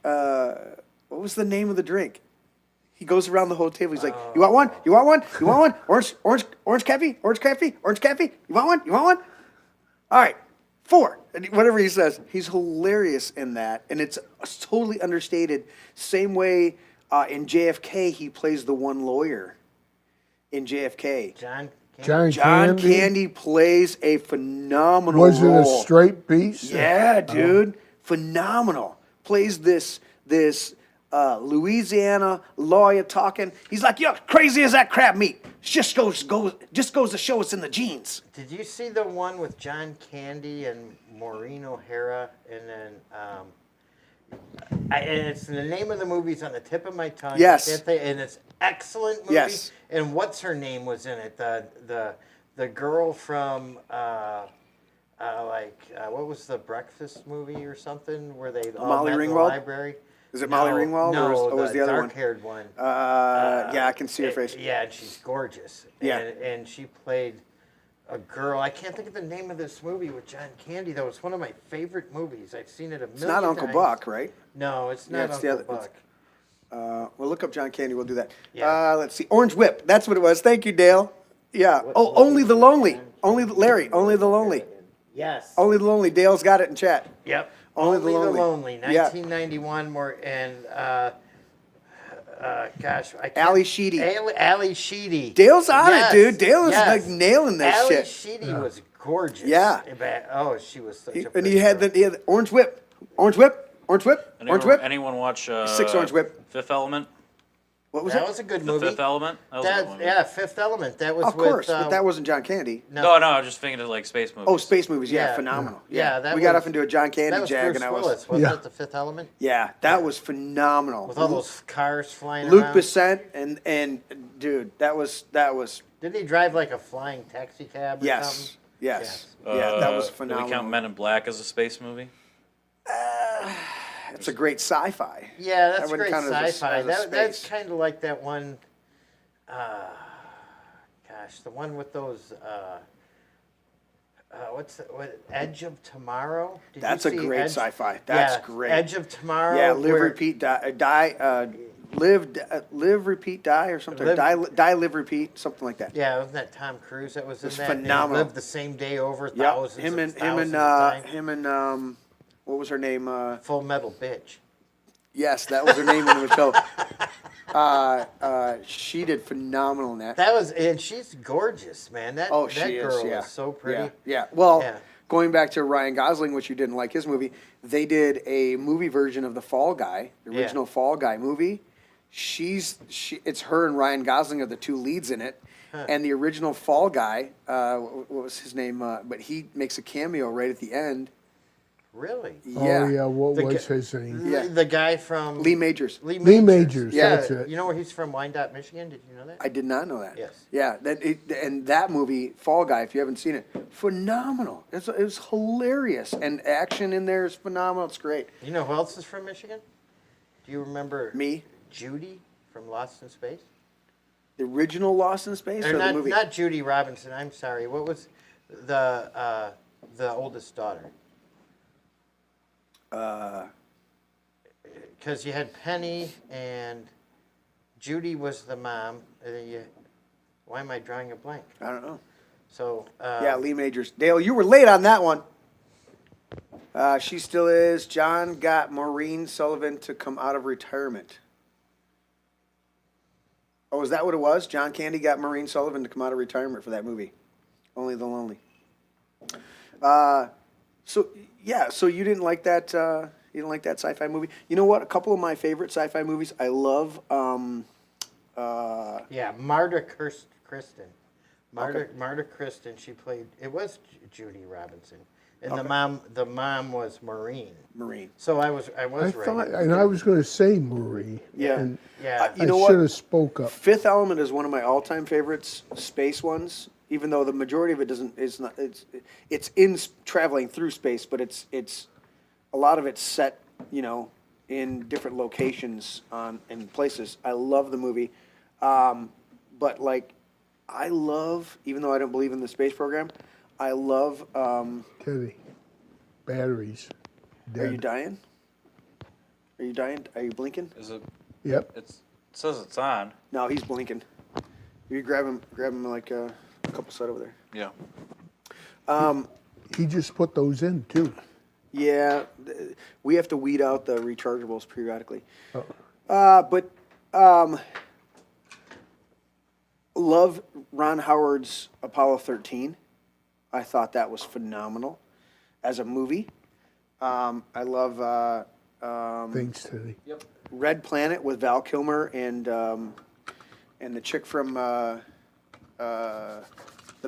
What was the name of the drink?" He goes around the whole table. He's like, "You want one? You want one? You want one? Orange coffee? Orange coffee? Orange coffee? You want one? You want one? All right, 4." And whatever he says, he's hilarious in that, and it's totally understated. Same way in JFK, he plays the one lawyer, in JFK. John John John Candy. Candy plays a phenomenal Was it a role. straight piece? Yeah, dude, phenomenal. Plays this Louisiana lawyer talking. He's like, "Yo, crazy as that crab meat. Just goes to show it's in the genes." Did you see the one with John Candy and Maureen O'Hara, and then and it's the name of the movie's on the tip of my tongue. Yes. And it's excellent movie. Yes. And what's her name was in it? The girl from what was the Breakfast movie or something where they all Molly met in the Ringwald? library? Is it Molly Ringwald No, or was the other one? dark-haired one. Yeah, I can see her face. Yeah, and she's gorgeous. Yeah. And she played a girl. I can't think of the name of this movie with John Candy, though. It's one of my favorite movies. I've seen it a million times. It's not Uncle Buck, right? No, it's not it's the Uncle other- Buck. We'll look up John Candy. We'll do that. Yeah. Let's see. Orange Whip. That's what it was. Thank you, Dale. Yeah. Oh, Only the Lonely. Only the Lonely. Yes. Only the Lonely. Dale's got it in chat. Yep. Only the Lonely. Yeah. 1991 more and gosh, I can't. Ali Sheedy. Ali Sheedy. Dale's on Yes, it, dude. Dale is yes. like nailing this Ali shit. Sheedy was gorgeous. Yeah. Oh, she was such a And pretty he had girl. the Orange Whip. Orange Whip. Orange Whip. Orange Whip. Anyone watch 6 Orange Whip. Fifth Element? What was That it? was a good The movie. Fifth Element? That was a good movie. Yeah, Fifth Element. That was Of course, with, but that wasn't John Candy. No, I was just thinking of like space movies. Oh, space movies. Yeah, Yeah. phenomenal. Yeah, that we got was- up into a John Candy that was jag, Bruce and I was. Willis, wasn't Yeah. it? The Fifth Element Yeah, that was phenomenal. with all those cars flying Luc around. Besant and dude, that was Didn't he drive like a flying taxi cab or yes, something? yes, yeah, that was Do phenomenal. we count Men in Black as a space movie? It's a great sci-fi. Yeah, That that's wouldn't great count as a- sci-fi. as a That's space. kind of like that one. The one with those. What Edge of Tomorrow? Did That's you a see great Edge? sci-fi. That's Yeah, great. Edge of Tomorrow. Yeah, live, where- repeat, live, repeat, die, or something. Live- Die, live, repeat, something like that. Yeah, wasn't that Tom Cruise that was in It's that? And he phenomenal. lived the same day over Yep. thousands Him of times. what was her name? Full Metal Bitch. Yes, that was her name when it was called. She did phenomenal in that. That was, and she's gorgeous, man. That Oh, that she girl is. Yeah, is so pretty. Yeah, yeah. Well, Yeah. going back to Ryan Gosling, which you didn't like his movie, they did a movie version of the Fall Guy, the Yeah. original Fall Guy movie. It's her and Ryan Gosling are the two leads in it, and the original Fall Guy, what was his name? But he makes a cameo right at the end. Really? Yeah, Oh, yeah, what The was gu- his name? Yeah. The guy from Lee Majors. Lee Lee Majors. Majors, Yeah, that's it. you know where he's from? Wyandotte, Michigan. Did you know that? I did not know that. Yes. Yeah, and that movie, Fall Guy, if you haven't seen it, phenomenal. It was hilarious, and action in there is phenomenal. It's great. You know who else is from Michigan? Do you remember Me, Judy from Lost in Space? the original Lost in Space, or, Or the movie? not Judy Robinson. I'm sorry. What was the oldest daughter? Because you had Penny and Judy was the mom. And then why am I drawing a blank? I don't know. So Yeah, Lee Majors. Dale, you were late on that one. She still is. John got Maureen Sullivan to come out of retirement. Oh, is that what it was? John Candy got Maureen Sullivan to come out of retirement for that movie. Only the Lonely. So you didn't like that? You didn't like that sci-fi movie? You know what? A couple of my favorite sci-fi movies. I love. yeah, Marta Kristen. Marta Kristen. She played. It was Judy Robinson, and the mom was Maureen. Maureen. So I was I right. thought, and I was going to say Marie. Yeah. And Yeah. You know I what? should have spoke up. Fifth Element is one of my all-time favorites, space ones. Even though the majority of it doesn't, it's in traveling through space, but it's a lot of it's set, in different locations in places. I love the movie, but like, I love, even though I don't believe in the space program, I love. Teddy, batteries. Are you Dead. dying? Are you dying? Are you blinking? Is it? Yep. It says it's on. No, he's blinking. You grab him like a couple set over there. Yeah. He just put those in too. Yeah, we have to weed out the rechargeables periodically. Oh. But love Ron Howard's Apollo 13. I thought that was phenomenal as a movie. I love Thanks, Teddy. Red Planet with Val Kilmer and the chick from The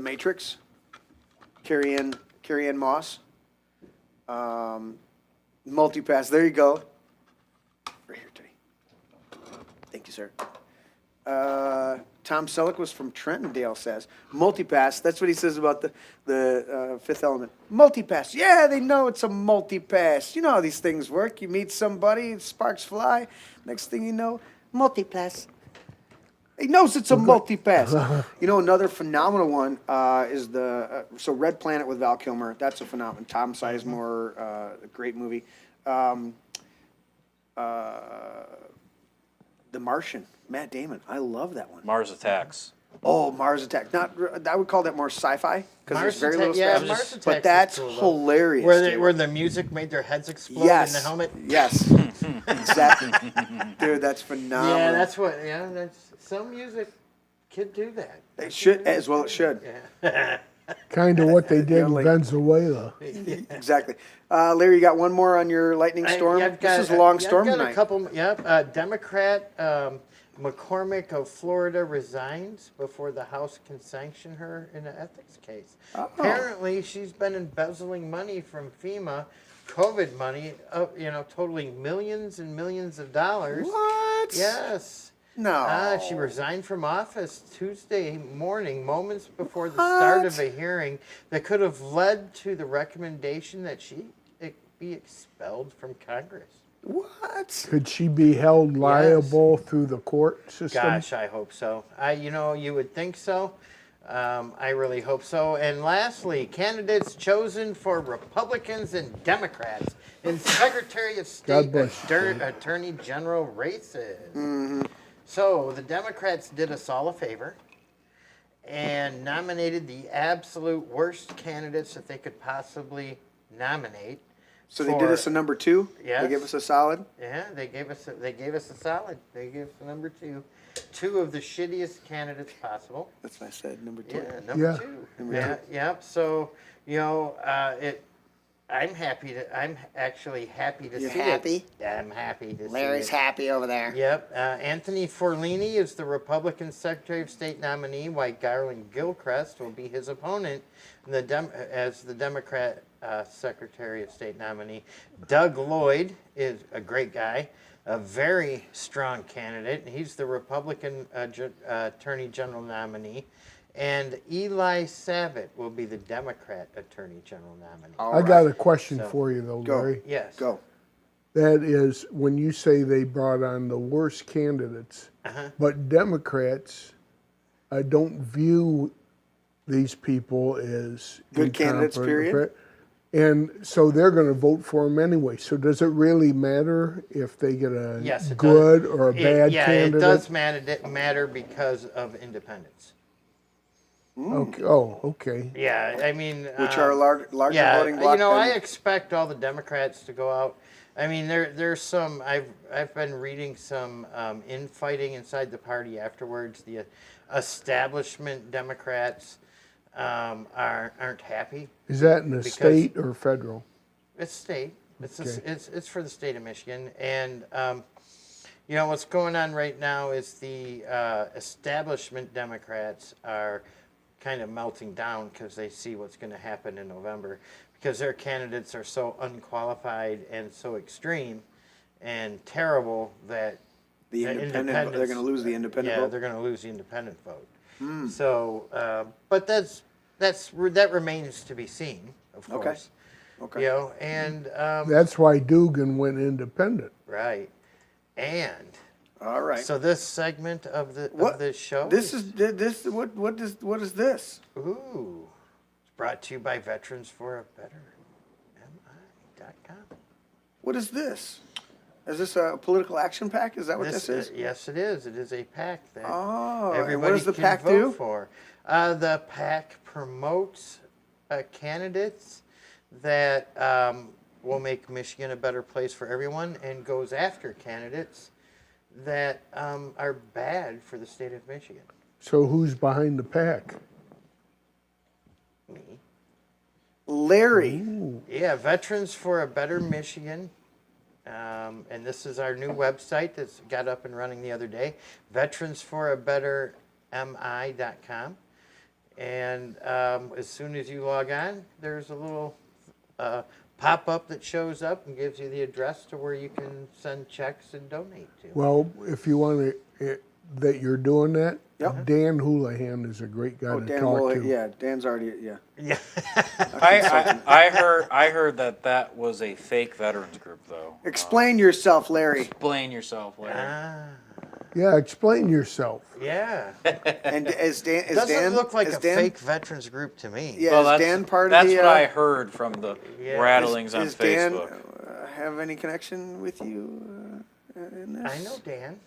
Matrix, Carrie Ann Moss. Multipass. There you go. Right here, Teddy. Thank you, sir. Tom Selleck was from Trenton, Dale says. Multipass, that's what he says about the Fifth Element. Multipass, yeah, they know it's a multipass. You know how these things work. You meet somebody, sparks fly. Next thing you know, multipass. He knows it's a multipass. You know, another phenomenal one is so Red Planet with Val Kilmer. That's a phenomenon. Tom Sizemore, a great movie. The Martian, Matt Damon. I love that one. Mars Attacks. Oh, Mars Attack. I would call that more sci-fi because there's very little yeah, space. Mars Attacks But that's is cool, though. hilarious. Where dude. the music made their heads explode Yes. in the helmet. Yes. Exactly. Dude, that's phenomenal. Yeah, that's some music could do that. It should, as well it should. Yeah. Kind of what they did in like- Venezuela. Exactly. Larry, you got one more on your lightning storm? This is a long storm I've got tonight. a couple. Yep. Democrat McCormick of Florida resigns before the House can sanction her in an ethics case. Oh. Apparently, she's been embezzling money from FEMA, COVID money, totaling millions and millions of dollars. What? Yes. No. She resigned from office Tuesday morning, moments before the start of a hearing that could have led to the recommendation that she be expelled from Congress. What? Could she be held liable through the court system? Gosh, I hope so. You would think so. I really hope so. And lastly, candidates chosen for Republicans and Democrats in Secretary of State, God bless you. Attorney General races. So the Democrats did us all a favor and nominated the absolute worst candidates that they could possibly nominate. So they did us a number 2? Yes. They gave us a solid? Yeah, they gave us a solid. They gave us a number 2. 2 of the shittiest candidates possible. That's what I said, number 2. Yeah, number Yeah. 2. Number Yeah, yep. So, I'm actually happy to You're see happy? it. Yeah, I'm happy to Larry's see it. happy over there. Yep. Anthony Forlini is the Republican Secretary of State nominee, while Garland Gilchrist will be his opponent as the Democrat Secretary of State nominee. Doug Lloyd is a great guy, a very strong candidate. He's the Republican Attorney General nominee. And Eli Savitt will be the Democrat Attorney General nominee. All I got right. a question So- for you, though, Go. Larry. Yes. Go. That is, when you say they brought on the worst candidates, but Democrats don't view these people as Good candidates, incompetent, period? and so they're going to vote for them anyway. So does it really matter if they get a Yes, it good does. or a bad candidate? It does matter because of independence. Okay. Oh, okay. Yeah, I mean, Which are a larger voting bloc I than- expect all the Democrats to go out. I mean, there's some. I've been reading some infighting inside the party afterwards. The establishment Democrats aren't happy. Is that in the Because- state or federal? It's state. It's Okay. it's for the state of Michigan, and what's going on right now is the establishment Democrats are kind of melting down because they see what's going to happen in November, because their candidates are so unqualified and so extreme and terrible that The independent, they're going to lose the independent yeah, vote. they're going to lose the independent vote. So, but that remains to be seen, of Okay. course. Okay. And That's why Dugan went independent. right, and All right. so this segment of the What- of this show, This is what is this? ooh, it's brought to you by Veterans for a Better MI.com. What is this? Is this a political action pack? Is that what this is? Yes, it is. It is a PAC that Oh, and everybody what does the can PAC vote do? for. The PAC promotes candidates that will make Michigan a better place for everyone, and goes after candidates that are bad for the state of Michigan. So who's behind the pack? Larry. Yeah, Veterans for a Better Michigan. And this is our new website that's got up and running the other day, veteransforabettermi.com. And as soon as you log on, there's a little pop-up that shows up and gives you the address to where you can send checks and donate to. Well, if you want to, that you're doing that, Yep. Dan Houlihan is a great guy Oh, to Dan talk will, to. yeah, Dan's already, yeah. Yeah. I heard that was a fake veterans group though. Explain yourself, Larry. Explain yourself, Larry. Yeah, explain yourself. Yeah. And is Dan, is Doesn't Dan, look like is a Dan, fake veterans group to me. Yeah, Well, is Dan part of that's the? what I heard from the Yeah. rattlings on Does Dan Facebook. have any connection with you in this? I know Dan.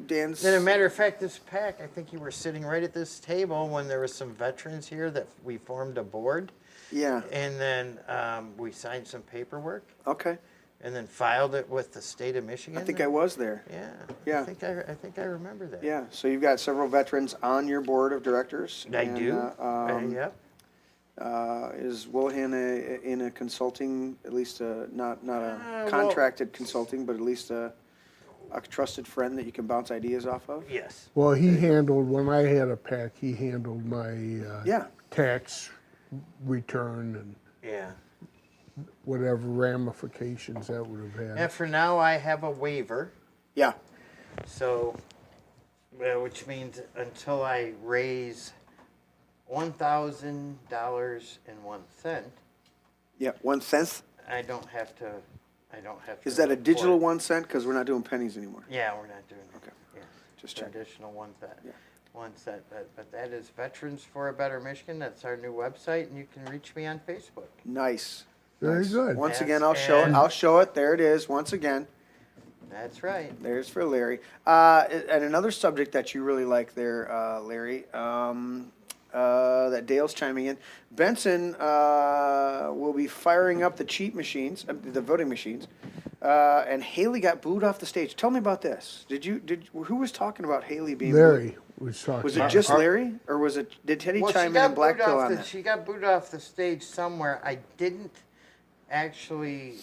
Dan's. And a matter of fact, this pack, I think you were sitting right at this table when there was some veterans here that we formed a board. Yeah. And then we signed some paperwork Okay. and then filed it with the state of Michigan. I think I was there. Yeah. Yeah. I think I remember that. Yeah. So you've got several veterans on your board of directors. I and, do. Yep. Is Wilhan in a consulting, at least not a well- contracted consulting, but at least a trusted friend that you can bounce ideas off of? Yes. Well, he handled, when I had a pack, he handled my Yeah. tax return and Yeah. whatever ramifications that would have had. And for now, I have a waiver. Yeah. So, which means until I raise $1,000.01, Yeah. 1 cent. I don't have to. Is that a digital report. 1 cent? Because we're not doing pennies anymore. Yeah, we're not doing it. Okay. Yeah. Just It's check. additional 1 cent. Yeah. 1 cent. But that is Veterans for a Better Michigan. That's our new website, and you can reach me on Facebook. Nice. Very Nice. good. Once Yes, again, I'll show it. and- I'll show it. There it is. Once again. That's right. There's for Larry. And another subject that you really like there, Larry, that Dale's chiming in. Benson will be firing up the cheat machines, the voting machines, and Haley got booed off the stage. Tell me about this. Who was talking about Haley being Larry was talking. Was it just Larry, or was it? Did Teddy Well, chime in and Blackpill on that? She got booed off the stage somewhere. I didn't actually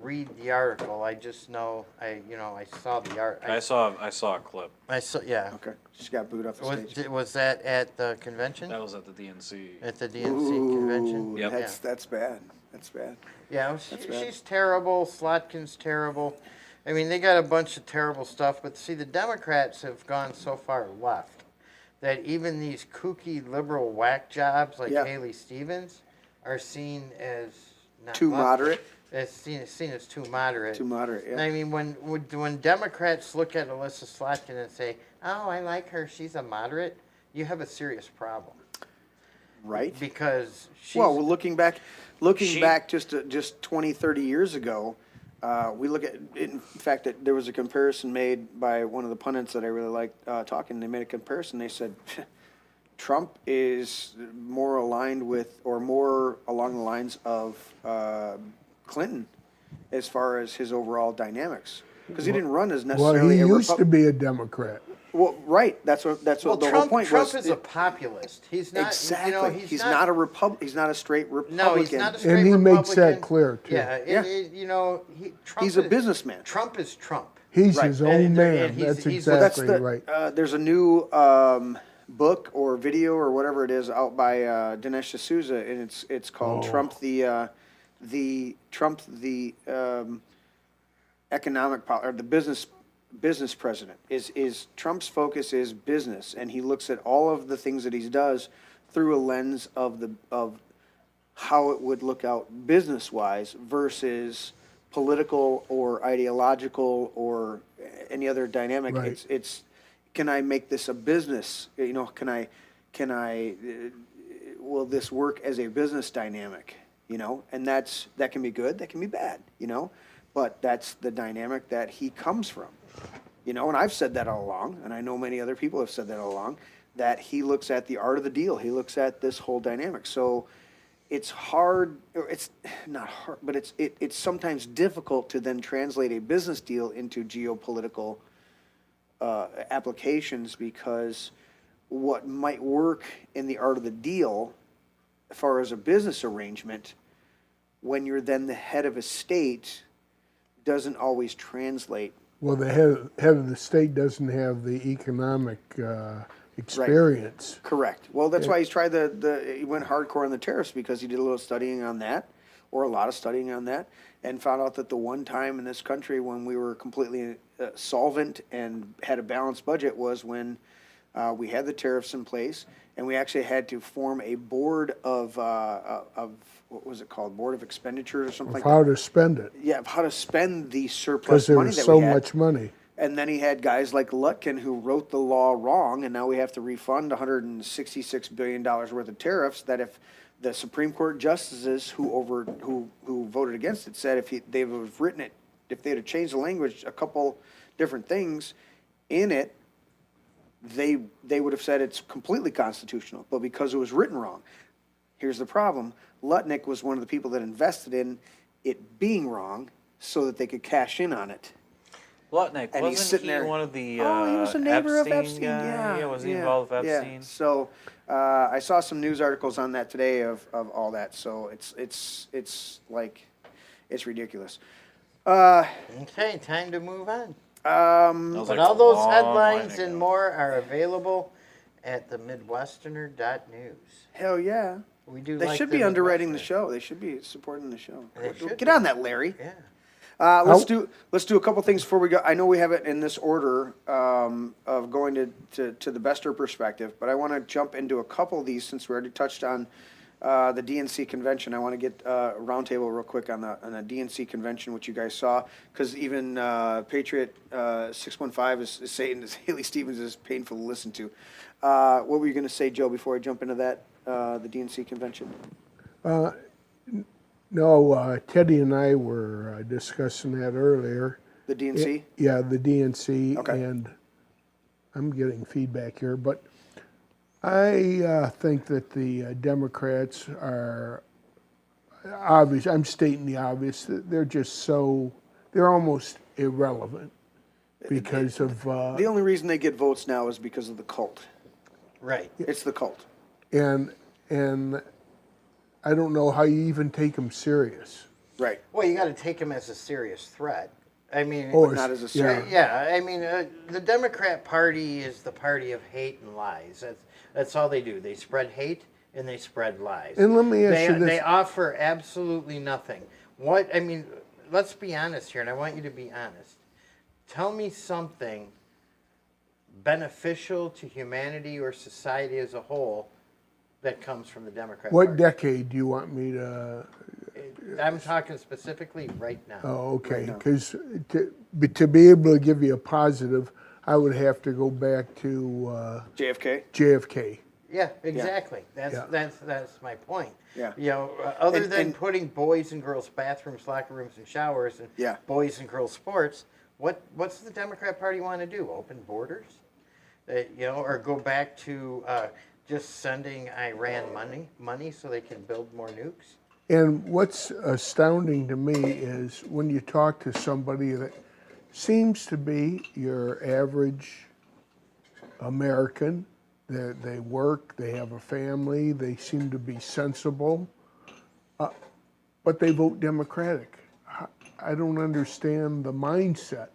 read the article. I just know I saw the art. I saw a clip. I saw. Yeah. Okay, she got booed off the stage. Was that at the convention? That was at the DNC. At the DNC convention? Ooh, Yep. that's bad. That's bad. Yeah, That's bad. she's terrible. Slotkin's terrible. I mean, they got a bunch of terrible stuff. But see, the Democrats have gone so far left that even these kooky liberal whack jobs like Yeah. Haley Stevens are seen as not Too left. moderate. It's seen as too moderate. Too moderate. Yeah. I mean, when Democrats look at Alyssa Slotkin and say, "Oh, I like her. She's a moderate," you have a serious problem Right. because she's Well, looking back She- just 20, 30 years ago, we look at, in fact, that there was a comparison made by one of the pundits that I really liked talking. They made a comparison. They said, Trump is more aligned with, or more along the lines of Clinton as far as his overall dynamics. Because he didn't run as Well, necessarily he a used to Republican. be a Democrat. Well, right. That's what the whole Trump, point Trump was. is a populist. He's not. Exactly. He's not a He's not a straight Republican. No, he's not a straight And he Republican. makes that clear, too. Yeah, Yeah. Trump He's a is- business-man. Trump is Trump. He's Right. his own And man. he's- That's he's- Well, that's exactly the, right. there's a new book or video or whatever it is out by Dinesh D'Souza, and it's called Trump the economic or the business president. Is Trump's focus is business, and he looks at all of the things that he does through a lens of how it would look out business wise versus political or ideological or any other dynamic. Right. It's can I make this a business? Can I will this work as a business dynamic? And that can be good, that can be bad, but that's the dynamic that he comes from. And I've said that all along, and I know many other people have said that all along, that he looks at the art of the deal. He looks at this whole dynamic. So it's hard, or it's not hard, but it's sometimes difficult to then translate a business deal into geopolitical applications, because what might work in the art of the deal, as far as a business arrangement, when you're then the head of a state, doesn't always translate. Well, the head of the state doesn't have the economic experience. Correct. Well, that's why he's tried he went hardcore on the tariffs, because he did a little studying on that, or a lot of studying on that, and found out that the one time in this country when we were completely solvent and had a balanced budget was when we had the tariffs in place, and we actually had to form a board of what was it called? Board of Expenditures or something like How that. to spend it, Yeah, of how to spend the because surplus there money was that so we had. much money. And then he had guys like Lutkin who wrote the law wrong, and now we have to refund $166 billion worth of tariffs. That if the Supreme Court justices who voted against it said they would have written it, if they'd have changed the language, a couple different things in it, they would have said it's completely constitutional. But because it was written wrong, here's the problem: Lutnick was one of the people that invested in it being wrong, so that they could cash in on it. Lutnick, And he's wasn't sitting he there. one of the He was a neighbor of Epstein. guy? Yeah, was he involved with Epstein? Yeah. So I saw some news articles on that today of all that. So it's like it's ridiculous. Okay, time to move on. That was But like all a those long headlines time and ago. more are available at themidwesterner.news. Hell yeah. We do. They like should the be underwriting the Midwesterner. show. They should be supporting the show. They should Get be. on that, Larry. Yeah. Let's do a couple things before we go. I know we have it in this order of going to the Bester perspective, but I want to jump into a couple of these since we already touched on the DNC convention. I want to get a roundtable real quick on the DNC convention, which you guys saw, because even Patriot 615 is saying that Haley Stevens is painful to listen to. What were you going to say, Joe, before I jump into that, the DNC convention? No, Teddy and I were discussing that earlier. The DNC? Yeah, the DNC, Okay. and I'm getting feedback here, but I think that the Democrats are obvious. I'm stating the obvious. That they're almost irrelevant because of The only reason they get votes now is because of the cult. Right. It's the cult. and I don't know how you even take them serious. Right. Well, you got to take him as a serious threat. I mean, Not as a serious. yeah. I mean, the Democrat Party is the party of hate and lies. That's all they do. They spread hate and they spread lies. And let me ask you this. They offer absolutely nothing. I mean, let's be honest here, and I want you to be honest. Tell me something beneficial to humanity or society as a whole that comes from the Democrat What Party. decade do you want me to? I'm talking specifically right now. Oh, okay. Right now. Because to be able to give you a positive, I would have to go back to JFK? JFK. Yeah, exactly. Yeah. That's my point. Yeah. You know, other And- than and- putting boys and girls bathrooms, locker rooms, and showers, and Yeah. boys and girls sports, what's the Democrat Party want to do? Open borders, or go back to just sending Iran money so they can build more nukes? And what's astounding to me is when you talk to somebody that seems to be your average American, they work, they have a family, they seem to be sensible, but they vote Democratic. I don't understand the mindset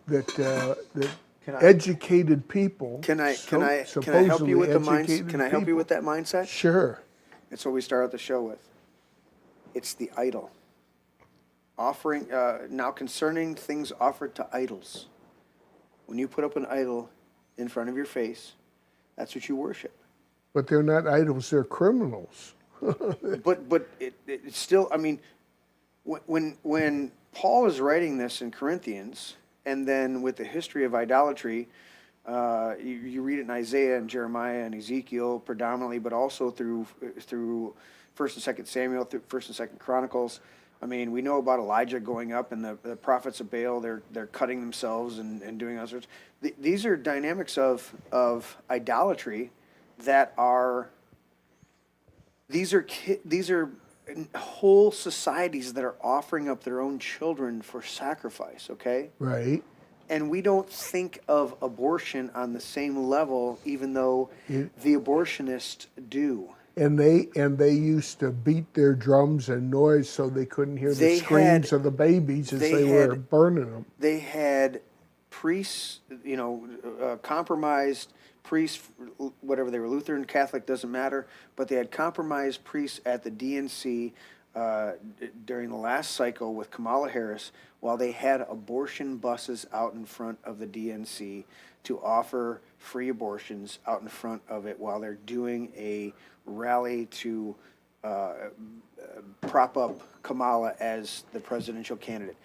that Can I- educated people. Can I help you supposedly with the mindset? educated Can I help you people- with that mindset? Sure. It's what we start out the show with. It's the idol. Offering now concerning things offered to idols. When you put up an idol in front of your face, that's what you worship. But they're not idols, they're criminals. But it's still. I mean, when Paul is writing this in Corinthians, and then with the history of idolatry, you read it in Isaiah and Jeremiah and Ezekiel predominantly, but also through 1st and 2nd Samuel, through 1st and 2nd Chronicles. I mean, we know about Elijah going up and the prophets of Baal, they're cutting themselves and doing all sorts. These are dynamics of idolatry that are. These are whole societies that are offering up their own children for sacrifice. Okay. Right. And we don't think of abortion on the same level, even though It- the abortionists do. And they used to beat their drums and noise so they couldn't hear They the screams had- of the babies as they they were had- burning them. They had priests, compromised priests, whatever they were, Lutheran, Catholic, doesn't matter, but they had compromised priests at the DNC during the last cycle with Kamala Harris, while they had abortion buses out in front of the DNC to offer free abortions out in front of it while they're doing a rally to prop up Kamala as the presidential candidate.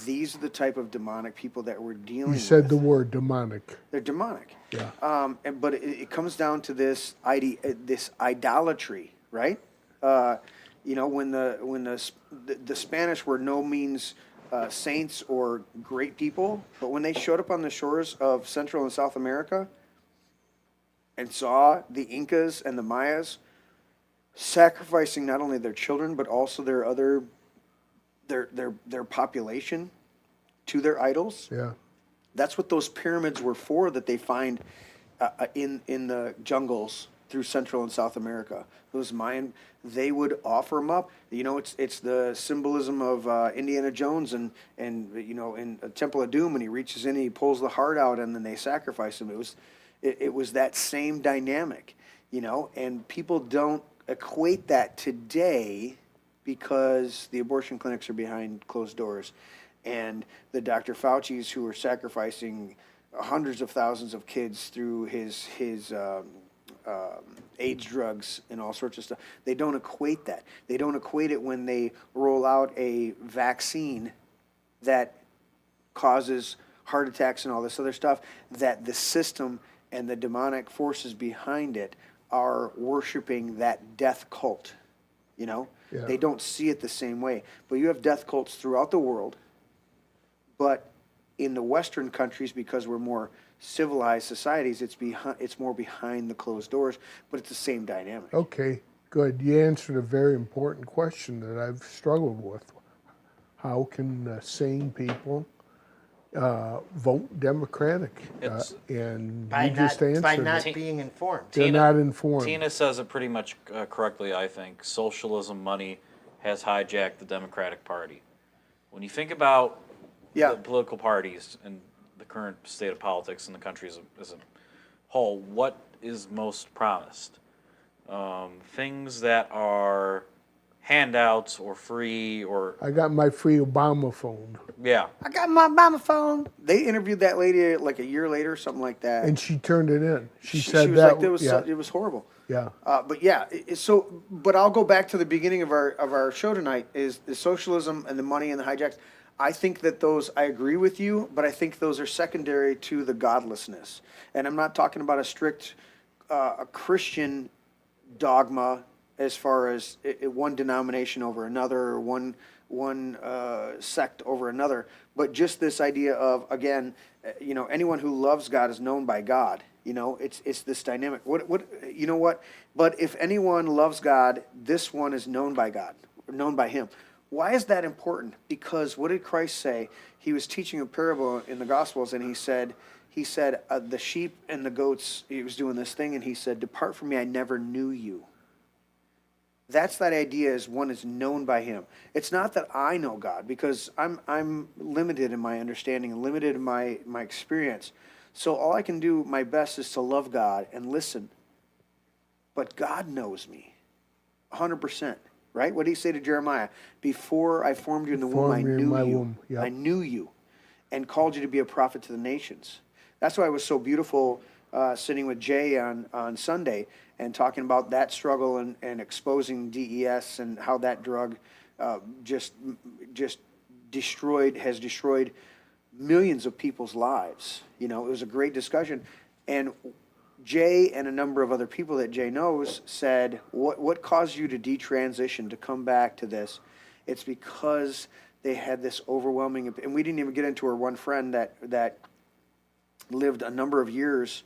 These are the type of demonic people that we're dealing You with. said the word demonic. They're demonic. Yeah. But it comes down to this this idolatry, right? When the Spanish were no means saints or great people, but when they showed up on the shores of Central and South America and saw the Incas and the Mayas sacrificing not only their children but also their population to their idols. Yeah. That's what those pyramids were for, that they find in the jungles through Central and South America. Those Mayan, they would offer them up. It's the symbolism of Indiana Jones and in a Temple of Doom, and he reaches in and he pulls the heart out, and then they sacrifice him. It was that same dynamic, and people don't equate that today because the abortion clinics are behind closed doors, and the Dr. Fauci's who are sacrificing hundreds of thousands of kids through his AIDS drugs and all sorts of stuff. They don't equate that. They don't equate it when they roll out a vaccine that causes heart attacks and all this other stuff, that the system and the demonic forces behind it are worshiping that death cult. Yeah. They don't see it the same way. But you have death cults throughout the world. But in the Western countries, because we're more civilized societies, it's more behind the closed doors, but it's the same dynamic. Okay, good. You answered a very important question that I've struggled with. How can sane people vote Democratic? And By you just not, answered by not it. being informed. They're not informed. Tina says it pretty much correctly, I think. Socialism money has hijacked the Democratic Party. When you think about the political parties and the current state of politics in the country as a whole, what is most promised? Things that are handouts or free or... I got my free Obama phone. Yeah. I got my Obama phone. They interviewed that lady like a year later, something like that. And she turned it in. She She said was that. like, it was horrible. Yeah. But I'll go back to the beginning of our show tonight, is the socialism and the money and the hijacks. I think that I agree with you, but I think those are secondary to the godlessness. And I'm not talking about a strict a Christian dogma as far as one denomination over another, or one sect over another, but just this idea of, again, anyone who loves God is known by God. It's this dynamic. But if anyone loves God, this one is known by God, known by Him. Why is that important? Because what did Christ say? He was teaching a parable in the Gospels, and he said, the sheep and the goats, he was doing this thing, and he said, "Depart from me, I never knew you." That's that idea, is one is known by Him. It's not that I know God, because I'm limited in my understanding and limited in my experience. So all I can do my best is to love God and listen. But God knows me 100%. Right? What did He say to Jeremiah? Before I formed you in the womb, I knew you. Yep. I knew you and called you to be a prophet to the nations. That's why it was so beautiful sitting with Jay on Sunday and talking about that struggle and exposing DES and how that drug just has destroyed millions of people's lives. It was a great discussion. And Jay and a number of other people that Jay knows said, what caused you to detransition, to come back to this? It's because they had this overwhelming, and we didn't even get into her one friend that lived a number of years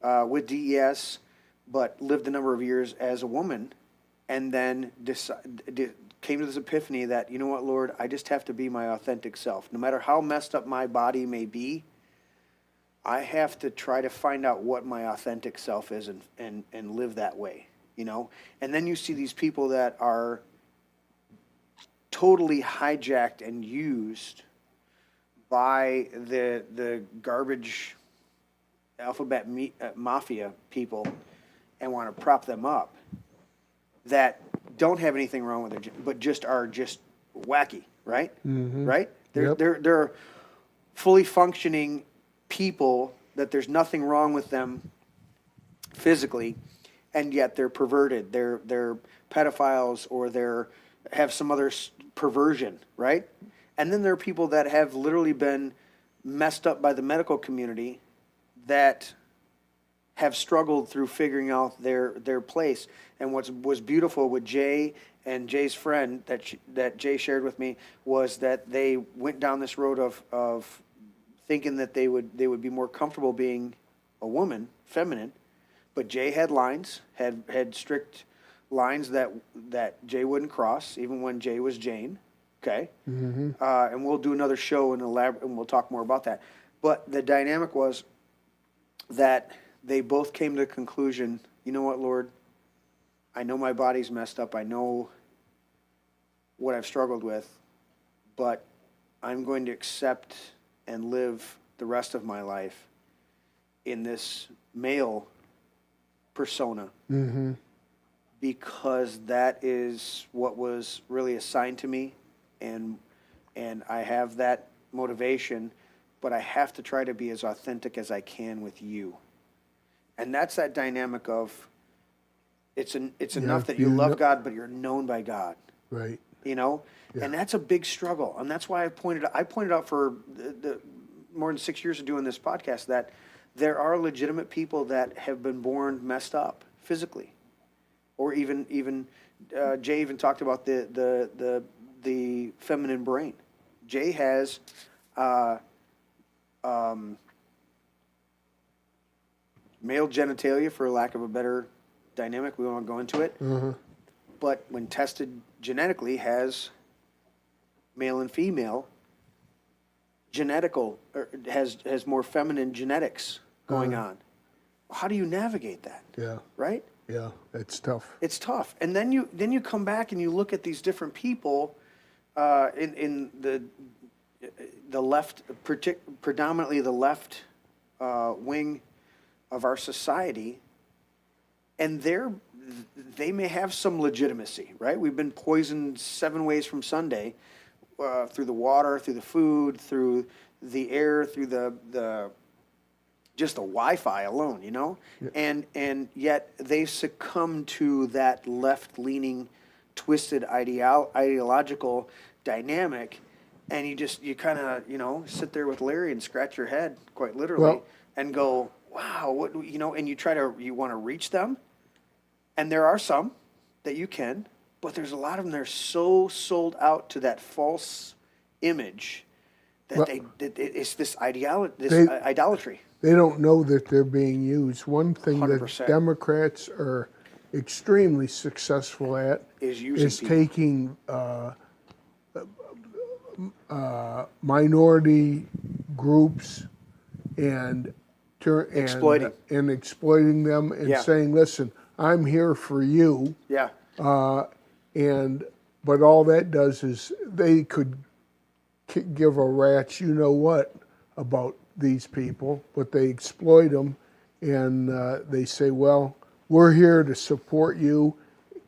with DES, but lived a number of years as a woman, and then came to this epiphany that, you know what, Lord, I just have to be my authentic self. No matter how messed up my body may be, I have to try to find out what my authentic self is and live that way, you know? And then you see these people that are totally hijacked and used by the garbage alphabet mafia people and want to prop them up that don't have anything wrong with it, but just are just wacky, right? Right? They're fully functioning people that there's nothing wrong with them physically, and yet they're perverted. They're pedophiles, or have some other perversion, right? And then there are people that have literally been messed up by the medical community that have struggled through figuring out their place. And what was beautiful with Jay and Jay's friend that Jay shared with me was that they went down this road of thinking that they would be more comfortable being a woman, feminine, but Jay had lines, had strict lines that Jay wouldn't cross, even when Jay was Jane. Okay, and we'll do another show and we'll talk more about that. But the dynamic was that they both came to the conclusion, you know what, Lord, I know my body's messed up. I know what I've struggled with, but I'm going to accept and live the rest of my life in this male persona, because that is what was really assigned to me, and I have that motivation, but I have to try to be as authentic as I can with you. And that's that dynamic of it's enough that you love God, but you're known by God. Right. You know? Yeah. And that's a big struggle. And that's why I pointed out for the more than 6 years of doing this podcast that there are legitimate people that have been born messed up physically. Or even Jay even talked about the feminine brain. Jay has male genitalia, for lack of a better dynamic. We won't go into it. But when tested genetically, has male and female has more feminine genetics going on. How do you navigate that? Yeah. Right? Yeah, it's tough. It's tough. And then you come back and you look at these different people in the left, predominantly the left wing of our society, and they may have some legitimacy, right? We've been poisoned 7 ways from Sunday, through the water, through the food, through the air, through the just the Wi-Fi alone, you know? Yeah. And yet they succumb to that left-leaning, twisted ideological dynamic, and you kind of, sit there with Larry and scratch your head, quite literally, and go, wow, what, and you want to reach them, and there are some that you can, but there's a lot of them that are so sold out to that false image that it's this idolatry. They don't know that they're being used. One thing 100%. that Democrats are extremely successful at is taking minority groups and exploiting them and saying, "Listen, I'm here for you." Yeah. But all that does is they could give a rat's you know what about these people, but they exploit them, and they say, "Well, we're here to support you.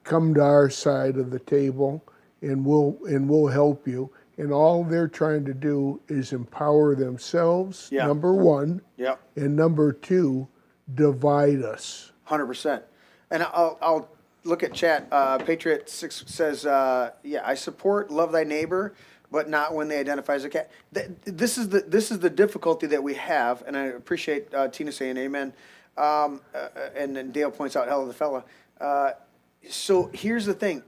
Come to our side of the table, and we'll help you." And all they're trying to do is empower themselves. Number one. Yeah. And number two, divide us. 100%. And I'll look at chat. Patriot 6 says, I support love thy neighbor, but not when they identify as a cat. This is the difficulty that we have, and I appreciate Tina saying amen. And then Dale points out, hell of the fella. So here's the thing.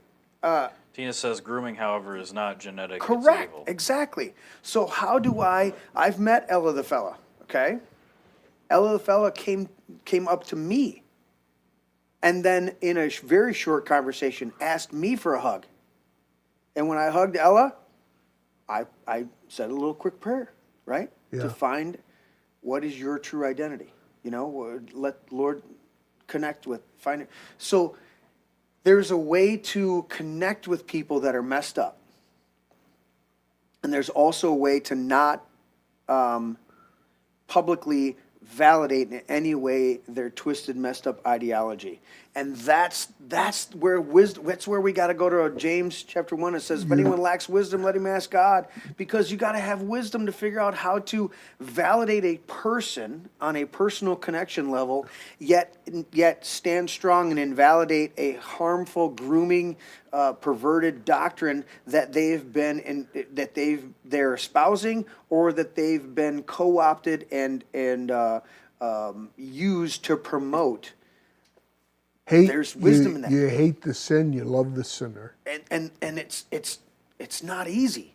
Tina says grooming, however, is not genetic. Correct. It's evil. Exactly. So how do I've met Ella the fella, okay? Ella the fella came up to me, and then in a very short conversation asked me for a hug. And when I hugged Ella, I said a little quick prayer, right? Yeah. To find what is your true identity? You know, let Lord connect with, find it. So there's a way to connect with people that are messed up. And there's also a way to not publicly validate in any way their twisted, messed up ideology. And that's where wisdom, that's where we got to go to James chapter 1. It says, if anyone lacks wisdom, let him ask God, because you got to have wisdom to figure out how to validate a person on a personal connection level, yet stand strong and invalidate a harmful, grooming, perverted doctrine that they're espousing, or that they've been co-opted and used to promote. There's wisdom in that. You hate the sin, you love the sinner. And it's not easy.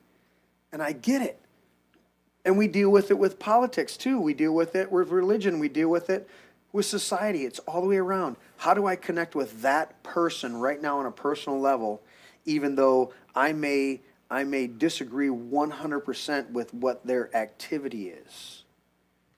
And I get it. And we deal with it with politics too. We deal with it with religion. We deal with it with society. It's all the way around. How do I connect with that person right now on a personal level, even though I may disagree 100% with what their activity is?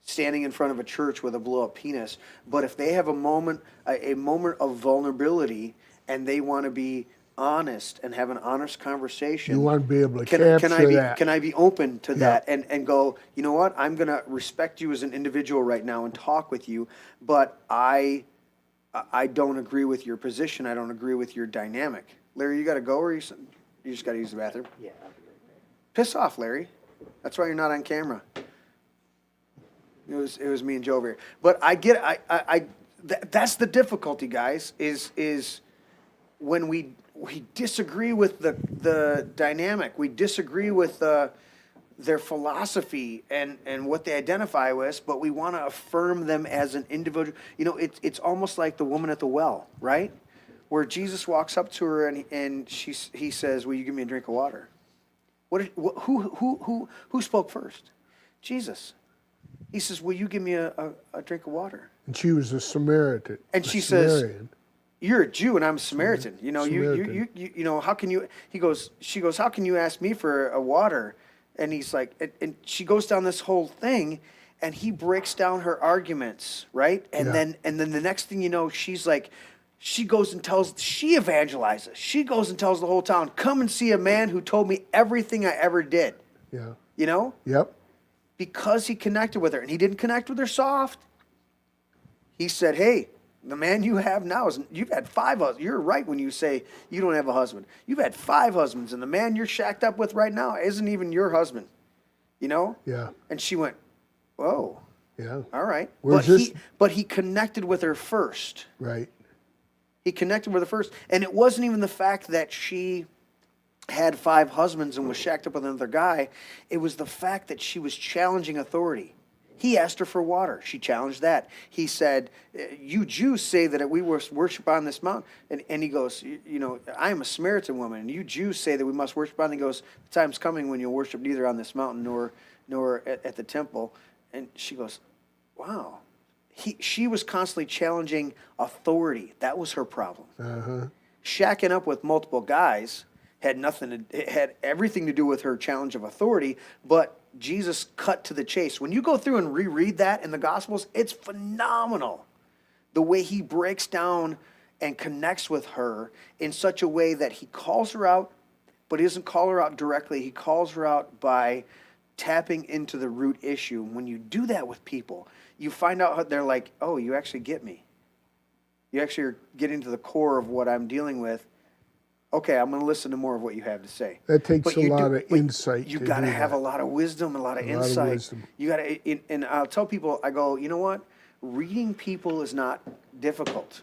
Standing in front of a church with a blow-up penis, but if they have a moment of vulnerability and they want to be honest and have an honest conversation, You want to be able to capture that. Can I be open to that and go, you know what, I'm going to respect you as an individual right now and talk with you, but I don't agree with your position. I don't agree with your dynamic. Larry, you got to go, or you just got to use the bathroom? Yeah, I'll be right back. Piss off, Larry. That's why you're not on camera. It was me and Joe over here. But I get that's the difficulty, guys, is when we disagree with the dynamic. We disagree with their philosophy and what they identify with, but we want to affirm them as an individual. You know, it's almost like the woman at the well, right? Where Jesus walks up to her and he says, "Will you give me a drink of water?" Who spoke first? Jesus. He says, "Will you give me a drink of water?" And she was a Samaritan. And she says, "You're a Jew and I'm a Samaritan. You know, you know, how can you?" She goes, "How can you ask me for a water?" And he's like, and she goes down this whole thing, and he breaks down her arguments, right? And then the next thing you know, she's like, she evangelizes. She goes and tells the whole town, "Come and see a man who told me everything I ever did." Yeah. You know? Yep. Because he connected with her, and he didn't connect with her soft. He said, "Hey, the man you have now you've had 5 husbands. You're right when you say you don't have a husband. You've had 5 husbands, and the man you're shacked up with right now isn't even your husband." You know? Yeah. And she went, "Whoa. Yeah. All right." Where's But he connected with her first. Right. He connected with her first. And it wasn't even the fact that she had 5 husbands and was shacked up with another guy. It was the fact that she was challenging authority. He asked her for water. She challenged that. He said, "You Jews say that we worship on this mountain." And he goes, "You know, I am a Samaritan woman, and you Jews say that we must worship on." And he goes, "The time's coming when you'll worship neither on this mountain nor at the temple." And she goes, "Wow." She was constantly challenging authority. That was her problem. Uh-huh. Shacking up with multiple guys it had everything to do with her challenge of authority, but Jesus cut to the chase. When you go through and reread that in the Gospels, it's phenomenal. The way he breaks down and connects with her in such a way that he calls her out, but he doesn't call her out directly. He calls her out by tapping into the root issue. When you do that with people, you find out how they're like, "Oh, you actually get me. You actually are getting to the core of what I'm dealing with. Okay, I'm going to listen to more of what you have to say." That takes a lot of insight. You got to have a lot of wisdom, a lot of insight. You got to, and I'll tell people, I go, you know what? Reading people is not difficult,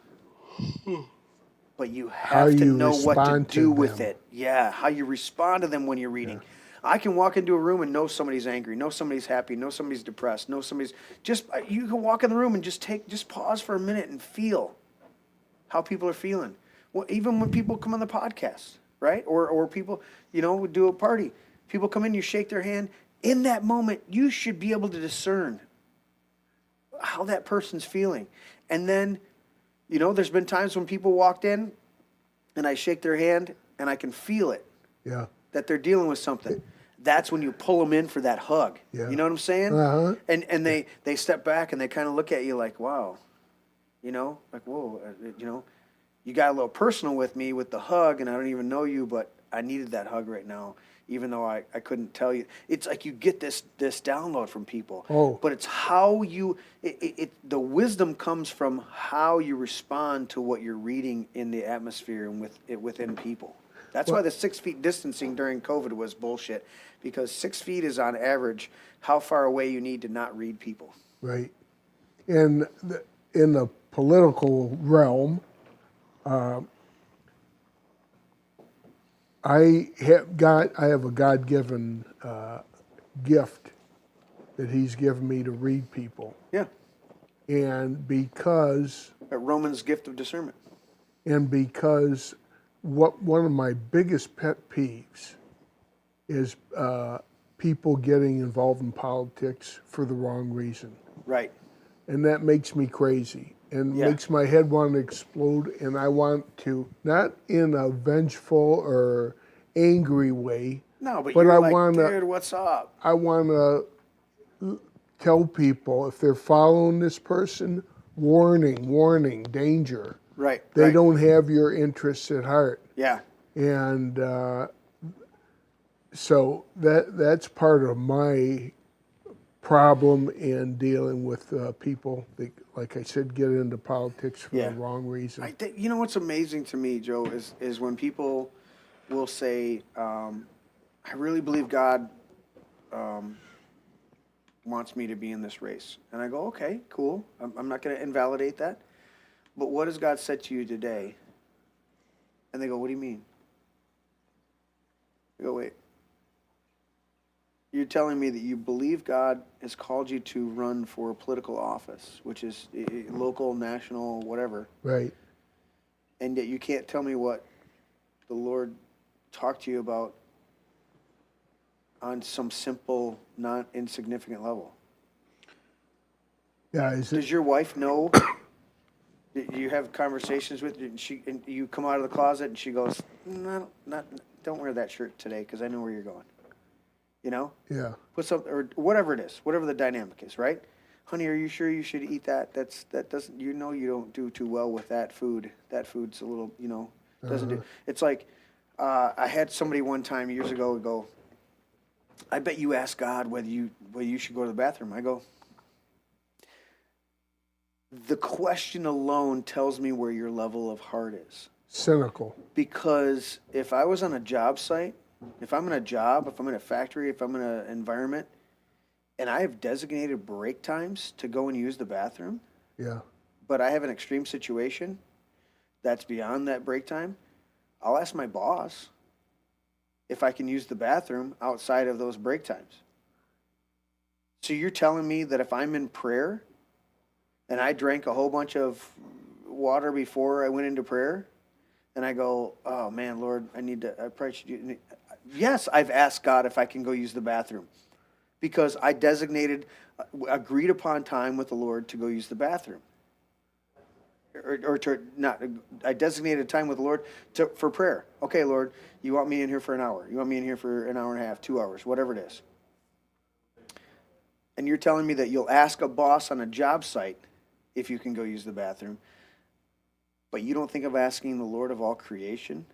but you have to know what to do with it. Yeah, how you respond to them when you're reading. Yeah. I can walk into a room and know somebody's angry, know somebody's happy, know somebody's depressed, know somebody's you can walk in the room and just pause for a minute and feel how people are feeling. Well, even when people come on the podcast, right? Or people, you know, do a party. People come in, you shake their hand. In that moment, you should be able to discern how that person's feeling. And then, you know, there's been times when people walked in and I shake their hand and I can feel it. Yeah. That they're dealing with something. that's when you pull them in for that hug. Yeah. You know what I'm saying? Uh-huh. And they step back and they kind of look at you like, wow, you know, like, whoa, you know, you got a little personal with me with the hug, and I don't even know you, but I needed that hug right now, even though I couldn't tell you. It's like you get this download from people. Oh. But it's how you, the wisdom comes from how you respond to what you're reading in the atmosphere and within people. That's why the 6 feet distancing during COVID was bullshit, because 6 feet is on average how far away you need to not read people. Right. In the political realm, I have a God-given gift that He's given me to read people, Yeah. and because A Roman's gift of discernment. one of my biggest pet peeves is people getting involved in politics for the wrong reason. Right. And that makes me crazy and Yeah. makes my head want to explode. And I want to, not in a vengeful or angry way, No, but But you're I like, wanna- dude, what's up? I want to tell people if they're following this person, warning, danger. Right. They right. don't have your interests at heart. Yeah. And so that's part of my problem in dealing with people that, like I said, get into politics for Yeah. the wrong reason. I think, you know what's amazing to me, Joe, is when people will say, I really believe God wants me to be in this race. And I go, okay, cool. I'm not going to invalidate that. But what has God said to you today? And they go, what do you mean? I go, wait. You're telling me that you believe God has called you to run for a political office, which is local, national, whatever, Right. and yet you can't tell me what the Lord talked to you about on some simple, not insignificant level. Yeah. Does your wife know? Do you have conversations with her, and you come out of the closet and she goes, no, don't wear that shirt today because I know where you're going. You know? Yeah. Put something, or whatever it is, whatever the dynamic is, right? Honey, are you sure you should eat that? That doesn't, you know, you don't do too well with that food. That food's a little, you know, doesn't do. It's like, I had somebody one time years ago go, I bet you asked God whether you should go to the bathroom. I go, the question alone tells me where your level of heart is. Cynical. Because if I was on a job site, if I'm in a job, if I'm in a factory, if I'm in an environment, and I have designated break times to go and use the bathroom, Yeah. but I have an extreme situation that's beyond that break time, I'll ask my boss if I can use the bathroom outside of those break times. So you're telling me that if I'm in prayer and I drank a whole bunch of water before I went into prayer, and I go, oh man, Lord, I probably should. Yes, I've asked God if I can go use the bathroom, because I agreed upon time with the Lord to go use the bathroom. I designated time with the Lord for prayer. Okay, Lord, you want me in here for an hour. You want me in here for an hour and a half, 2 hours, whatever it is. And you're telling me that you'll ask a boss on a job site if you can go use the bathroom, but you don't think of asking the Lord of all creation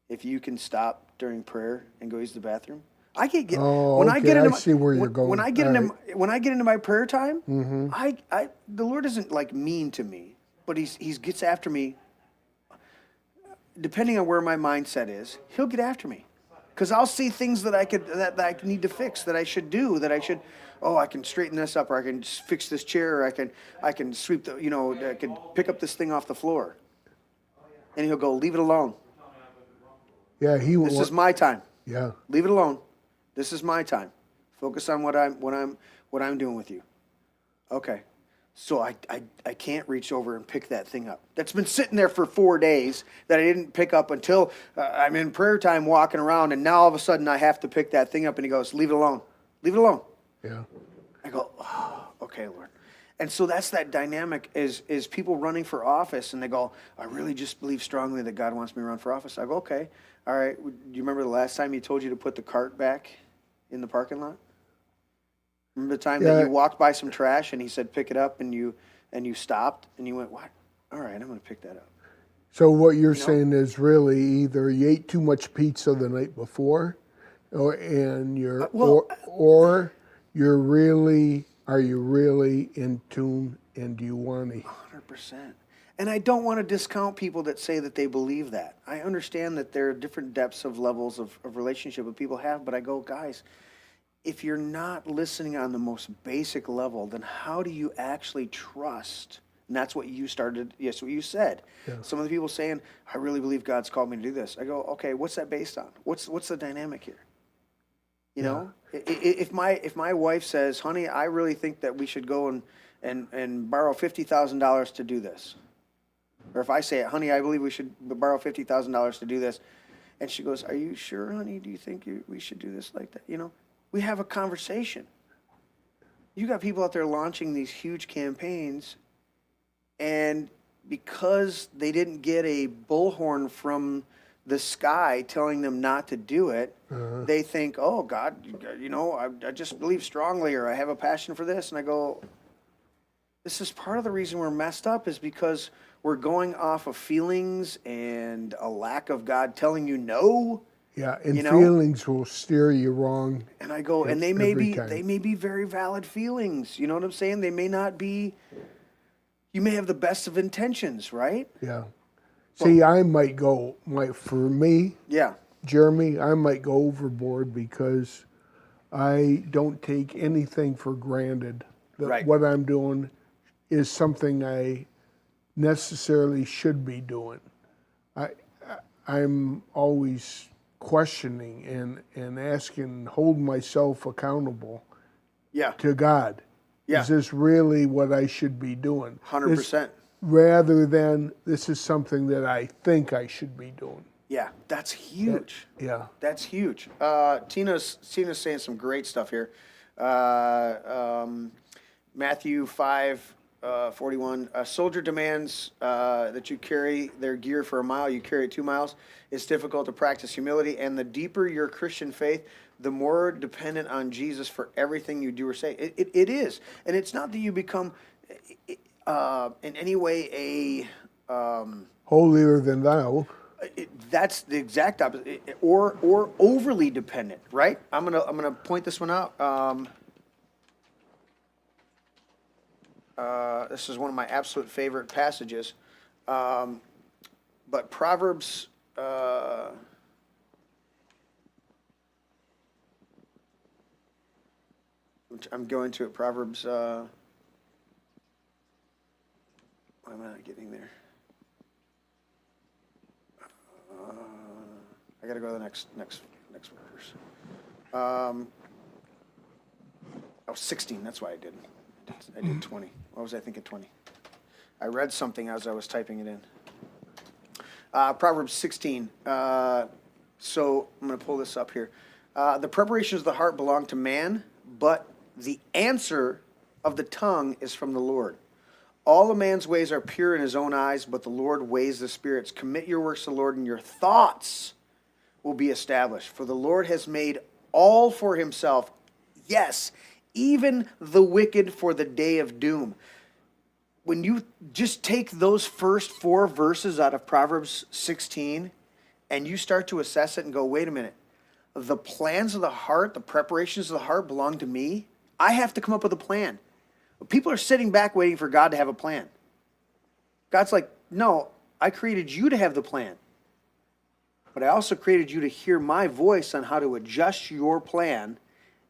if you can stop during prayer and go use the bathroom? I see where you're going. When I get into my prayer time, the Lord isn't like mean to me, but he gets after me. Depending on where my mindset is, he'll get after me, because I'll see things that I need to fix, that I should do, I can straighten this up, or I can just fix this chair, or I can sweep I can pick up this thing off the floor, and he'll go, leave it alone. Yeah. This is my time. Yeah. Leave it alone. This is my time. Focus on what I'm doing with you. Okay. So I can't reach over and pick that thing up. That's been sitting there for 4 days that I didn't pick up until I'm in prayer time walking around, and now all of a sudden I have to pick that thing up, and he goes, leave it alone. Leave it alone. Yeah. I go, oh, okay, Lord. And so that's that dynamic is people running for office and they go, I really just believe strongly that God wants me to run for office. I go, okay, all right. Do you remember the last time he told you to put the cart back in the parking lot? Remember the time that you walked by some trash and he said, pick it up, and you stopped and you went, what? All right, I'm going to pick that up. So what you're saying is really either you ate too much pizza the night before, or are you really in tune, and do you want to? 100%. And I don't want to discount people that say that they believe that. I understand that there are different depths of levels of relationship that people have, but I go, guys, if you're not listening on the most basic level, then how do you actually trust? And that's what you started, yes, what you said. Yeah. Some of the people saying, I really believe God's called me to do this. I go, okay, what's that based on? What's the dynamic here? You know, if my wife says, honey, I really think that we should go and borrow $50,000 to do this. Or if I say, honey, I believe we should borrow $50,000 to do this. And she goes, are you sure, honey? Do you think we should do this like that? You know, we have a conversation. You got people out there launching these huge campaigns, and because they didn't get a bullhorn from the sky telling them not to do it, they think, oh, God, you know, I just believe strongly, or I have a passion for this. And I go, this is part of the reason we're messed up, is because we're going off of feelings and a lack of God telling you no. Yeah, and feelings will steer you wrong. And I go, and they may be very valid feelings. You know what I'm saying? They may not be, you may have the best of intentions, right? Yeah. See, I might go, for me, Jeremy, I might go overboard because I don't take anything for granted. That what I'm doing is something I necessarily should be doing. I'm always questioning and asking, holding myself accountable to God. Is this really what I should be doing? 100%. Rather than this is something that I think I should be doing. Yeah, that's huge. Yeah. That's huge. Tina's saying some great stuff here. Matthew 5:41. A soldier demands that you carry their gear for a mile. You carry it 2 miles. It's difficult to practice humility, and the deeper your Christian faith, the more dependent on Jesus for everything you do or say. It is. And it's not that you become in any way a holier than thou. That's the exact opposite, or overly dependent, right? I'm gonna point this one out. This is one of my absolute favorite passages, but Proverbs. I'm going to it. Proverbs. Why am I not getting there? I got to go to the next verse. 16. That's why I did 20. What was I thinking? 20. I read something as I was typing it in. Proverbs 16. So I'm going to pull this up here. The preparations of the heart belong to man, but the answer of the tongue is from the Lord. All a man's ways are pure in his own eyes, but the Lord weighs the spirits. Commit your works to the Lord, and your thoughts will be established. For the Lord has made all for himself, yes, even the wicked for the day of doom. When you just take those first 4 verses out of Proverbs 16, and you start to assess it and go, wait a minute, the plans of the heart, the preparations of the heart belong to me. I have to come up with a plan. People are sitting back waiting for God to have a plan. God's like, no, I created you to have the plan. But I also created you to hear my voice on how to adjust your plan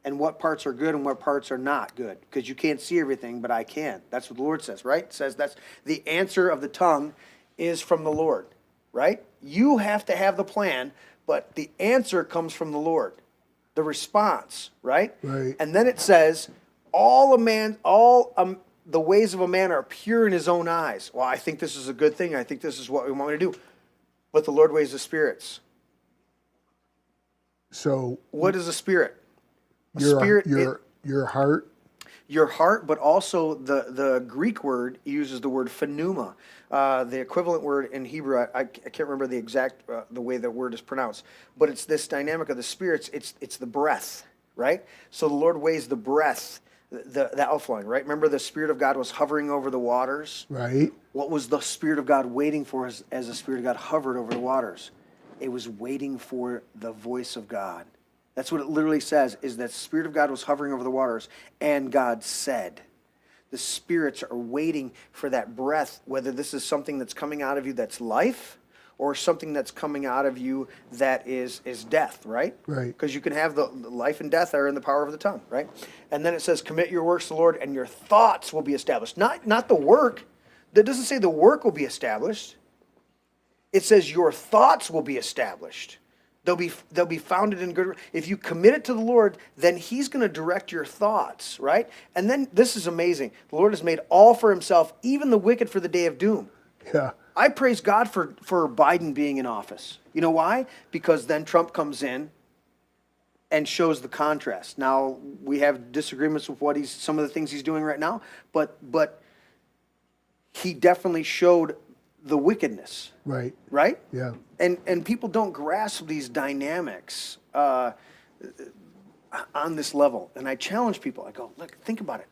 and what parts are good and what parts are not good. Because you can't see everything, but I can. That's what the Lord says, right? It says that's the answer of the tongue is from the Lord, right? You have to have the plan, but the answer comes from the Lord. The response, right? Right. And then it says, the ways of a man are pure in his own eyes. Well, I think this is a good thing. I think this is what we want to do. But the Lord weighs the spirits. So what is a spirit? Your heart. your heart, but also the Greek word uses the word pneuma, the equivalent word in Hebrew. I can't remember the exact the way the word is pronounced, but it's this dynamic of the spirits. It's the breath, right? So the Lord weighs the breath, the outflowing, right? Remember, the Spirit of God was hovering over the waters. Right. What was the Spirit of God waiting for as the Spirit of God hovered over the waters? It was waiting for the voice of God. That's what it literally says, is that the Spirit of God was hovering over the waters, and God said. The spirits are waiting for that breath, whether this is something that's coming out of you that's life, or something that's coming out of you that is death, right? Right. Because you can have the life and death are in the power of the tongue, right? And then it says, commit your works to the Lord, and your thoughts will be established. Not the work. That doesn't say the work will be established. It says your thoughts will be established. They'll be founded in good. If you commit it to the Lord, then He's going to direct your thoughts, right? And then this is amazing. The Lord has made all for Himself, even the wicked for the day of doom. Yeah. I praise God for Biden being in office. You know why? Because then Trump comes in and shows the contrast. Now, we have disagreements with some of the things he's doing right now, but he definitely showed the wickedness. Right. Right? Yeah. And people don't grasp these dynamics on this level. And I challenge people. I go, look, think about it.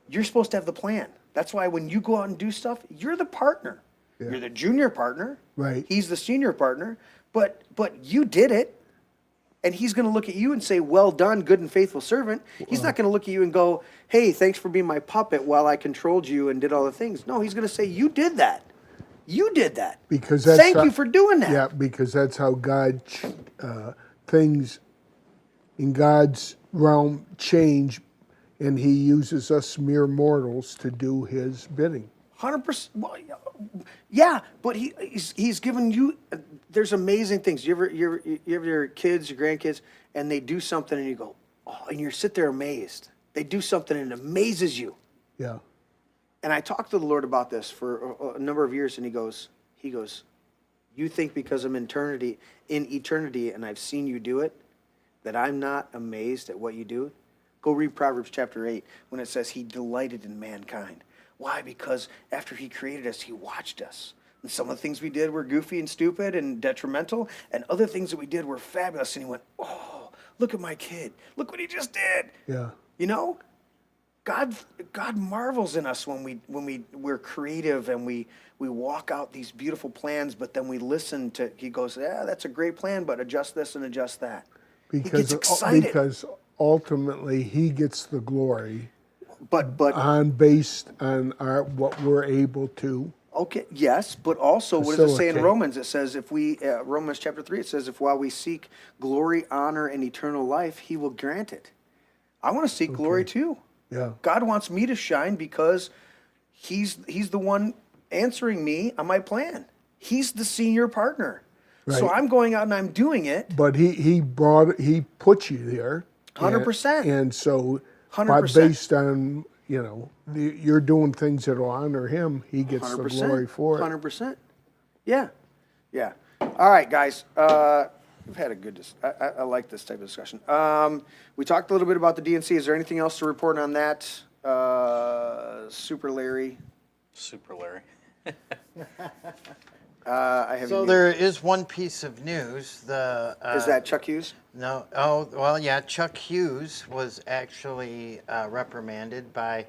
You're supposed to have the plan. That's why when you go out and do stuff, you're the partner. Yeah. You're the junior partner. Right. He's the senior partner. But you did it. And he's going to look at you and say, well done, good and faithful servant. He's not going to look at you and go, hey, thanks for being my puppet while I controlled you and did all the things. No, he's going to say, you did that. You did that. Because thank you for doing that. Yeah, because that's how God, things in God's realm change, and He uses us mere mortals to do His bidding. 100%. Well, yeah, but he's given you. There's amazing things. You ever your kids, your grandkids, and they do something, and you go, oh, and you sit there amazed. They do something, and it amazes you. Yeah. And I talked to the Lord about this for a number of years, and He goes, you think because I'm in eternity, and I've seen you do it, that I'm not amazed at what you do? Go read Proverbs chapter 8 when it says He delighted in mankind. Why? Because after He created us, He watched us. And some of the things we did were goofy and stupid and detrimental, and other things that we did were fabulous. And He went, oh, look at my kid. Look what he just did. Yeah. You know? God marvels in us when we're creative and we walk out these beautiful plans, but then we listen to, He goes, yeah, that's a great plan, but adjust this and adjust that. He gets excited. Because ultimately He gets the glory. But based on what we're able to. Okay, yes, but also what does it say in Romans? It says Romans chapter 3, it says if while we seek glory, honor, and eternal life, He will grant it. I want to seek glory too. Yeah. God wants me to shine because He's the one answering me on my plan. He's the senior partner. Right. So I'm going out and I'm doing it. But He put you there. 100%. And so 100%. Based on, you're doing things that will honor Him, He gets 100%, the glory for it. 100%. Yeah. Yeah. All right, guys. We've had a good I like this type of discussion. We talked a little bit about the DNC. Is there anything else to report on that? Super Larry. Super Larry. There is one piece of news. Is that Chuck Hughes? No. Oh, well, yeah. Chuck Hughes was actually reprimanded by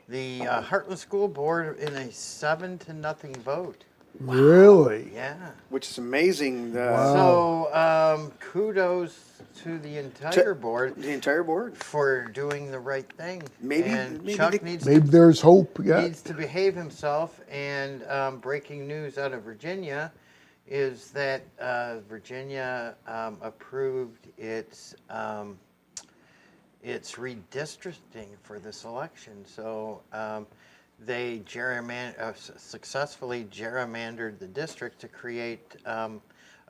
the Heartland School Board in a 7-0 vote. Wow. Really? Yeah. Which is amazing. So kudos to the entire board. The entire board for doing the right thing. Maybe Chuck there's hope. Yeah. Needs to behave himself. And breaking news out of Virginia is that Virginia approved its redistricting for this election. So. They successfully gerrymandered the district to create a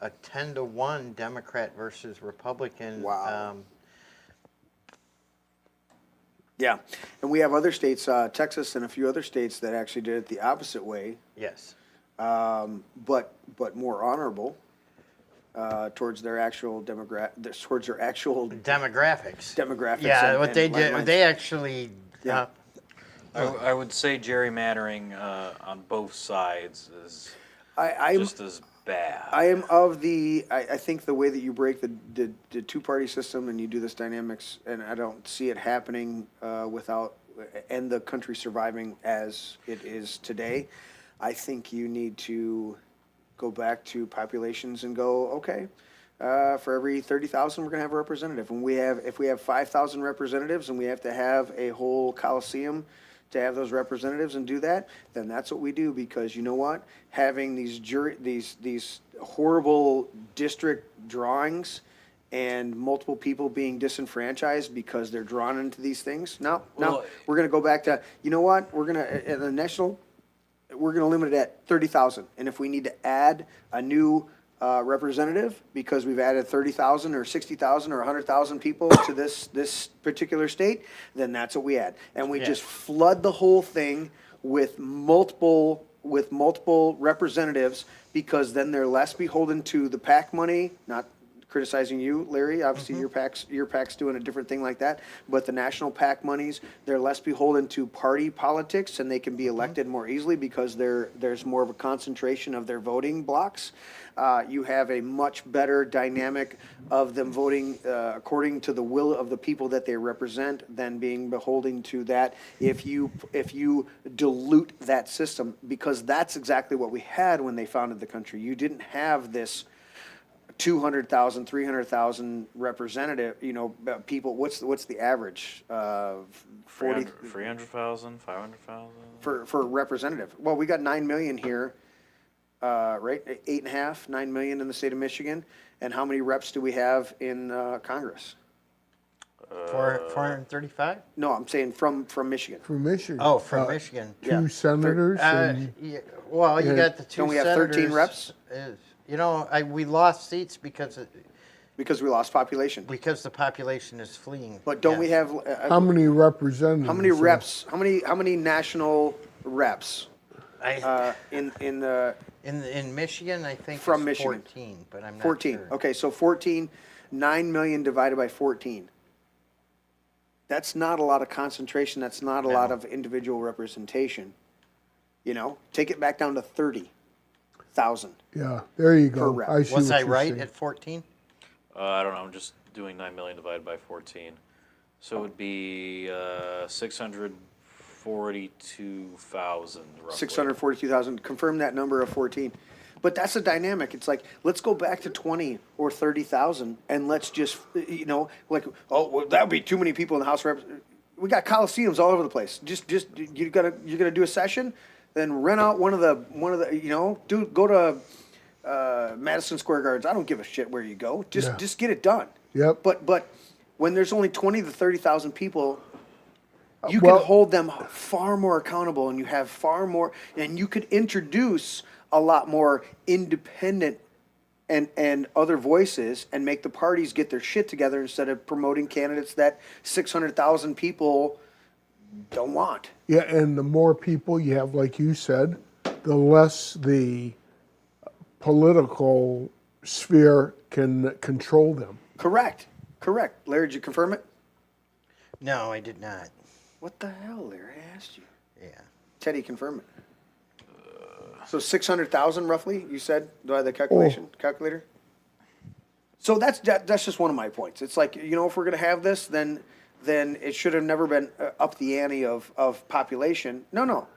10-1 Democrat versus Republican. Wow. Yeah, and we have other states, Texas and a few other states that actually did it the opposite way. Yes. But more honorable towards their actual demographics. Demographics. Yeah, what they did, they actually. Yeah. I would say gerrymandering on both sides is I'm just as bad. I am of the. I think the way that you break the two-party system and you do this dynamics, and I don't see it happening without and the country surviving as it is today. I think you need to go back to populations and go, okay, for every 30,000, we're going to have a representative. And if we have 5,000 representatives and we have to have a whole coliseum to have those representatives and do that, then that's what we do, because you know what? Having these horrible district drawings and multiple people being disenfranchised because they're drawn into these things. No, we're going to go back to, you know what? We're going to, at the national, we're going to limit it at 30,000. And if we need to add a new representative because we've added 30,000 or 60,000 or 100,000 people to this particular state, then that's what we add. And we just flood the whole thing with multiple representatives, because then they're less beholden to the PAC money. Not criticizing you, Larry. Obviously, your PAC's doing a different thing like that. But the national PAC monies, they're less beholden to party politics, and they can be elected more easily because there's more of a concentration of their voting blocks. You have a much better dynamic of them voting according to the will of the people that they represent than being beholden to that if you dilute that system, because that's exactly what we had when they founded the country. You didn't have this 200,000, 300,000 representative, people. What's the average? 300,000, 500,000? For representative. Well, we got 9 million here, right? 8.5, 9 million in the state of Michigan. And how many reps do we have in Congress? 435? No, I'm saying from Michigan. From Michigan. Oh, from Michigan. Two senators. And, Well, you got the two Don't we have senators. 13 reps? We lost seats because we lost population. the population is fleeing. But don't we have how many representatives? how many reps? How many national reps in Michigan? I think From it's Michigan. 14, but I'm not 14? sure. Okay, so 14, 9 million divided by 14. That's not a lot of concentration. That's not a lot of individual representation. Take it back down to 30,000. Yeah, there you go. rep. I see Was what I you're right saying. at 14? I don't know. I'm just doing 9 million divided by 14. So it would be 642,000 roughly. 642,000. Confirm that number of 14. But that's a dynamic. It's like, let's go back to 20 or 30,000 and let's just, that would be too many people in the House of Reps. We got coliseums all over the place. Just you're gonna do a session, then rent out one of the go to Madison Square Gardens. I don't give a shit where you go. Just get it done. Yep. But when there's only 20 to 30,000 people, you can hold them far more accountable, and you have far more, and you could introduce a lot more independent and other voices and make the parties get their shit together instead of promoting candidates that 600,000 people don't want. Yeah, and the more people you have, like you said, the less the political sphere can control them. Correct. Larry, did you confirm it? No, I did not. What the hell, Larry? I asked you. Yeah. Teddy, confirm it. So 600,000 roughly, you said, by the calculator? So that's just one of my points. It's like, if we're going to have this, then it should have never been up the ante of population. No.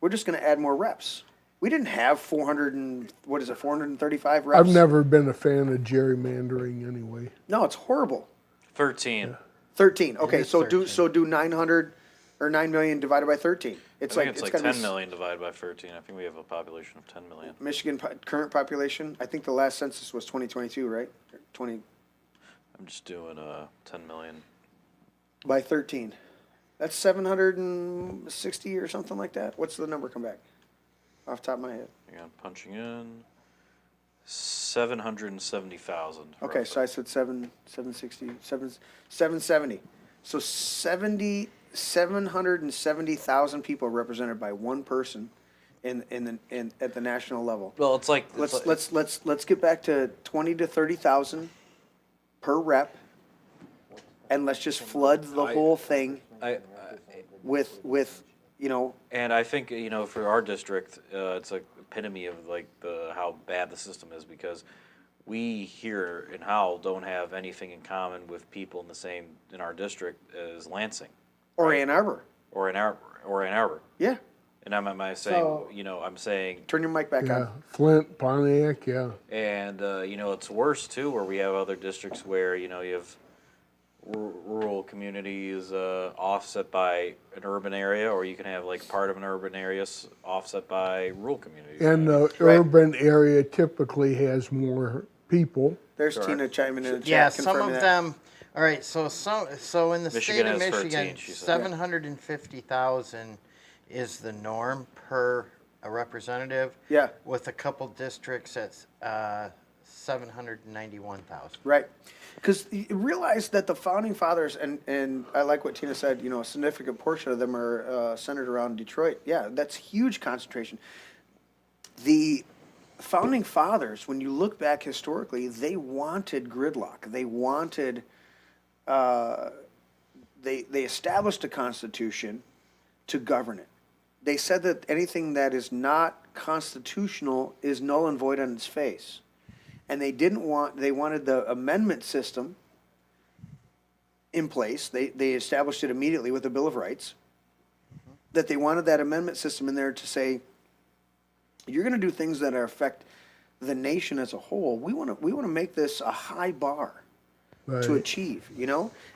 We're just going to add more reps. We didn't have 435 reps? I've never been a fan of gerrymandering anyway. No, it's horrible. 13. 13. Okay, is so 13. do 900 or 9 million divided by 13. I think it's like gotta be 10 million divided by 13. I think we have a population of 10 million. Michigan current population. I think the last census was 2022, right? 20 I'm just doing 10 million. by 13. That's 760 or something like that. What's the number come back? Off the top of my head. Hang on, punching in 770,000. Okay, so I said 770. So 770,000 people represented by one person at the national level. Well, it's like Let's get back to 20 to 30,000 per rep, and let's just flood the whole thing with you know, And I think, for our district, it's an epitome of like how bad the system is, because we here in Howell don't have anything in common with people in our district as Lansing. or right? Ann Arbor. Or Ann Arbor. Yeah. And am I saying, So- I'm saying, Turn your mic back Yeah, on. Flint, Pontiac, yeah. and it's worse too, where we have other districts where you have rural communities offset by an urban area, or you can have like part of an urban area offset by rural communities. And the urban area typically has more people. There's Correct. Tina chiming in the chat. Yeah, some confirming of that. them. All right, so in the Michigan state of has 13, Michigan, she said. 750,000 is the norm per a representative. Yeah. With a couple districts at 791,000. Right. Because you realize that the founding fathers, and I like what Tina said, a significant portion of them are centered around Detroit. Yeah, that's huge concentration. The founding fathers, when you look back historically, they wanted gridlock. They wanted, they established a constitution to govern it. They said that anything that is not constitutional is null and void on its face. And they wanted the amendment system in place. They established it immediately with the Bill of Rights. That they wanted that amendment system in there to say, you're going to do things that affect the nation as a whole. We want to make this a high bar to Right. achieve,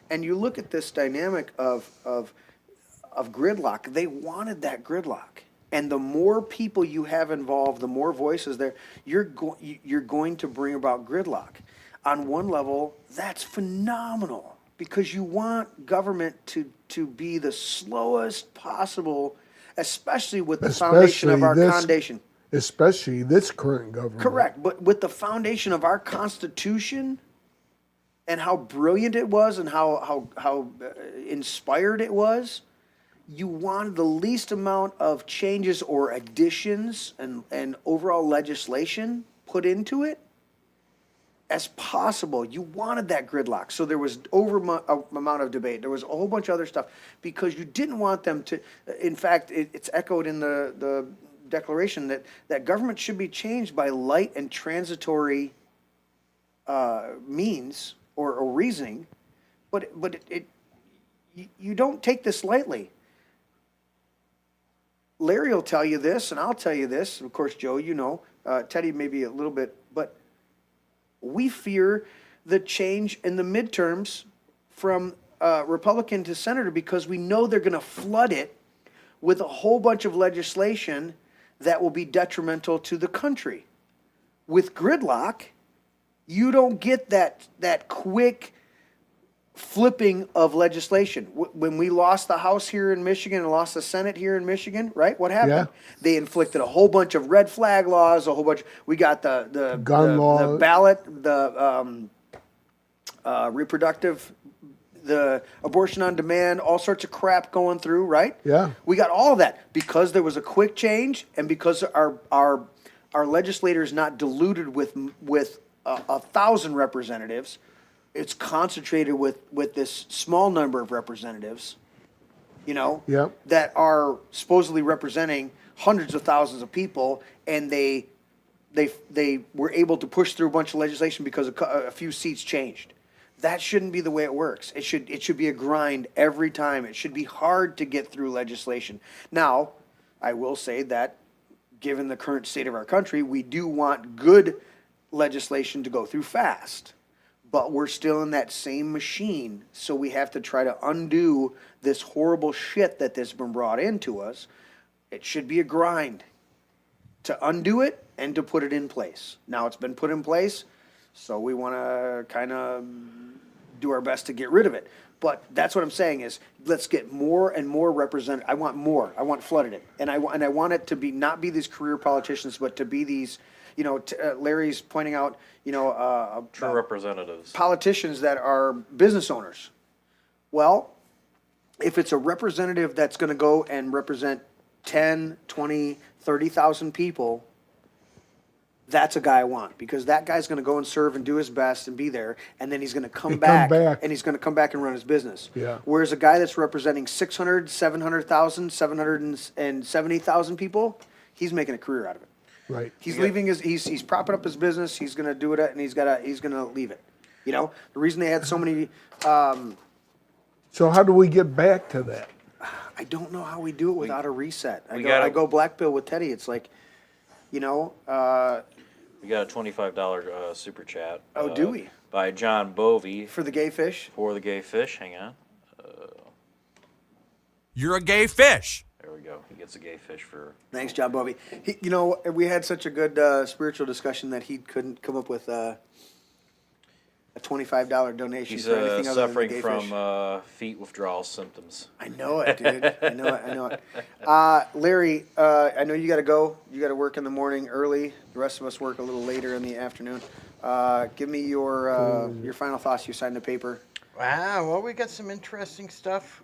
And you look at this dynamic of gridlock. They wanted that gridlock. And the more people you have involved, the more voices there, you're going to bring about gridlock. On one level, that's phenomenal because you want government to be the slowest possible, especially with the foundation of our foundation. Especially this current government. Correct, but with the foundation of our Constitution and how brilliant it was and how inspired it was, you wanted the least amount of changes or additions and overall legislation put into it as possible. You wanted that gridlock. So there was amount of debate. There was a whole bunch of other stuff because you didn't want them to, in fact, it's echoed in the declaration that government should be changed by light and transitory means or reasoning, but you don't take this lightly. Larry will tell you this, and I'll tell you this. Of course, Joe, Teddy maybe a little bit, but we fear the change in the midterms from Republican to senator because we know they're going to flood it with a whole bunch of legislation that will be detrimental to the country. With gridlock, you don't get that quick flipping of legislation. When we lost the House here in Michigan and lost the Senate here in Michigan, right? What happened? Yeah. They inflicted a whole bunch of red flag laws, a whole bunch. We got the Gun law. the ballot, the reproductive, the abortion on demand, all sorts of crap going through, right? Yeah. We got all of that because there was a quick change and because our legislators not diluted with 1,000 representatives. It's concentrated with this small number of representatives, Yep. that are supposedly representing hundreds of thousands of people, and they were able to push through a bunch of legislation because a few seats changed. That shouldn't be the way it works. It should be a grind every time. It should be hard to get through legislation. Now, I will say that given the current state of our country, we do want good legislation to go through fast. But we're still in that same machine, so we have to try to undo this horrible shit that's been brought into us. It should be a grind to undo it and to put it in place. Now it's been put in place, so we want to kind of do our best to get rid of it. But that's what I'm saying is let's get more and more represented. I want more. I want flooded it, and I want it to be not be these career politicians, but to be these. Larry's pointing out, True representatives. politicians that are business owners. Well, if it's a representative that's going to go and represent 10, 20, 30,000 people, That's a guy I want, because that guy's going to go and serve and do his best and be there, and then he's going to come And back, come back. and he's going to come back and run his business. Yeah. Whereas a guy that's representing 600, 700,000, 770,000 people, he's making a career out of it. Right. He's leaving he's propping up his business. He's going to do it, and he's going to leave it. You know, the reason they had so many. So how do we get back to that? I don't know how we do it without a reset. I gotta- go black bill with Teddy. It's like, you know. We got a $25 super chat. Oh, do we? By John Bovey For the gay fish. for the gay fish. Hang on. You're a gay fish. There we go. He gets a gay fish for. Thanks, John Bovey. You know, we had such a good spiritual discussion that he couldn't come up with a $25 donation He's for anything other than the suffering gay from fish. feet withdrawal symptoms. I know it, dude. I know it. Larry, I know you got to go. You got to work in the morning early. The rest of us work a little later in the afternoon. Give me your final thoughts. You signed the paper. Wow, well, we got some interesting stuff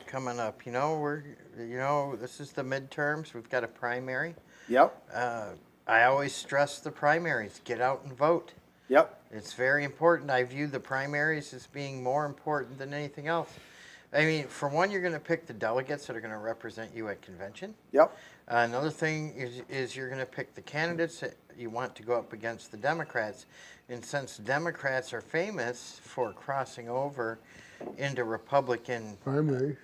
coming up. You know, this is the midterms. We've got a primary. Yep. I always stress the primaries. Get out and vote. Yep. It's very important. I view the primaries as being more important than anything else. I mean, for one, you're going to pick the delegates that are going to represent you at convention. Yep. Another thing is you're going to pick the candidates that you want to go up against the Democrats. And since Democrats are famous for crossing over into Republican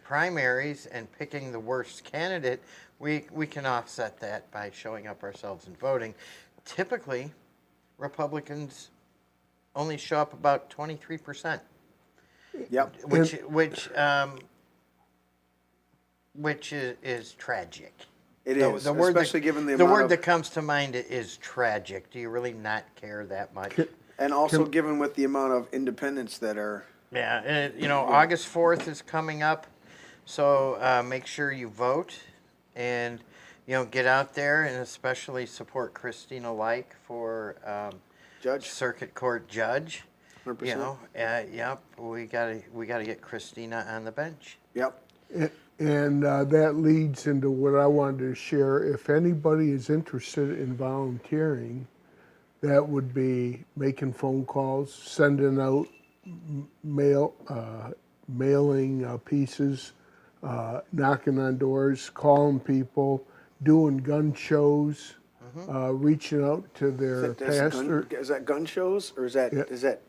primaries and picking the worst candidate, we can offset that by showing up ourselves and voting. Typically, Republicans only show up about 23%. Yep. Which is tragic. It is, especially given the the amount word of, that comes to mind is tragic. Do you really not care that much? and also given with the amount of independents that are. Yeah, and August 4th is coming up, so make sure you vote and get out there and especially support Christina Like for Judge. Circuit Court judge. 100%. Yep, we gotta get Christina on the bench. Yep. And that leads into what I wanted to share. If anybody is interested in volunteering, that would be making phone calls, sending out mailing pieces, knocking on doors, calling people, doing gun shows, reaching out to their pastor. Is that gun shows or is that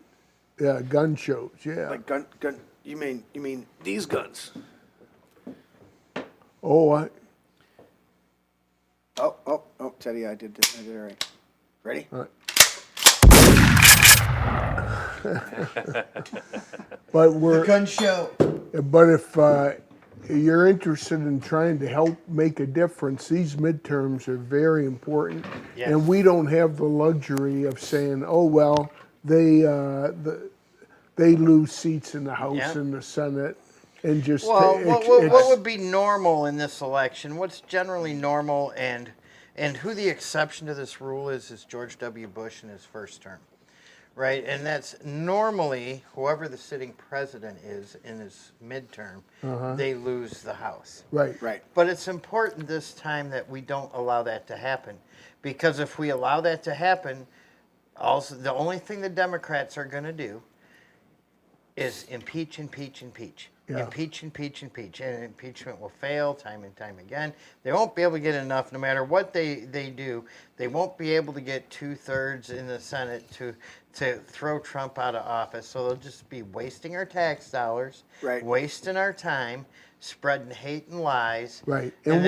Yeah, gun shows. Yeah. like gun? You mean these guns? Oh, Oh, Teddy, I did it right. Ready? but we're. Gun show. But if you're interested in trying to help make a difference, these midterms are very important, and we don't have the luxury of saying, "Oh well, they lose seats in the House and the Senate," and just. Well, what would be normal in this election? What's generally normal, and who the exception to this rule is George W. Bush in his first term. Right, and that's normally whoever the sitting president is in his midterm, they lose the House. Right. But it's important this time that we don't allow that to happen, because if we allow that to happen, also the only thing the Democrats are going to do is impeach. Yeah. Impeach, and impeachment will fail time and time again. They won't be able to get enough, no matter what they do. They won't be able to get 2/3 in the Senate to throw Trump out of office. So they'll just be wasting our tax dollars, wasting our time, spreading hate and lies. Right. And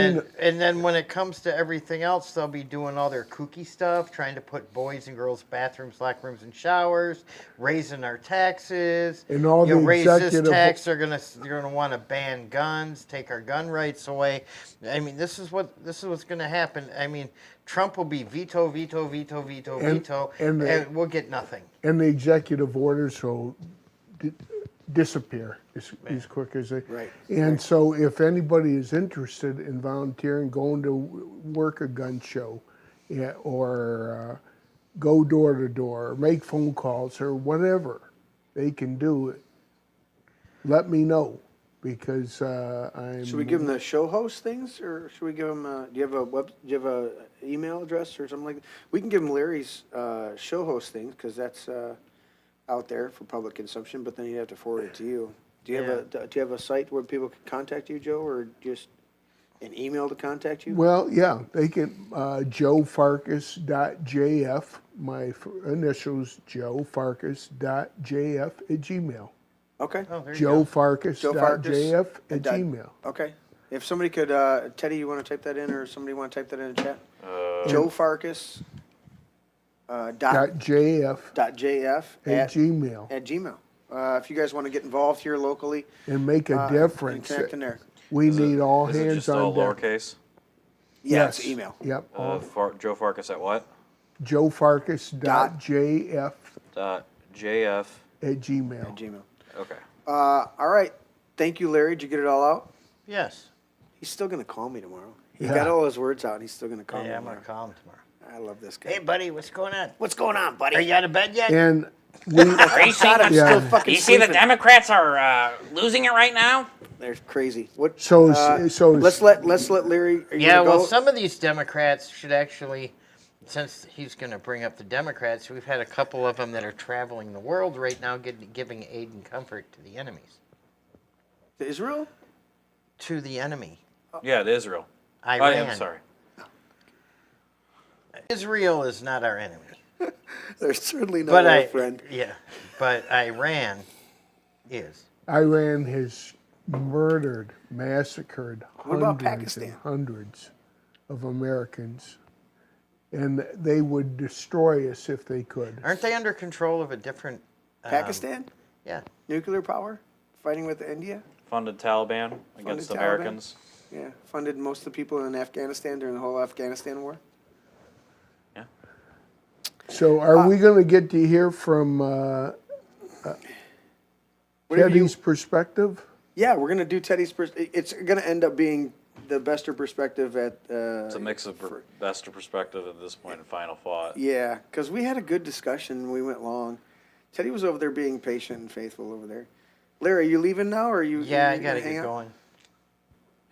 then when it comes to everything else, they'll be doing all their kooky stuff, trying to put boys and girls' bathrooms, locker rooms, and showers, raising our taxes. And all the raise this executive- tax, they're gonna want to ban guns, take our gun rights away. I mean, this is what's gonna happen. I mean, Trump will be veto, and we'll get nothing. And the executive orders will disappear as quick as they. Right. And so, if anybody is interested in volunteering, going to work a gun show, or go door to door, make phone calls, or whatever they can do, let me know, because I'm. Should we give them the show host things, or should we give them? Do you have a email address or something like that? We can give them Larry's show host things because that's out there for public consumption. But then you have to forward it to you. Do you have a site where people can contact you, Joe, or just an email to contact you? Well, yeah, they can. joefarkas.jf. My initials, joefarkas.jf@gmail. Okay. Oh, there you go. joefarkas.jf at gmail. Okay. If somebody could, Teddy, you want to type that in, or somebody want to type that in the chat? Joe Farkas. .jf .jf at gmail. at Gmail. If you guys want to get involved here locally, And make a difference. and connect in there. We need all Is it hands just all on deck. lowercase? Yeah, it's email. Yep. Joe Farkas at what? joefarkas.jf .jf. at gmail. At Gmail. Okay. All right. Thank you, Larry. Did you get it all out? Yes. He's still going to call me tomorrow. He Yeah. got all his words out. And he's still going to call me Yeah, I'm tomorrow. gonna call him tomorrow. I love this guy. Hey, buddy, what's going on? What's going on, buddy? Are you out of bed yet? And we, Are you seeing I'm Yeah. still fucking Do you see the sleeping. Democrats are losing it right now? They're crazy. What? So- let's let Larry. Are you Yeah, gonna well, go? some of these Democrats should actually, since he's going to bring up the Democrats, we've had a couple of them that are traveling the world right now, giving aid and comfort to the enemies. To Israel. To the enemy. Yeah, to Israel. Iran. I'm sorry. Israel is not our enemy. They're certainly not But our friend. Yeah, but Iran is. Iran has murdered, massacred What about hundreds and Pakistan? hundreds of Americans. And they would destroy us if they could. Aren't they under control of a different... Pakistan, Yeah. nuclear power, fighting with India. Funded Taliban against Taliban. Americans. Yeah, funded most of the people in Afghanistan during the whole Afghanistan war. Yeah. So are we going to get to hear from Whatever you- Teddy's perspective? Yeah, we're gonna do Teddy's. It's gonna end up being the Bester perspective at. It's a mix of Bester perspective at this point and final thought. Yeah, because we had a good discussion. We went long. Teddy was over there being patient and faithful over there. Larry, are you leaving now, or are you? Yeah, I you got to hang get out? going.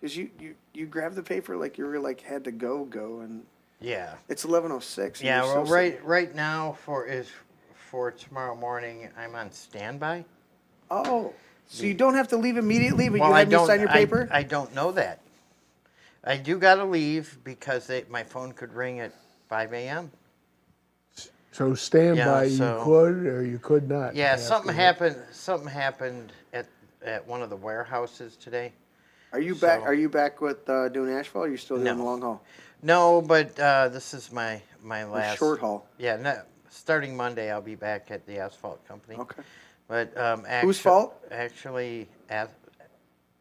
Because you grabbed the paper like you were like had to go, and Yeah. it's 11:06. and Yeah, you're well, so right now for tomorrow morning, I'm on standby. Oh, so you don't have to leave immediately, but Well, you I have me don't sign your paper? I don't know that. I do got to leave because my phone could ring at 5 a.m. So standby, so- you could or you could not. Yeah, after something that. happened. Something happened at one of the warehouses today. Are you back? So- Are you back with doing asphalt? Or are you still doing No. the long haul? No, but this is my last short haul. Yeah, no, starting Monday, I'll be back at the asphalt company. Okay. But Whose fault? Actually,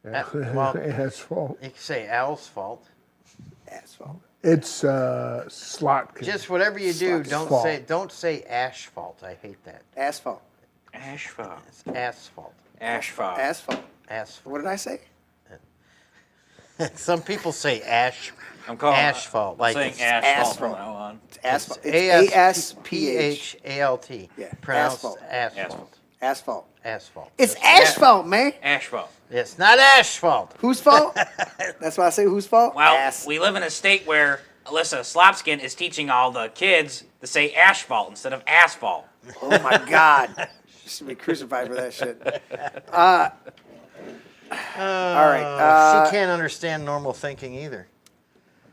well, Asphalt. you can say Al's fault. Asphalt. It's slot. Just whatever you do, Asphalt. don't say asphalt. I hate that. Asphalt. Asphalt. It's asphalt. Asphalt. Asphalt. Asphalt. What did I say? Some people say I'm calling asphalt. I'm Like saying it's asphalt from now on. It's asphalt. It's ASPHALT. Yeah, Pronounced asphalt. asphalt. Asphalt. Asphalt. It's asphalt, man. Asphalt. It's not asphalt. Whose fault? That's why I say whose fault? Well, we live in a state where Alyssa Slopskin is teaching all the kids to say asphalt instead of asphalt. Oh my God. Should be crucified for that shit. All right. She can't understand normal thinking either.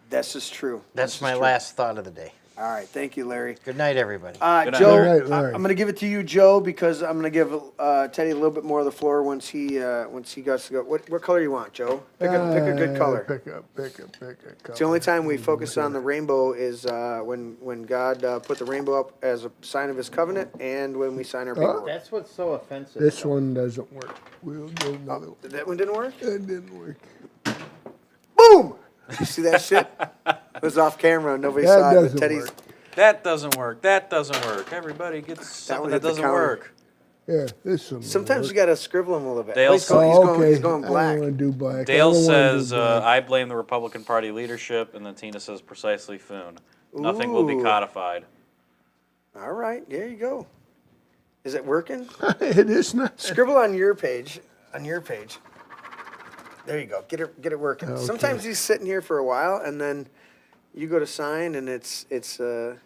That's just true. That's my true. last thought of the day. All right. Thank you, Larry. Good night, everybody. Good night. Joe, All right, Larry. I'm going to give it to you, Joe, because I'm going to give Teddy a little bit more of the floor once he gets to go. What color you want, Joe? Pick a good color. Pick a color. It's the only time we focus on the rainbow is when God put the rainbow up as a sign of His covenant, and when we sign our paperwork. That's what's so offensive. This one doesn't work. We'll go another one. That one didn't work. That didn't work. Boom! You see that shit? It was off camera. Nobody That saw it. But doesn't Teddy's. work. That doesn't work. That doesn't work. Everybody gets something one that hit the doesn't counter. work. Yeah, this one. will Sometimes work. you got to scribble him a little bit. Dale Oh, he's going, Oh, okay. he's going I black. don't want to do black. Dale I don't wanna do says, black. I blame the Republican Party leadership, and then Tina says precisely Foon. Nothing will be Ooh. codified. All right, there you go. Is it working? It is not. Scribble on your page. On your page. There you go. Get it working. Okay. Sometimes he's sitting here for a while, and then you go to sign, and it's there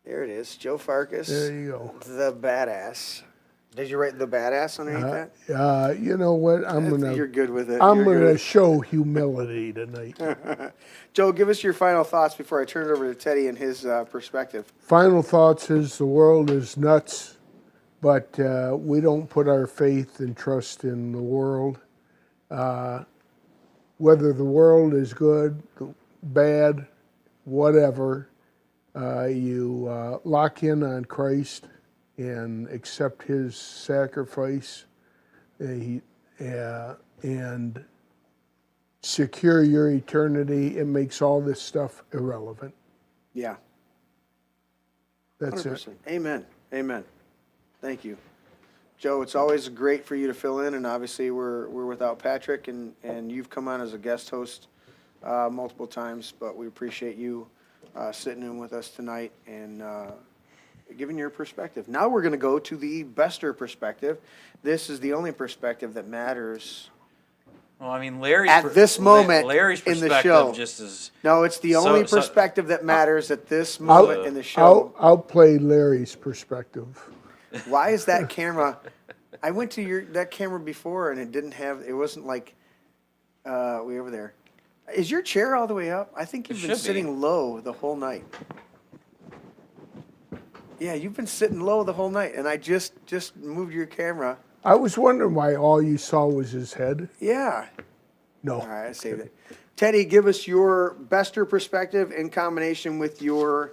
it is, Joe Farkas. There you go. The badass. Did you write the badass underneath that? You know what? You're good with it. I'm You're gonna good. show humility tonight. Joe, give us your final thoughts before I turn it over to Teddy and his perspective. Final thoughts is the world is nuts, but we don't put our faith and trust in the world. Whether the world is good, bad, whatever, you lock in on Christ and accept his sacrifice and secure your eternity. It makes all this stuff irrelevant. Yeah. That's 100%. it. Amen. Amen. Thank you. Joe, it's always great for you to fill in, and obviously we're without Patrick, and you've come on as a guest host multiple times, but we appreciate you sitting in with us tonight and giving your perspective. Now we're going to go to the Bester perspective. This is the only perspective that matters. Well, I mean, Larry's At this moment Larry's in the perspective show. just is. No, it's the only So- perspective that matters at this moment in the show. I'll outplay Larry's perspective. Why is that camera? I went to that camera before, and it wasn't like way over there. Is your chair all the way up? I think you've It been should be. sitting low the whole night. Yeah, you've been sitting low the whole night, and I just moved your camera. I was wondering why all you saw was his head. Yeah. No. All right, I saved it. Teddy, give us your Bester perspective in combination with your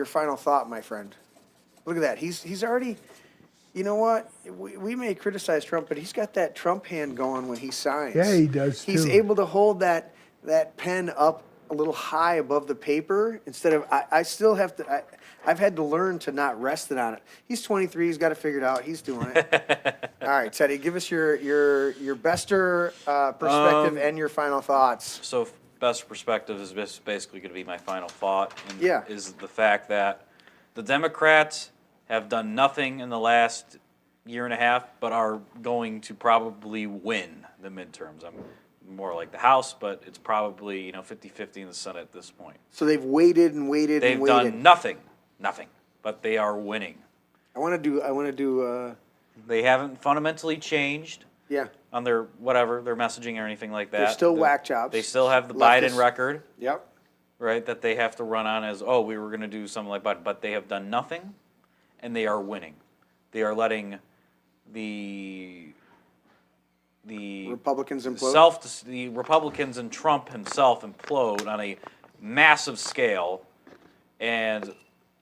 final thought, my friend. Look at that. He's already. You know what? We may criticize Trump, but he's got that Trump hand going when he signs. Yeah, he does, He's too. able to hold that pen up a little high above the paper instead of. I still have to. I've had to learn to not rest it on it. He's 23. He's got it figured out. He's doing it. All right, Teddy, give us your Bester perspective and your final thoughts. So, best perspective is basically going to be my final thought. And Yeah. Is the fact that the Democrats have done nothing in the last year and a half, but are going to probably win the midterms. I'm more like the House, but it's probably 50-50 in the Senate at this point. So they've waited and waited They've and waited. done nothing, but they are winning. I want to do. They haven't fundamentally changed Yeah. on their messaging or anything like that. They're still whack jobs. They still have the Leftist. Biden record, Yep. right, that they have to run on as, we were going to do something like Biden, but they have done nothing, and they are winning. They are letting the Republicans implode. the Republicans and Trump himself implode on a massive scale, and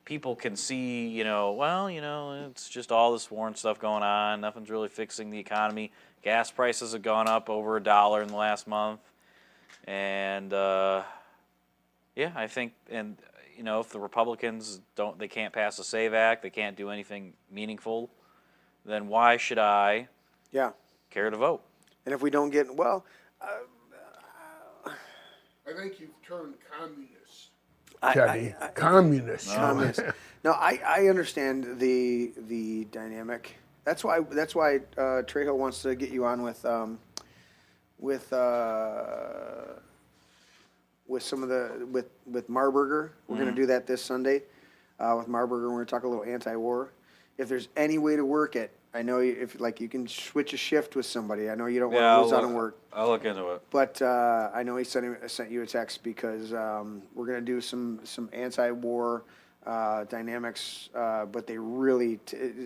people can see, it's just all this war and stuff going on. Nothing's really fixing the economy. Gas prices have gone up over $1 in the last month, and I think, and if the Republicans they can't pass a SAVE Act, they can't do anything meaningful, then why should I Yeah. care to vote? And if we don't get I think you've turned communist. Teddy. Communist. Communist. No, I understand the dynamic. That's why Trejo wants to get you on with some of with Marburger. We're going to do that this Sunday with Marburger. We're going to talk a little anti-war. If there's any way to work it, I know if you can switch a shift with somebody. I know you don't want to lose out on work. I'll look into it. But I know he sent you a text because we're going to do some anti-war dynamics. But they really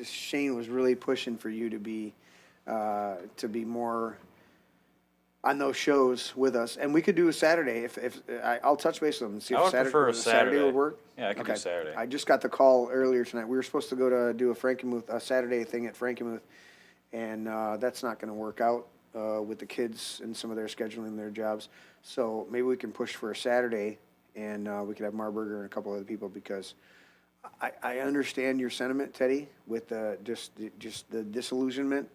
Shane was really pushing for you to be more on those shows with us, and we could do a Saturday. If I'll touch base with them and see I if would prefer a Saturday would work. Yeah, I could do Saturday. I just got the call earlier tonight. We were supposed to go to do a Saturday thing at Frankenmuth, and that's not going to work out with the kids and some of their scheduling their jobs. So maybe we can push for a Saturday, and we could have Marburger and a couple other people because I understand your sentiment, Teddy, with just the disillusionment.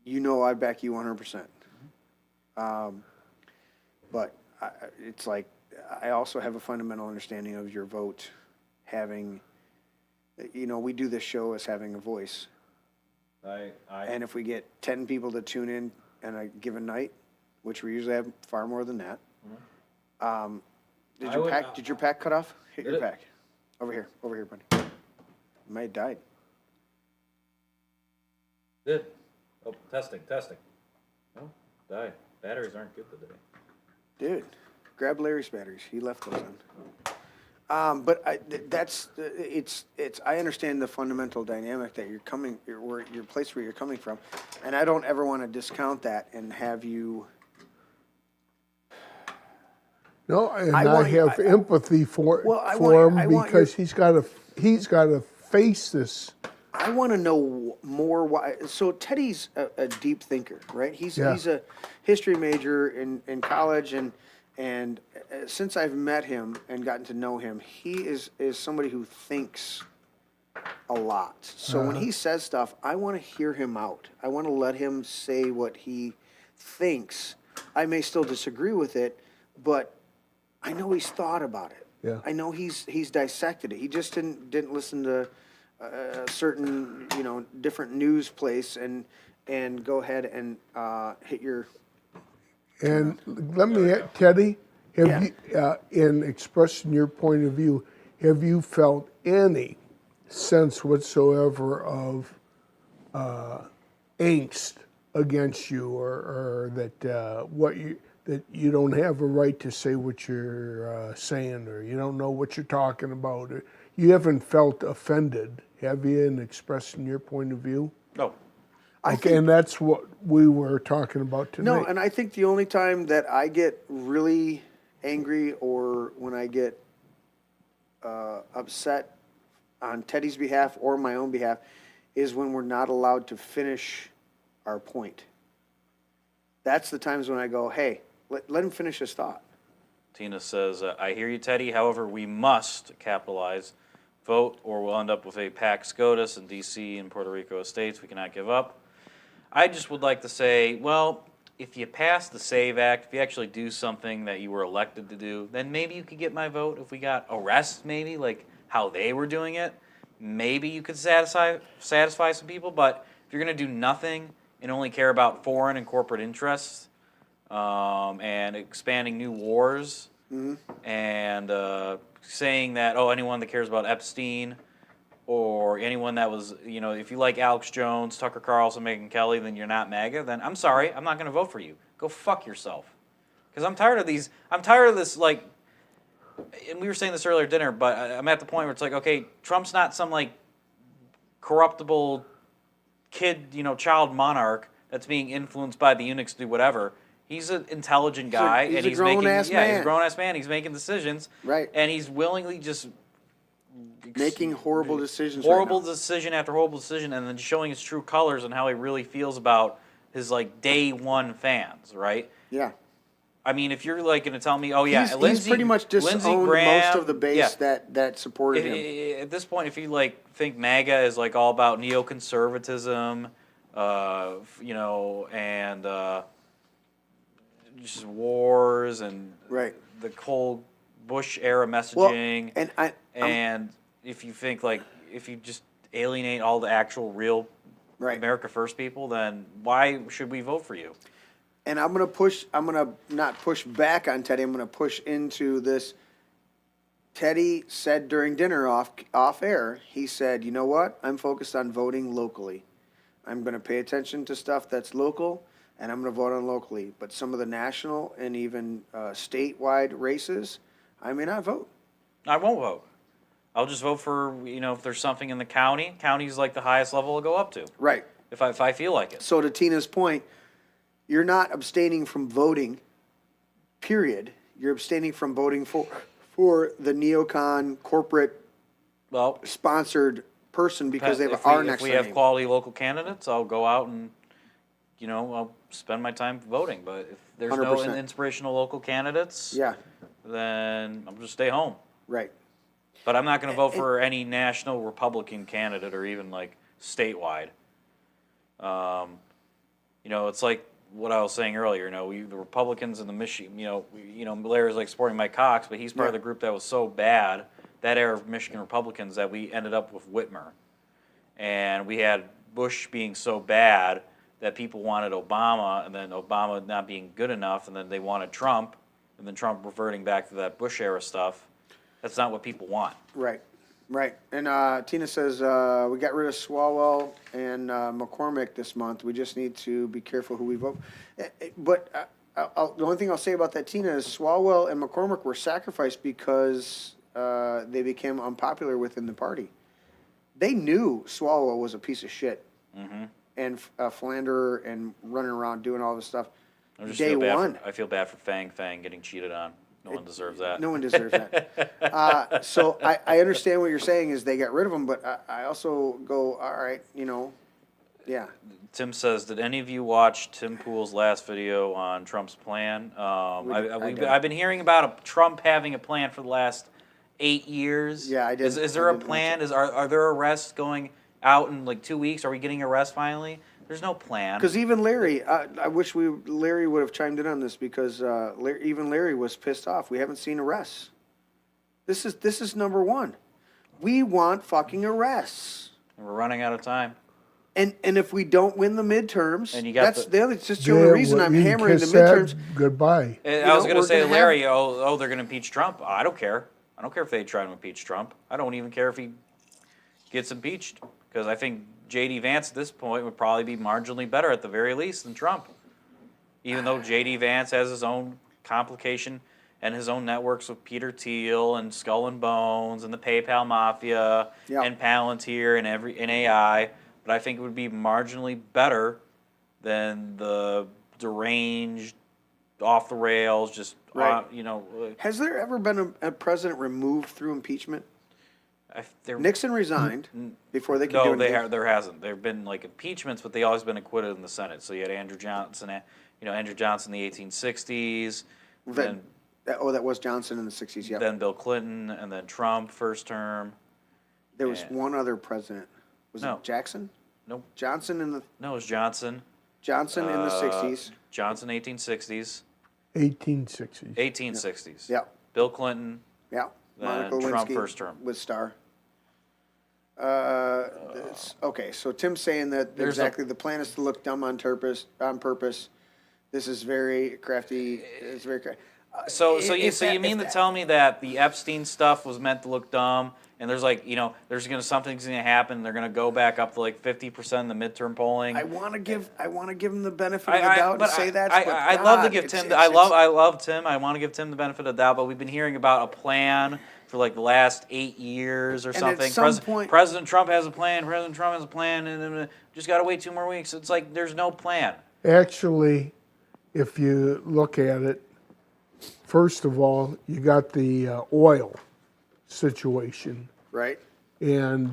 I back you 100%. But it's like I also have a fundamental understanding of your vote having, we do this show as having a voice. And if we get 10 people to tune in on a given night, which we usually have far more than that. Did your pack cut off? Hit your pack. Over here, buddy. You might have died. Did. Oh, testing. Oh, died. Batteries aren't good today. Dude, grab Larry's batteries. He left those on. But I understand the fundamental dynamic that your place where you're coming from, and I don't ever want to discount that and have you. No, and I have empathy for him because he's got to face this. I want to know more why. So Teddy's a deep thinker, right? He's a history major in college, and since I've met him and gotten to know him, he is somebody who thinks a lot. So when he says stuff, I want to hear him out. I want to let him say what he thinks. I may still disagree with it, but I know he's thought about it. Yeah. I know he's dissected it. He just didn't listen to a certain different news place and go ahead and hit your. And let me, Teddy, have you, in expressing your point of view, have you felt any sense whatsoever of angst against you, or that that you don't have a right to say what you're saying, or you don't know what you're talking about? Or you haven't felt offended, have you, in expressing your point of view? No. Okay, and that's what we were talking about tonight. No, and I think the only time that I get really angry or when I get upset on Teddy's behalf or my own behalf is when we're not allowed to finish our point. That's the times when I go, hey, let him finish his thought. Tina says, I hear you, Teddy. However, we must capitalize, vote, or we'll end up with a Pax SCOTUS in D.C. and Puerto Rico estates we cannot give up. I just would like to say, well, if you pass the SAVE Act, if you actually do something that you were elected to do, then maybe you could get my vote. If we got arrests, maybe, like how they were doing it, maybe you could satisfy some people. But if you're going to do nothing and only care about foreign and corporate interests and expanding new wars and saying that, anyone that cares about Epstein or anyone that was, if you like Alex Jones, Tucker Carlson, Megyn Kelly, then you're not MAGA, then I'm sorry, I'm not going to vote for you. Go fuck yourself. Because I'm tired of this, like, and we were saying this earlier at dinner, but I'm at the point where it's like, okay, Trump's not some, like, corruptible kid, child monarch that's being influenced by the eunuchs to do whatever. He's an intelligent guy. He's a grown-ass man. He's a grown-ass man. He's making decisions. Right. And he's willingly just making horrible decisions. Horrible decision after horrible decision, and then showing his true colors and how he really feels about his day one fans, right? Yeah. I mean, if you're going to tell me, he's pretty much disowned most of the base that supported him. At this point, if you think MAGA is all about neoconservatism, and just wars and the cold Bush era messaging, and if you think if you just alienate all the actual real America First people, then why should we vote for you? And I'm gonna not push back on Teddy, I'm gonna push into this. Teddy said during dinner off air, he said, you know what? I'm focused on voting locally. I'm gonna pay attention to stuff that's local, and I'm gonna vote on locally. But some of the national and even statewide races, I may not vote. I won't vote. I'll just vote for, if there's something in the county. County's the highest level I'll go up to. Right. If I feel like it. So to Tina's point, you're not abstaining from voting, period. You're abstaining from voting for the neocon corporate sponsored person because they have our next name. If we have quality local candidates, I'll go out and, I'll spend my time voting. But if there's 100%. No inspirational local candidates, then I'll just stay home. Right. But I'm not going to vote for any national Republican candidate or even statewide. It's like what I was saying earlier. The Republicans and the Michigan. Larry's supporting Mike Cox, but he's part of the group that was so bad that era of Michigan Republicans that we ended up with Whitmer, and we had Bush being so bad that people wanted Obama, and then Obama not being good enough, and then they wanted Trump, and then Trump reverting back to that Bush era stuff. That's not what people want. Right. And Tina says, we got rid of Swalwell and McCormick this month. We just need to be careful who we vote. But the only thing I'll say about that, Tina, is Swalwell and McCormick were sacrificed because they became unpopular within the party. They knew Swalwell was a piece of shit. Mm-hmm. And philanderer and running around doing all this stuff. Day one. I feel bad for Fang getting cheated on. No one deserves that. No one deserves that. So I understand what you're saying is they got rid of him, but I also go, all right, yeah. Tim says, did any of you watch Tim Pool's last video on Trump's plan? I've been hearing about Trump having a plan for the last 8 years. Yeah, I did. Is there a plan? Are there arrests going out in like 2 weeks? Are we getting arrests finally? There's no plan. Because even Larry, I wish Larry would have chimed in on this because even Larry was pissed off. We haven't seen arrests. This is number one. We want fucking arrests. And we're running out of time. And if we don't win the midterms, and you got that's the only reason I'm hammering the midterms. Goodbye. I was going to say, Larry, they're going to impeach Trump. I don't care. I don't care if they try to impeach Trump. I don't even care if he gets impeached. Because I think J.D. Vance at this point would probably be marginally better at the very least than Trump. Even though J.D. Vance has his own complication and his own networks with Peter Thiel and Skull and Bones and the PayPal Mafia and Palantir and AI. But I think it would be marginally better than the deranged, off the rails, just, Has there ever been a president removed through impeachment? Nixon resigned before they could do anything. No, there hasn't. There have been like impeachments, but they always been acquitted in the Senate. So you had Andrew Johnson in the 1860s. That was Johnson in the 60s, yeah. Then Bill Clinton, and then Trump, first term. There was one other president. Was it Jackson? Nope. Johnson in the... No, it was Johnson. Johnson in the 60s. Johnson, 1860s. 1860s. 1860s. Yeah. Bill Clinton. Yeah. Then Trump, first term. With Starr. Okay, so Tim's saying that the plan is to look dumb on purpose. This is very crafty. It's very crafty. So you mean to tell me that the Epstein stuff was meant to look dumb, and there's something's gonna happen. They're gonna go back up to like 50% in the midterm polling. I want to give him the benefit of the doubt and say that. I'd love to give Tim. I love Tim. I want to give Tim the benefit of the doubt, but we've been hearing about a plan for like the last 8 years or something. At some point, President Trump has a plan. President Trump has a plan, and just got to wait 2 more weeks. It's like there's no plan. Actually, if you look at it, first of all, you got the oil situation. Right. And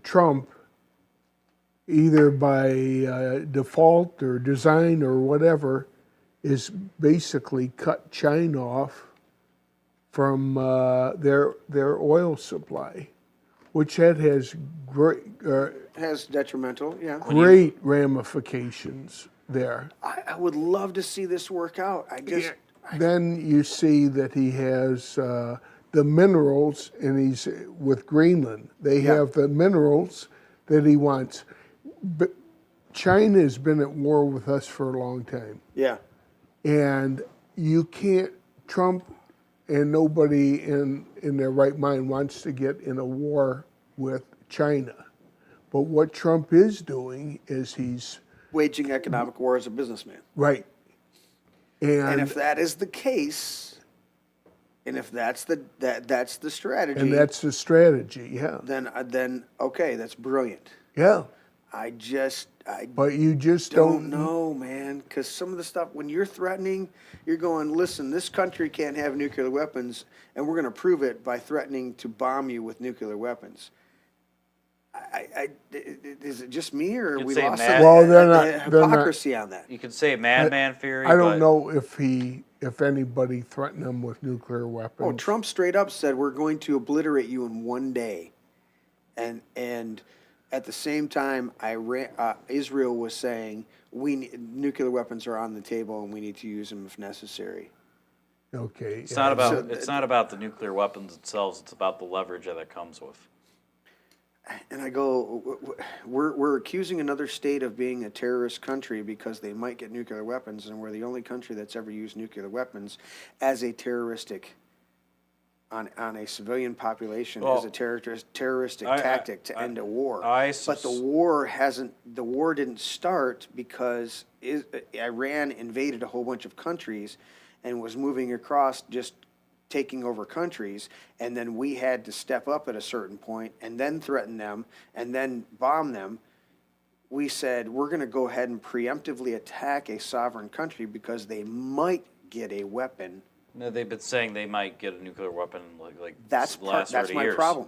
Trump, either by default or design or whatever, is basically cut China off from their oil supply, which has detrimental, great ramifications there. I would love to see this work out. Then you see that he has the minerals, and he's with Greenland. They have the minerals that he wants. But China has been at war with us for a long time. Yeah. And you can't, Trump and nobody in their right mind wants to get in a war with China. But what Trump is doing is he's waging economic war as a businessman. Right. And if that is the case, and if that's the strategy, and that's the strategy, yeah. Then okay, that's brilliant. Yeah. But you just don't know, man, because some of the stuff when you're threatening, you're going, listen, this country can't have nuclear weapons, and we're going to prove it by threatening to bomb you with nuclear weapons. Is it just me, or we lost the hypocrisy on that? You could say madman theory. I don't know if anybody threatened him with nuclear weapons. Oh, Trump straight up said we're going to obliterate you in one day, and at the same time, Israel was saying nuclear weapons are on the table and we need to use them if necessary. Okay. It's not about the nuclear weapons themselves. It's about the leverage that it comes with. And I go, we're accusing another state of being a terrorist country because they might get nuclear weapons, and we're the only country that's ever used nuclear weapons as a terroristic, on a civilian population, as a terroristic tactic to end a war. But the war didn't start because Iran invaded a whole bunch of countries and was moving across, just taking over countries, and then we had to step up at a certain point and then threaten them and then bomb them. We said, we're going to go ahead and preemptively attack a sovereign country because they might get a weapon. No, they've been saying they might get a nuclear weapon like That's the last 30 that's my years. problem.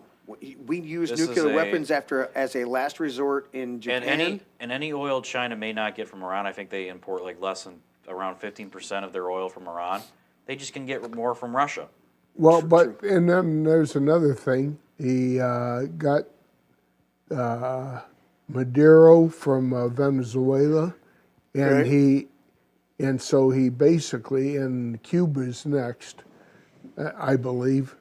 We use nuclear weapons as a last resort in Japan. And any oil China may not get from Iran, I think they import like less than around 15% of their oil from Iran. They just can get more from Russia. Well, and then there's another thing. He got Maduro from Venezuela, and and so he basically, and Cuba's next, I believe,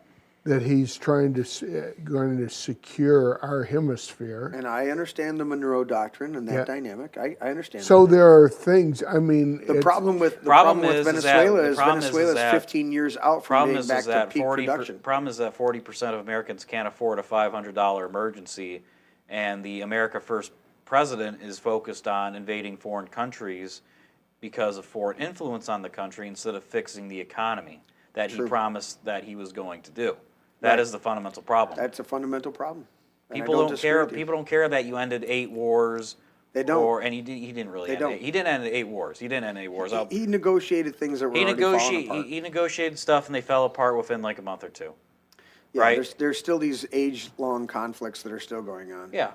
that he's going to secure our hemisphere. And I understand the Monroe Doctrine and that dynamic. I understand. So there are things. I mean, the problem with Venezuela is Venezuela's 15 years out from being back to peak production. Problem is that 40% of Americans can't afford a $500 emergency, and the America First president is focused on invading foreign countries because of foreign influence on the country instead of fixing the economy that he promised that he was going to do. That is the fundamental problem. That's a fundamental problem. People don't care. People don't care that you ended 8 wars. They don't. And he didn't really. He didn't end 8 wars. He didn't end 8 wars. He negotiated things that were already falling apart. He negotiated stuff, and they fell apart within like a month or two. Yeah, right. There's still these age-long conflicts that are still going on. Yeah.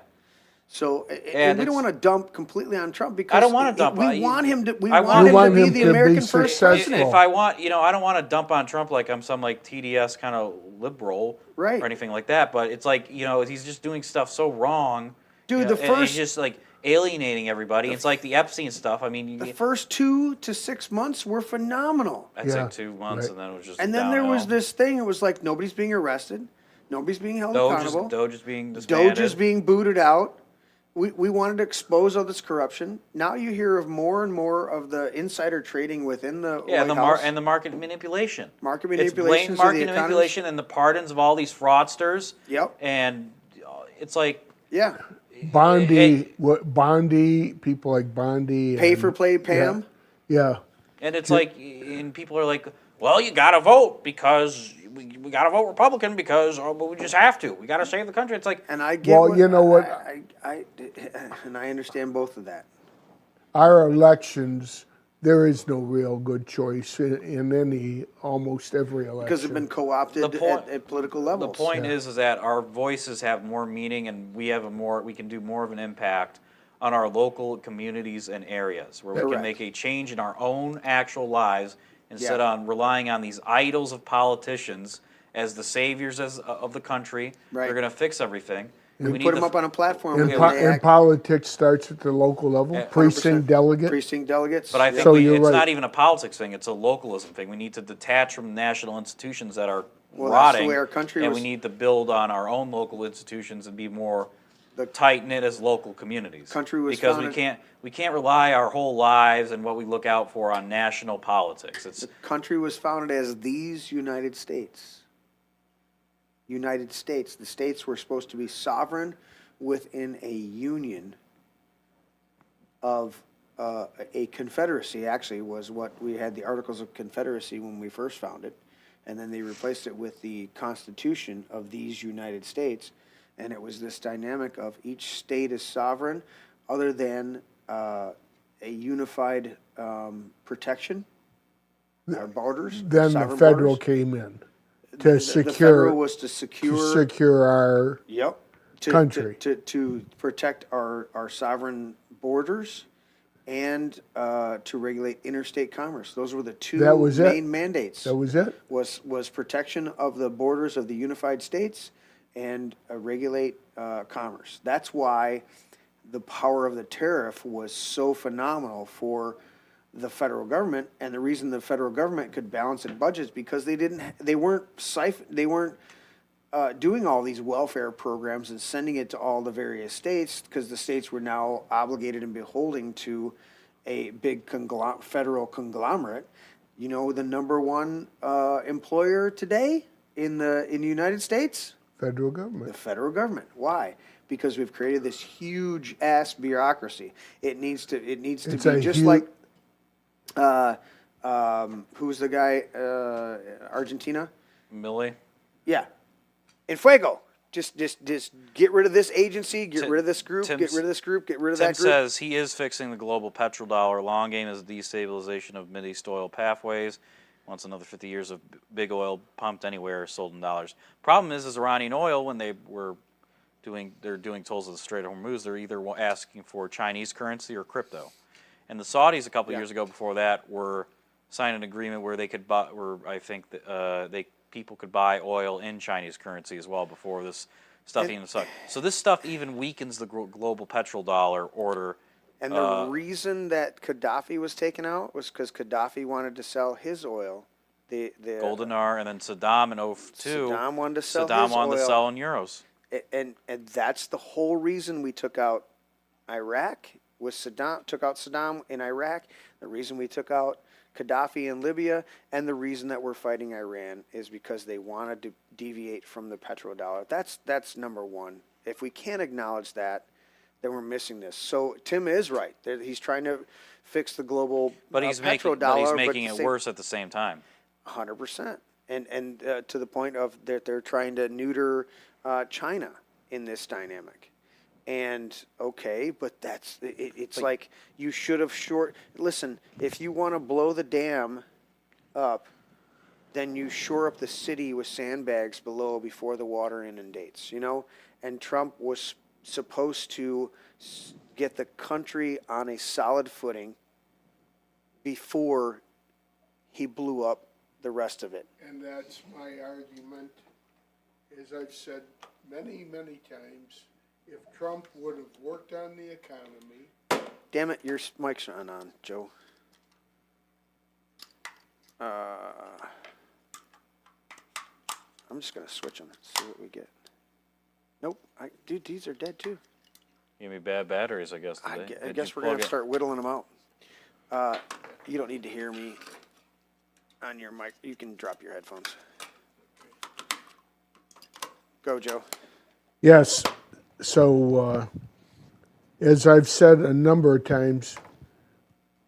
So, and we don't want to dump completely on Trump because I don't want to dump. We want him to. We want him to be the American first president. If I want, I don't want to dump on Trump like I'm some like TDS kind of liberal or anything like that. But it's like he's just doing stuff so wrong. Dude, and he's just like alienating everybody. It's like the Epstein stuff. I mean, the first 2 to 6 months were phenomenal. I'd say 2 months, and then it was just. And then there was this thing. It was like nobody's being arrested, nobody's being held accountable. Doge is being disbanded. Doge is being booted out. We wanted to expose all this corruption. Now you hear of more and more of the insider trading within the White House. And the market manipulation. Market manipulation. It's blatant market manipulation and the pardons of all these fraudsters. Yep. And it's like Bondi, people like Bondi. Pay for play, Pam. Yeah. And it's like, and people are like, well, you got to vote because we got to vote Republican because we just have to. We got to save the country. It's like, and I get. Well, you know what? And I understand both of that. Our elections, there is no real good choice in almost every election because they've been co-opted at political levels. The point is that our voices have more meaning, and we can do more of an impact on our local communities and areas where we can make a change in our own actual lives. Instead of relying on these idols of politicians as the saviors of the country, they're going to fix everything. We put them up on a platform. And politics starts at the local level, precinct delegates. But I think it's not even a politics thing, it's a localism thing. We need to detach from national institutions that are rotting, and we need to build on our own local institutions and be more tight-knit as local communities. Because we can't rely our whole lives and what we look out for on national politics. The country was founded as these United States. United States. The states were supposed to be sovereign within a union of a confederacy. Actually, was what we had, the Articles of Confederacy when we first found it, and then they replaced it with the Constitution of these United States. And it was this dynamic of each state is sovereign, other than a unified protection, our borders. Then the federal came in to secure. The federal was to secure our country, to protect our sovereign borders, and to regulate interstate commerce. Those were the two main mandates. That was it. Was protection of the borders of the unified states and regulate commerce. That's why the power of the tariff was so phenomenal for the federal government, and the reason the federal government could balance its budgets because they weren't doing all these welfare programs and sending it to all the various states because the states were now obligated and beholding to a big federal conglomerate. You know, the number one employer today in the United States? Federal government. The federal government. Why? Because we've created this huge ass bureaucracy. It needs to be just like who's the guy? Argentina? Millie? Yeah. En fuego. Just get rid of this agency, get rid of this group, get rid of this group, get rid of that Tim group. says he is fixing the global petrodollar. Long game is the destabilization of Mideast oil pathways. Once another 50 years of big oil pumped anywhere, sold in dollars. Problem is Iranian oil, when they're doing tolls of the Strait of Hormuz, they're either asking for Chinese currency or crypto. And the Saudis a couple years ago before that were signing an agreement where they could buy, where I think that people could buy oil in Chinese currency as well before this stuff even started. So this stuff even weakens the global petrodollar order. And the reason that Gaddafi was taken out was because Gaddafi wanted to sell his oil. The gold dinar, and then Saddam in 2002. Saddam wanted to sell Saddam his wanted oil. to sell in euros. And that's the whole reason we took out Iraq. Took out Saddam in Iraq. The reason we took out Gaddafi in Libya, and the reason that we're fighting Iran is because they wanted to deviate from the petrodollar. That's number one. If we can't acknowledge that, then we're missing this. So Tim is right. He's trying to fix the global petrodollar, he's making it worse at the same time. 100%. And to the point of that they're trying to neuter China in this dynamic. And okay, but it's like you should have listen, if you want to blow the dam up, then you shore up the city with sandbags below before the water inundates, you know? And Trump was supposed to get the country on a solid footing before he blew up the rest of it. And that's my argument, as I've said many, many times. If Trump would have worked on the economy... Damn it, your mic's not on, Joe. I'm just going to switch them and see what we get. Nope. Dude, these are dead too. Give me bad batteries, I guess, today. I guess we're going to start whittling them out. You don't need to hear me on your mic. You can drop your headphones. Go, Joe. Yes. So, as I've said a number of times,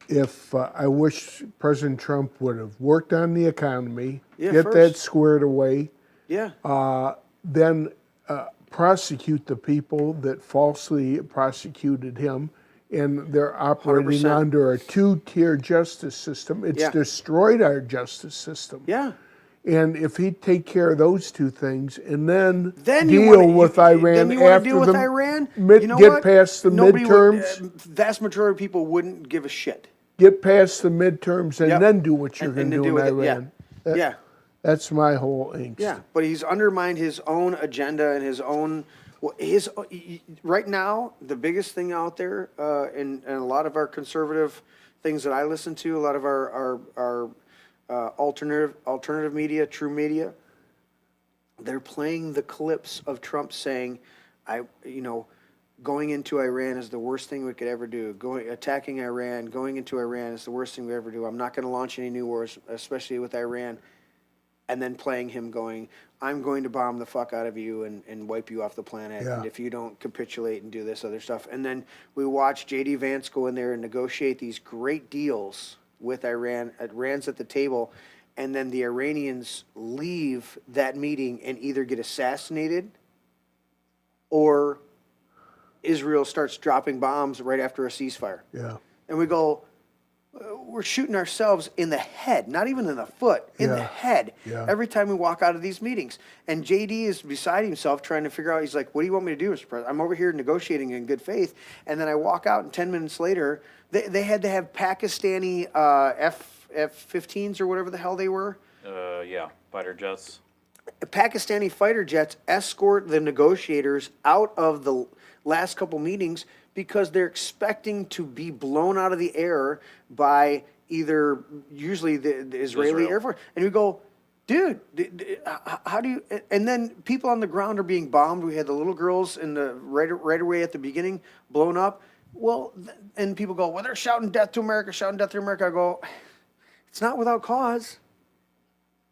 if I wish President Trump would have worked on the economy, get that squared away, then prosecute the people that falsely prosecuted him, and they're operating 100%. under a two-tier justice system. It's destroyed our justice system. Yeah. And if he'd take care of those two things, and then deal with Iran after get past the midterms. Vast majority of people wouldn't give a shit. Get past the midterms and then do what you're going to do in Iran. That's my whole angst. Yeah, but he's undermined his own agenda and his own. Right now, the biggest thing out there, and a lot of our conservative things that I listen to, a lot of our alternative media, true media, they're playing the clips of Trump saying, going into Iran is the worst thing we could ever do. Attacking Iran, going into Iran is the worst thing we ever do. I'm not going to launch any new wars, especially with Iran. And then playing him going, I'm going to bomb the fuck out of you and wipe you off the planet. And if you don't capitulate and do this other stuff. And then we watch J.D. Vance go in there and negotiate these great deals with Iran. Iran's at the table. And then the Iranians leave that meeting and either get assassinated or Israel starts dropping bombs right after a ceasefire. Yeah. And we go, we're shooting ourselves in the head, not even in the foot, in the head, every time we walk out of these meetings. And JD is beside himself trying to figure out, he's like, what do you want me to do, Mr. President? I'm over here negotiating in good faith. And then I walk out, and 10 minutes later, they had to have Pakistani F-15s or whatever the hell they were. Fighter jets. Pakistani fighter jets escort the negotiators out of the last couple meetings because they're expecting to be blown out of the air by usually the Israeli Air Force. And we go, Dude, how do you? And then people on the ground are being bombed. We had the little girls in the right away at the beginning blown up. Well, and people go, well, they're shouting death to America, shouting death to America. I go, it's not without cause.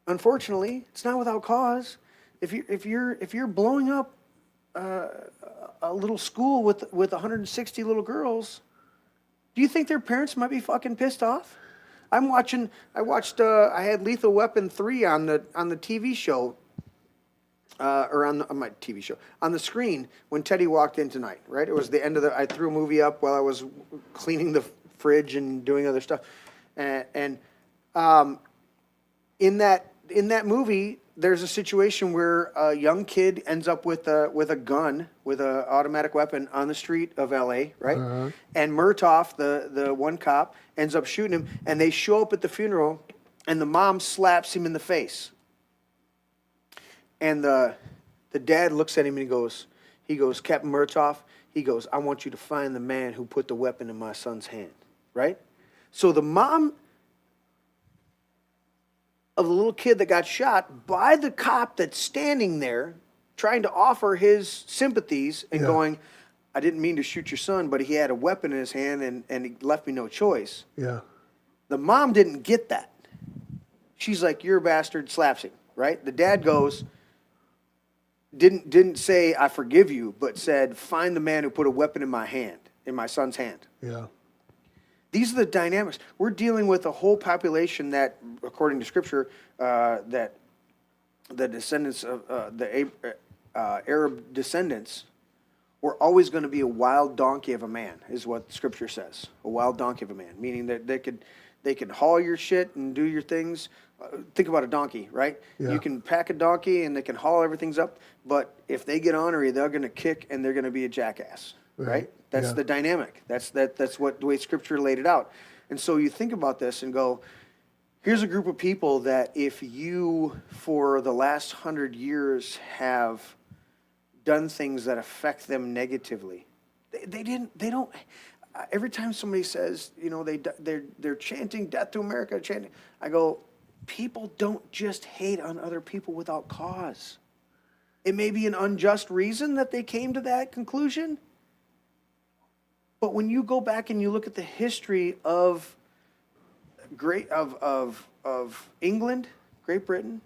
Unfortunately, it's not without cause. If you're blowing up a little school with 160 little girls, do you think their parents might be fucking pissed off? I had Lethal Weapon 3 on the TV show, or on my TV show, on the screen when Teddy walked in tonight, right? It was the end of I threw a movie up while I was cleaning the fridge and doing other stuff. And in that movie, there's a situation where a young kid ends up with a gun, with an automatic weapon on the street of L.A., right? Uh-huh. And Murtaugh, the one cop, ends up shooting him, and they show up at the funeral, and the mom slaps him in the face. And the dad looks at him and he goes, Captain Murtaugh, he goes, I want you to find the man who put the weapon in my son's hand, right? So the mom of the little kid that got shot by the cop that's standing there trying to offer his sympathies and going, I didn't mean to shoot your son, but he had a weapon in his hand and he left me no choice. Yeah. The mom didn't get that. She's like, you're a bastard, slaps him, right? The dad goes, didn't say, I forgive you, but said, find the man who put a weapon in my son's hand. Yeah. These are the dynamics. We're dealing with a whole population that, according to Scripture, that the descendants of the Arab descendants were always going to be a wild donkey of a man, is what Scripture says. A wild donkey of a man, meaning that they could haul your shit and do your things. Think about a donkey, right? Yeah. You can pack a donkey and they can haul everything's up, but if they get ornery, they're going to kick and they're going to be a jackass, right? That's the dynamic. That's what the way Scripture laid it out. And so you think about this and go, here's a group of people that if you, for the last 100 years, have done things that affect them negatively, they don't. Every time somebody says, they're chanting death to America, I go, people don't just hate on other people without cause. It may be an unjust reason that they came to that conclusion. But when you go back and you look at the history of England, Great Britain,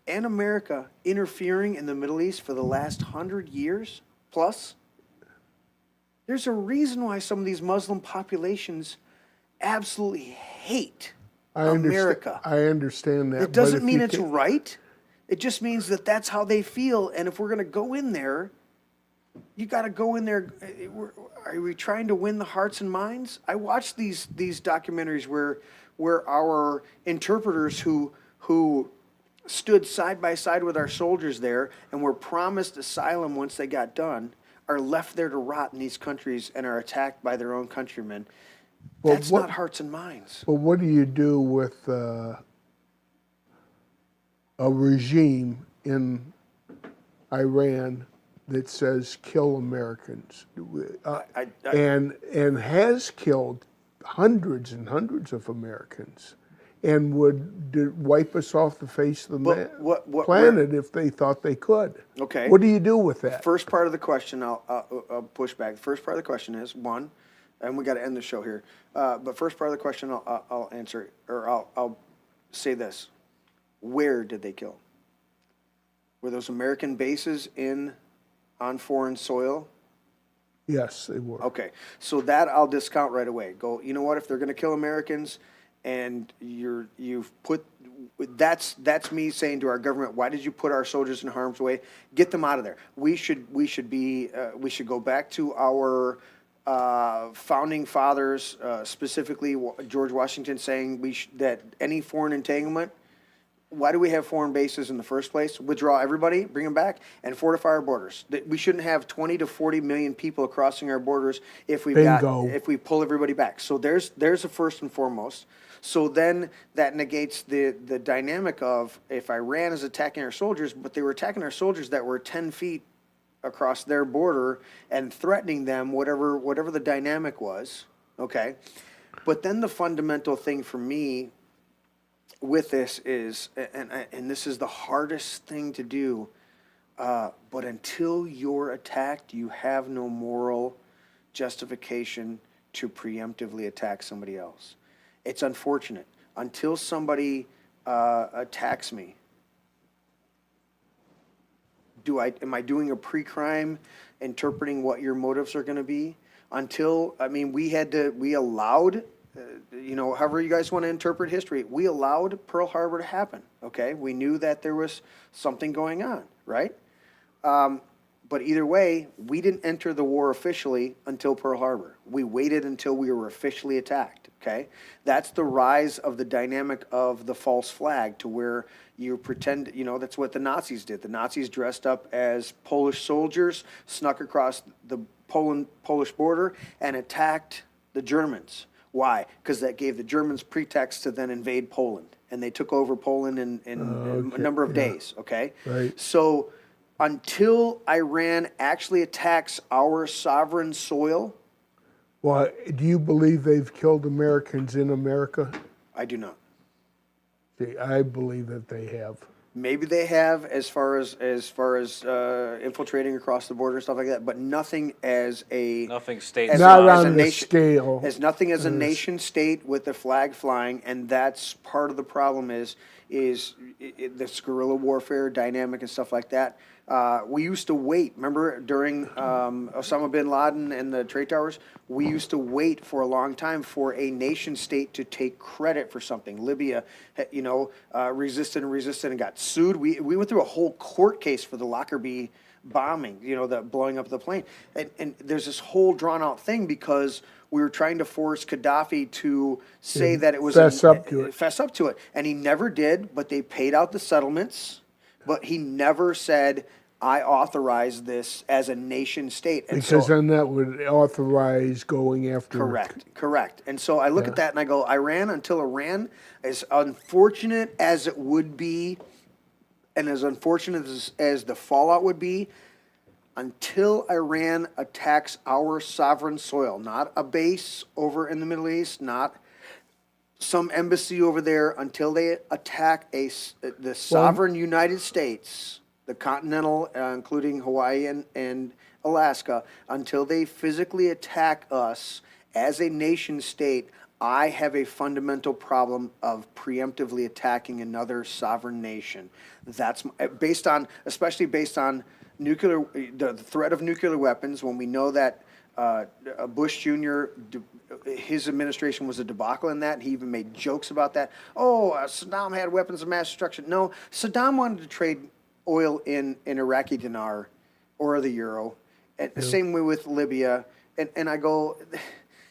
and America interfering in the Middle East for the last 100 years plus, there's a reason why some of these Muslim populations absolutely hate America. I understand that. It doesn't mean it's right. It just means that that's how they feel. And if we're going to go in there, you got to go in there. Are we trying to win the hearts and minds? I watched these documentaries where our interpreters who stood side by side with our soldiers there and were promised asylum once they got done are left there to rot in these countries and are attacked by their own countrymen. Well, that's not hearts and minds. Well, what do you do with a regime in Iran that says kill Americans, and has killed hundreds and hundreds of Americans, and would wipe us off the face of the planet if they thought they could? Okay. What do you do with that? First part of the question, I'll push back. The first part of the question is, one, and we got to end the show here, but first part of the question I'll answer, or I'll say this. Where did they kill? Were those American bases on foreign soil? Yes, they were. Okay, so that I'll discount right away. Go, you know what? If they're going to kill Americans, and that's me saying to our government, why did you put our soldiers in harm's way? Get them out of there. We should go back to our founding fathers, specifically George Washington, saying that any foreign entanglement. Why do we have foreign bases in the first place? Withdraw everybody, bring them back, and fortify our borders. We shouldn't have 20 to 40 million people crossing our borders if we pull everybody back. So there's a first and foremost. So then that negates the dynamic of if Iran is attacking our soldiers, but they were attacking our soldiers that were 10 feet across their border and threatening them, whatever the dynamic was, okay? But then the fundamental thing for me with this is, and this is the hardest thing to do, but until you're attacked, you have no moral justification to preemptively attack somebody else. It's unfortunate. Until somebody attacks me, am I doing a pre-crime interpreting what your motives are going to be? We allowed, however you guys want to interpret history, we allowed Pearl Harbor to happen, okay? We knew that there was something going on, right? But either way, we didn't enter the war officially until Pearl Harbor. We waited until we were officially attacked, okay? That's the rise of the dynamic of the false flag, to where you pretend, that's what the Nazis did. The Nazis dressed up as Polish soldiers, snuck across the Polish border, and attacked the Germans. Why? Because that gave the Germans pretext to then invade Poland. And they took over Poland in a number of days, okay? Right. So until Iran actually attacks our sovereign soil, Well, do you believe they've killed Americans in America? I do not. See, I believe that they have. Maybe they have, as far as infiltrating across the border and stuff like that, but nothing as a Nothing state. as Not a, as on a the nation scale. as nothing as a nation state with the flag flying, and that's part of the problem is this guerrilla warfare dynamic and stuff like that. We used to wait. Remember during Osama bin Laden and the trade towers, we used to wait for a long time for a nation state to take credit for something. Libya, resisted and got sued. We went through a whole court case for the Lockerbie bombing, the blowing up of the plane. And there's this whole drawn out thing because we were trying to force Gaddafi to say that it was fess up to it. And he never did, but they paid out the settlements, but he never said, I authorize this as a nation state. And Because then that would authorize going after. Correct. And so I look at that and I go, until Iran, as unfortunate as it would be, and as unfortunate as the fallout would be, until Iran attacks our sovereign soil, not a base over in the Middle East, not some embassy over there, until they attack the sovereign United States, the continental, including Hawaii and Alaska, until they physically attack us as a nation state, I have a fundamental problem of preemptively attacking another sovereign nation. That's especially based on the threat of nuclear weapons, when we know that Bush Jr., his administration was a debacle in that. He even made jokes about that. Saddam had weapons of mass destruction. No, Saddam wanted to trade oil in Iraqi dinar or the euro. And the same way with Libya. And I go,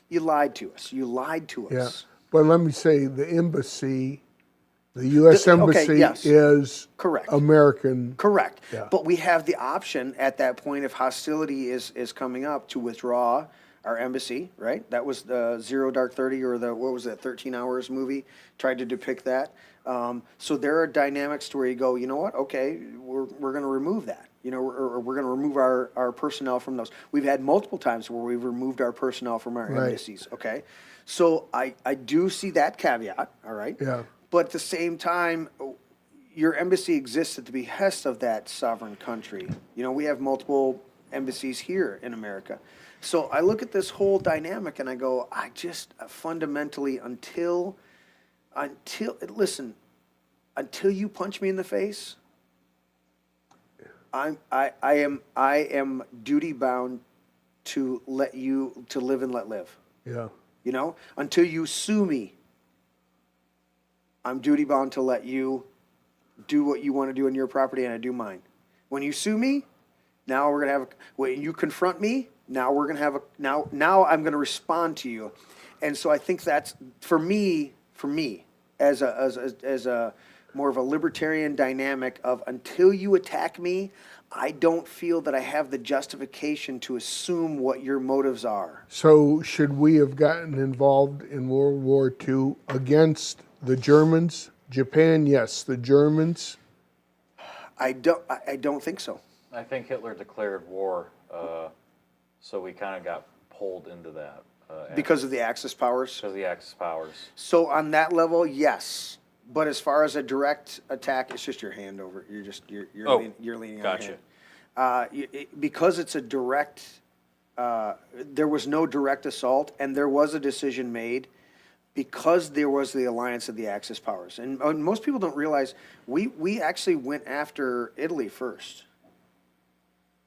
you lied to us. Yeah. But let me say, the embassy, the U.S. Embassy is correct. American. Correct. Yeah. But we have the option at that point, if hostility is coming up, to withdraw our embassy, right? That was the Zero Dark 30, or what was that, 13 Hours movie, tried to depict that. So there are dynamics to where you go, you know what, okay, we're going to remove that. Or we're going to remove our personnel from those. We've had multiple times where we've removed our personnel from our embassies, okay? So I do see that caveat, all right? Yeah. But at the same time, your embassy exists at the behest of that sovereign country. We have multiple embassies here in America. So I look at this whole dynamic and I go, I just fundamentally, until you punch me in the face, I am duty bound to let you to live and let live. Yeah. Until you sue me, I'm duty bound to let you do what you want to do on your property and I do mine. When you sue me, now we're gonna have when you confront me, now we're gonna have now I'm gonna respond to you. And so I think that's for me as a more of a libertarian dynamic of, until you attack me, I don't feel that I have the justification to assume what your motives are. So should we have gotten involved in World War II against the Germans? Japan, yes. The Germans? I don't think so. I think Hitler declared war, so we kind of got pulled into that. Because of the Axis powers? Because of the Axis powers. So on that level, yes. But as far as a direct attack, it's just your hand over. You're you're leaning on gotcha. your hand. Because it's a direct. There was no direct assault, and there was a decision made because there was the alliance of the Axis powers. And most people don't realize we actually went after Italy first.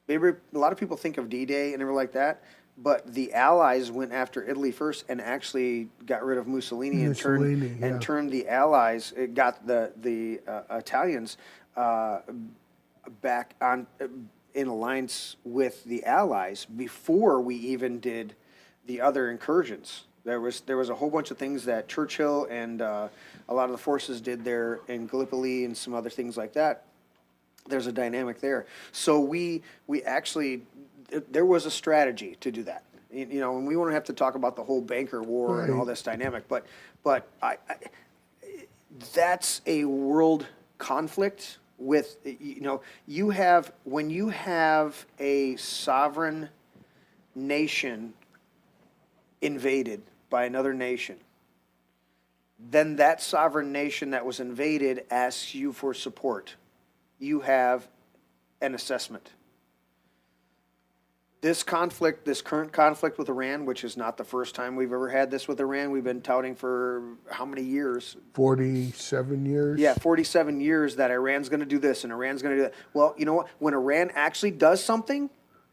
Maybe a lot of people think of D-Day and everything like that, but the Allies went after Italy first and actually got rid of Mussolini, and turned the Allies. It got the Italians back on in alliance with the Allies before we even did the other incursions. There was a whole bunch of things that Churchill and a lot of the forces did there in Gallipoli and some other things like that. There's a dynamic there. So we actually, there was a strategy to do that. You know, and we won't have to talk about the whole banker war and all this dynamic, but that's a world conflict with, you know, when you have a sovereign nation invaded by another nation, then that sovereign nation that was invaded asks you for support. You have an assessment. This conflict, this current conflict with Iran, which is not the first time we've ever had this with Iran, we've been touting for how many years? 47 years? Yeah, 47 years that Iran's going to do this and Iran's going to do that. Well, you know what? When Iran actually does something,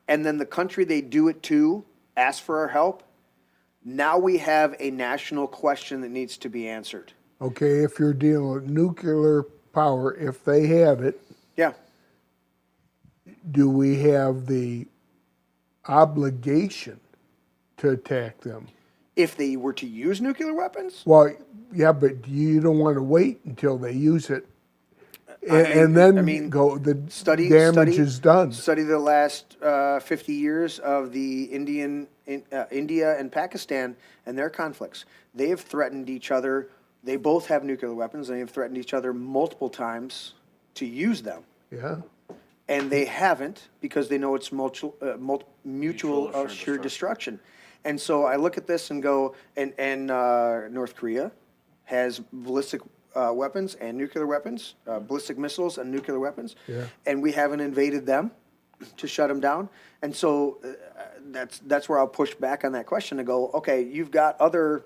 and then the country they do it to asks for our help, now we have a national question that needs to be answered. Okay, if you're dealing with nuclear power, if they have it, yeah, do we have the obligation to attack them? If they were to use nuclear weapons? Well, yeah, but you don't want to wait until they use it. And then damage is done. Study the last 50 years of the India and Pakistan and their conflicts. They have threatened each other. They both have nuclear weapons. They have threatened each other multiple to use them. Yeah. And they haven't because they know it's mutual assured destruction. And so I look at this and go, and North Korea has ballistic weapons and nuclear weapons, ballistic missiles and nuclear weapons, and we haven't invaded them to shut them down. And so that's where I'll push back on that question to go, okay, you've got other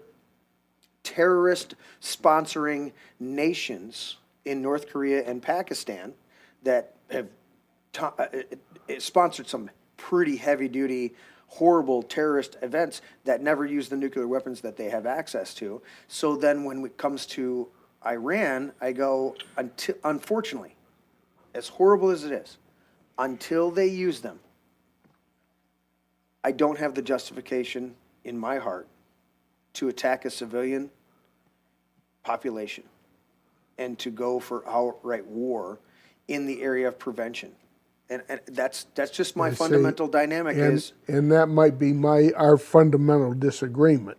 terrorist sponsoring nations in North Korea and Pakistan that have sponsored some pretty heavy-duty, horrible terrorist events that never use the nuclear weapons that they have access to. So then when it comes to Iran, I go, unfortunately, as horrible as it is, until they use them, I don't have the justification in my heart to attack a civilian population and to go for outright war in the area of prevention. And that's just my fundamental dynamic and that might be our fundamental disagreement.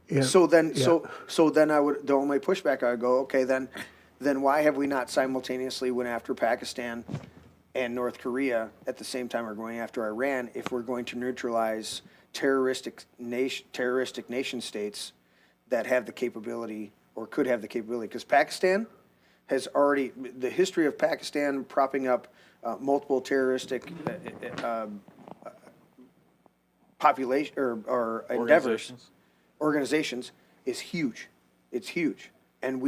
And, so then I would, the only pushback I would go, okay, then why have we not simultaneously went after Pakistan and North Korea at the same time we're going after Iran if we're going to neutralize terroristic nation states that have the capability or could have the capability? Because Pakistan has already, the history of Pakistan propping up multiple terroristic population or endeavors, organizations is huge. It's huge. And have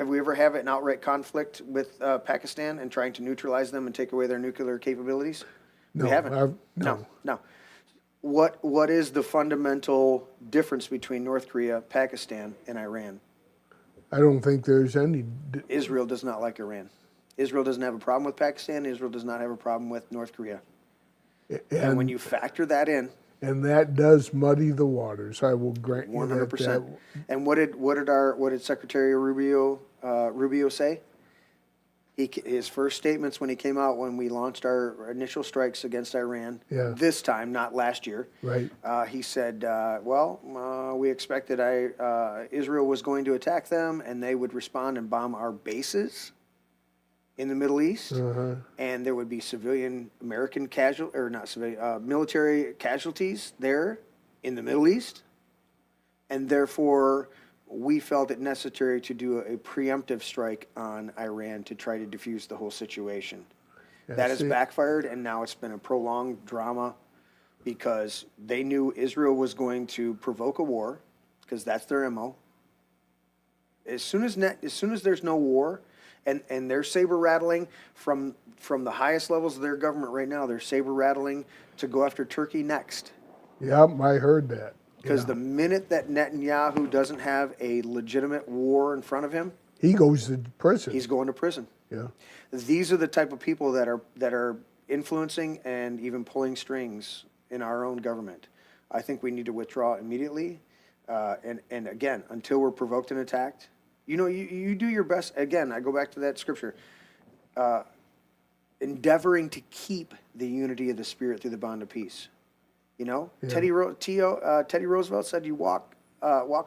we ever had an outright conflict with Pakistan and trying to neutralize them and take away their nuclear capabilities? No, we haven't. No. What is the fundamental difference between North Korea, Pakistan, and Iran? I don't think there's any. Israel does not like Iran. Israel doesn't have a problem with Pakistan. Israel does not have a problem with North Korea. And when you factor that in, and that does muddy the waters, I will grant you 100%. And what did Secretary Rubio say? His first statements when he came out when we launched our initial strikes against Iran, this time, not last year, right? He said, we expected Israel was going to attack them and they would respond and bomb our bases in the Middle East, and there would be civilian American military casualties there in the Middle East, and therefore we felt it necessary to do a preemptive strike on Iran to try to defuse the whole situation. That has backfired, and now it's been a prolonged drama because they knew Israel was going to provoke a war, because that's their MO. As soon as there's no war, and they're saber rattling from the highest levels of their government right now, they're saber rattling to go after Turkey next. Yep, I heard that. Because the minute that Netanyahu doesn't have a legitimate war in front of him, he goes to prison. He's going to prison. Yeah. These are the type of people that are influencing and even pulling strings in our own government. I think we need to withdraw immediately. And again, until we're provoked and attacked, you do your best. Again, I go back to that scripture, endeavoring to keep the unity of the Spirit through the bond of peace. Yeah. Teddy Roosevelt said, "You walk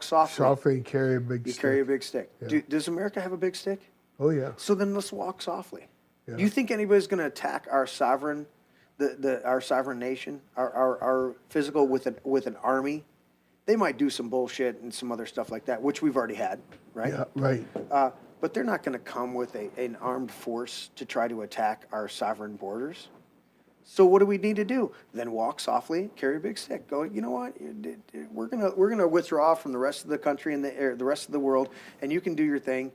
softly. Softly and carry a big stick." You carry a big stick. Yeah. Does America have a big stick? Oh yeah. So then let's walk softly. Yeah. Do you think anybody's going to attack our sovereign, our sovereign nation, our physical with an army? They might do some bullshit and some other stuff like that, which we've already had, right? Yeah, right. But they're not going to come with an armed force to try to attack our sovereign borders. So what do we need to do? Then walk softly, carry a big stick. Go, you know what? We're gonna withdraw from the rest of the country and the rest of the world, and you can do your thing.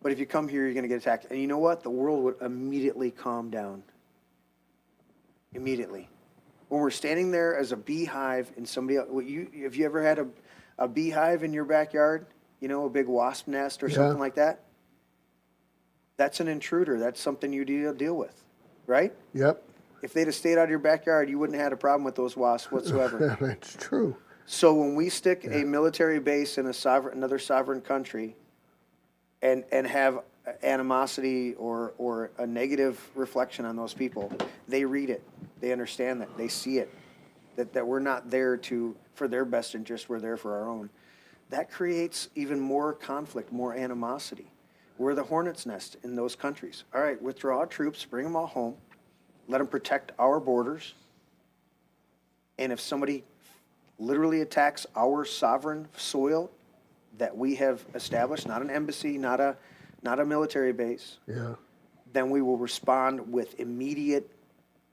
But if you come here, you're gonna get attacked. And you know what? The world would immediately calm down. Immediately. When we're standing there as a beehive in somebody else, have you ever had a beehive in your backyard? A big wasp nest or something like that? That's an intruder. That's something you need to deal with, right? Yep. If they'd have stayed out of your backyard, you wouldn't have had a problem with those wasps whatsoever. That's true. So when we stick a military base in another sovereign country and have animosity or a negative reflection on those people, they read it. They understand that. They see it. That we're not there for their best interest. We're there for our own. That creates even more conflict, more animosity. We're the hornet's nest in those countries. All right, withdraw our troops, bring them all home. Let them protect our borders. And if somebody literally attacks our sovereign soil that we have established, not an embassy, not a military base, then we will respond with immediate,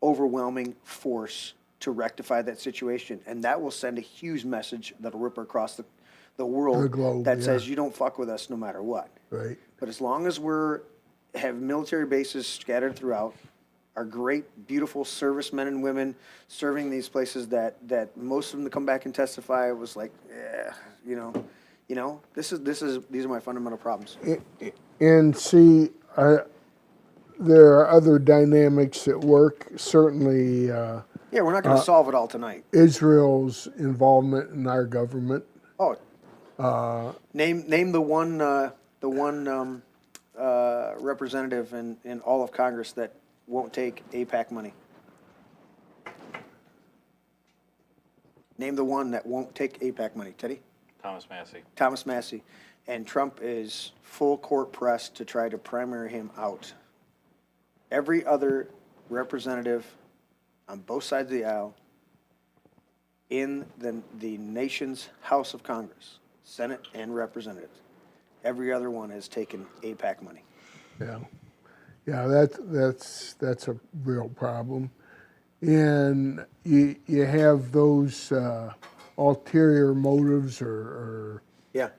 overwhelming force to rectify that situation. And that will send a huge message that'll rip across the world, the globe, that says you don't fuck with us no matter what. Right. But as long as have military bases scattered throughout, our great, beautiful servicemen and women serving these places that most of them to come back and testify, it was like, these are my fundamental problems. And see, there are other dynamics at work. Certainly, Yeah, we're not going to solve it all tonight. Israel's involvement in our government. Oh, name the one representative in all of Congress that won't take AIPAC money. Name the one that won't take AIPAC money, Teddy. Thomas Massey. And Trump is full court press to try to primary him out. Every other representative on both sides of the aisle in the nation's House of Congress, Senate and Representatives, every other one has taken AIPAC money. Yeah, that's a real problem. And you have those ulterior motives or Yeah,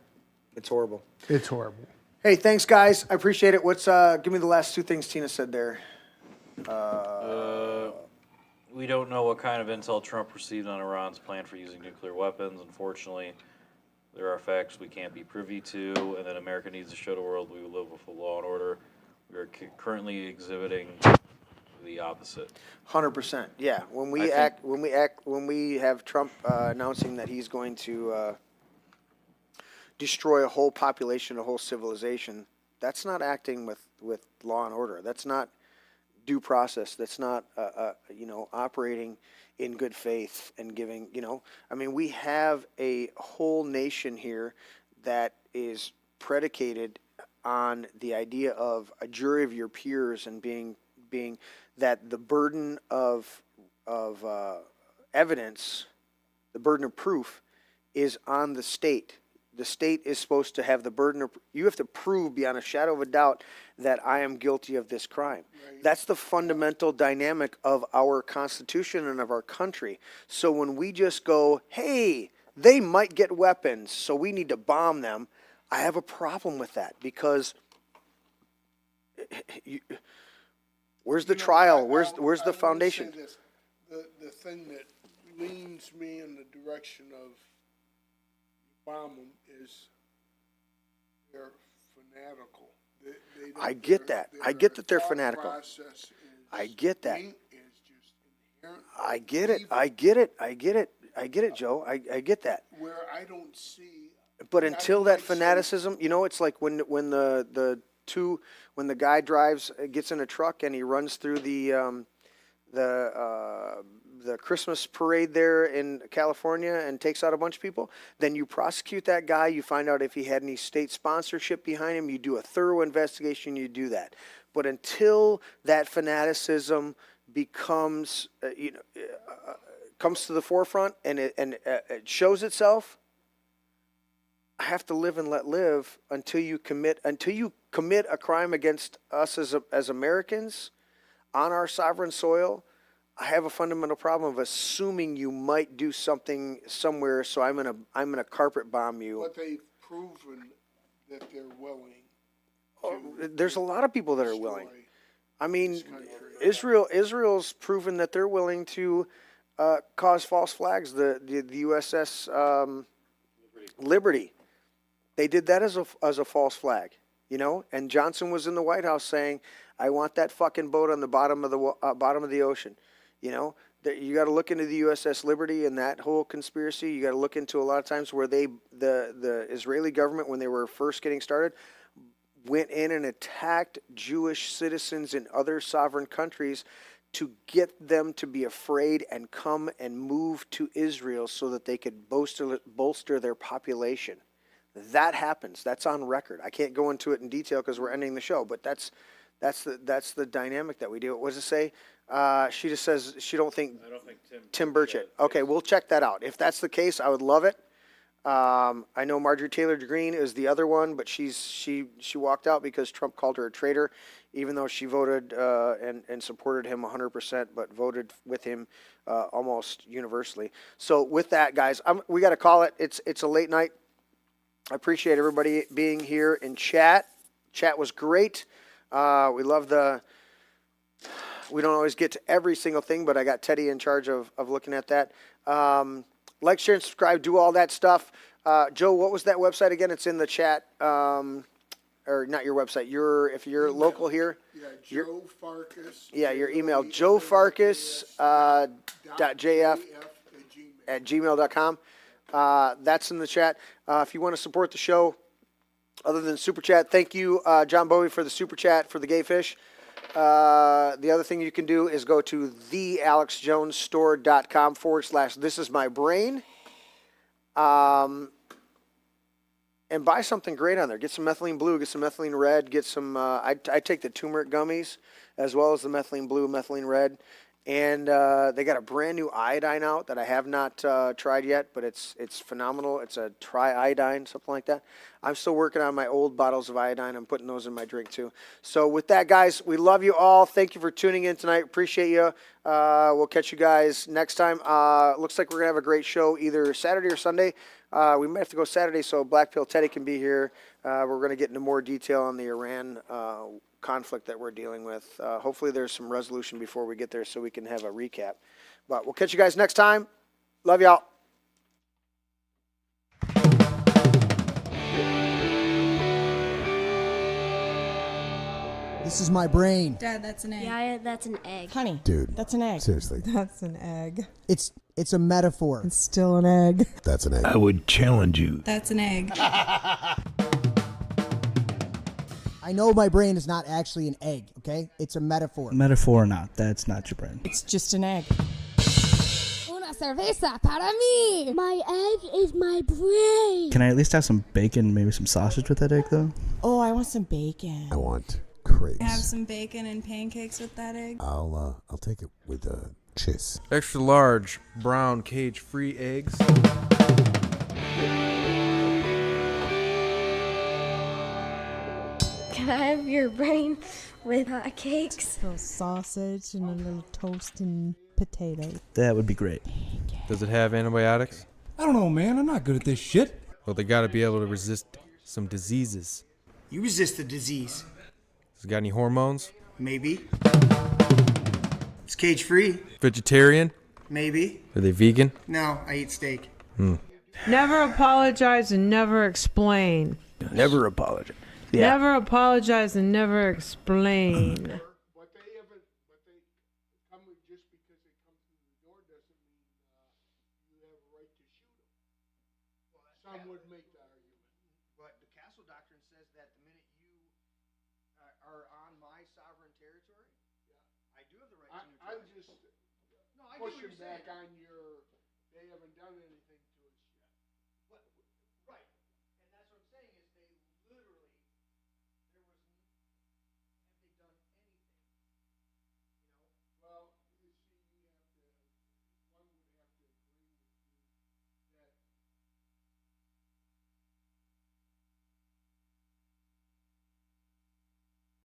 it's horrible. It's horrible. Hey, thanks, guys. I appreciate it. Give me the last two things Tina said there. We don't know what kind of intel Trump received on Iran's plan for using nuclear weapons. Unfortunately, there are facts we can't be privy to, and that America needs to show the world we live with full law and order. We are currently exhibiting the opposite. 100%. Yeah. When we have Trump announcing that he's going to destroy a whole population, a whole civilization, that's not acting with law and order. That's not due process. That's not operating in good faith and giving. We have a whole nation here that is predicated on the idea of a jury of your peers and being that the burden of evidence, the burden of proof, is on the state. The state is supposed to have the burden of, you have to prove beyond a shadow of a doubt that I am guilty of this crime. That's the fundamental dynamic of our Constitution and of our country. So when we just go, hey, they might get weapons, so we need to bomb them, I have a problem with that, because where's the trial? Where's the foundation? I will say this. The thing that leans me in the direction of bomb them is they're fanatical. I get that. I get that they're fanatical. I get that. I get it. I get it. I get it. I get it, Joe. I get that. Where I don't see. But until that fanaticism, you know, it's like when the guy gets in a truck and he runs through the Christmas parade there in California and takes out a bunch of people, then you prosecute that guy, you find out if he had any state sponsorship behind him, you do a thorough investigation, you do that. But until that fanaticism becomes, comes to the forefront and it shows itself, I have to live and let live until you commit a crime against us as Americans on our sovereign soil. I have a fundamental problem of assuming you might do something somewhere, so I'm gonna carpet bomb you. But they've proven that they're willing. There's a lot of people that are willing. I mean, Israel's proven that they're willing to cause false flags. The USS Liberty, they did that as a false flag, you know. And Johnson was in the White House saying, "I want that fucking boat on the bottom of the ocean." You know, you got to look into the USS Liberty and that whole conspiracy. You got to look into a lot of times where the Israeli government, when they were first getting started, went in and attacked Jewish citizens in other sovereign countries to get them to be afraid and come and move to Israel so that they could bolster their population. That happens. That's on record. I can't go into it in detail because we're ending the show, but that's the dynamic that we do. What does it say? She just says she don't think. I don't think Tim Burchett. Okay, we'll check that out. If that's the case, I would love it. I know Marjorie Taylor Greene is the other one, but she walked out because Trump called her a traitor, even though she voted and supported him 100%, but voted with him almost universally. So with that, guys, we got to call it. It's a late night. I appreciate everybody being here in chat. Chat was great. We love we don't always get to every single thing, but I got Teddy in charge of looking at that. Like, share, and subscribe, do all that stuff. Joe, what was that website again? It's in the chat, or not your website. If you're email. Local here. Yeah, Joe Farkas. Yeah, your email, joefarkas.jf@gmail.com. That's in the chat. If you want to support the show, other than Super Chat, thank you, John Bowie, for the Super Chat for the Gay Fish. The other thing you can do is go to thealexjonesstore.com/thisismybrain. And buy something great on there. Get some methylene blue, get some methylene red, get some, I take the turmeric gummies as well as the methylene blue, methylene red. And they got a brand new iodine out that I have not tried yet, but it's phenomenal. It's a tri-iodine, something like that. I'm still working on my old bottles of iodine. I'm putting those in my drink too. So with that, guys, we love you all. Thank you for tuning in tonight. Appreciate you. We'll catch you guys next time. Looks like we're going to have a great show either Saturday or Sunday. We might have to go Saturday so Black Pill Teddy can be here. We're going to get into more detail on the Iran conflict that we're dealing with. Hopefully there's some resolution before we get there so we can have a recap. But we'll catch you guys next time. Love y'all. This is my brain. Dad, that's an egg. Yeah, that's an egg. Honey, Dude, that's an egg. Seriously. That's an egg. It's a metaphor. It's still an egg. That's an egg. I would challenge you. That's an egg. I know my brain is not actually an egg, okay? It's a metaphor. Metaphor or not, that's not your brain. It's just an egg. Una cerveza para mí. My egg is my brain. Can I at least have some bacon, maybe some sausage with that egg, though? Oh, I want some bacon. I want crepes. Have some bacon and pancakes with that egg. I'll take it with cheese. Extra large brown cage-free eggs. Can I have your brain with hot cakes? A little sausage and a little toast and potato. That would be great. Does it have antibiotics? I don't know, man. I'm not good at this shit. Well, they gotta be able to resist some diseases. You resist the disease. Does it got any hormones? Maybe. It's cage free. Vegetarian? Maybe. Are they vegan? No, I eat steak. Never apologize and never explain. Never apologize. Never apologize and never explain. Some would make the argument. But the Castle Doctrine says that the minute you are on my sovereign territory, I do have the right to neutralize. I'm just pushing back on your, they haven't done anything.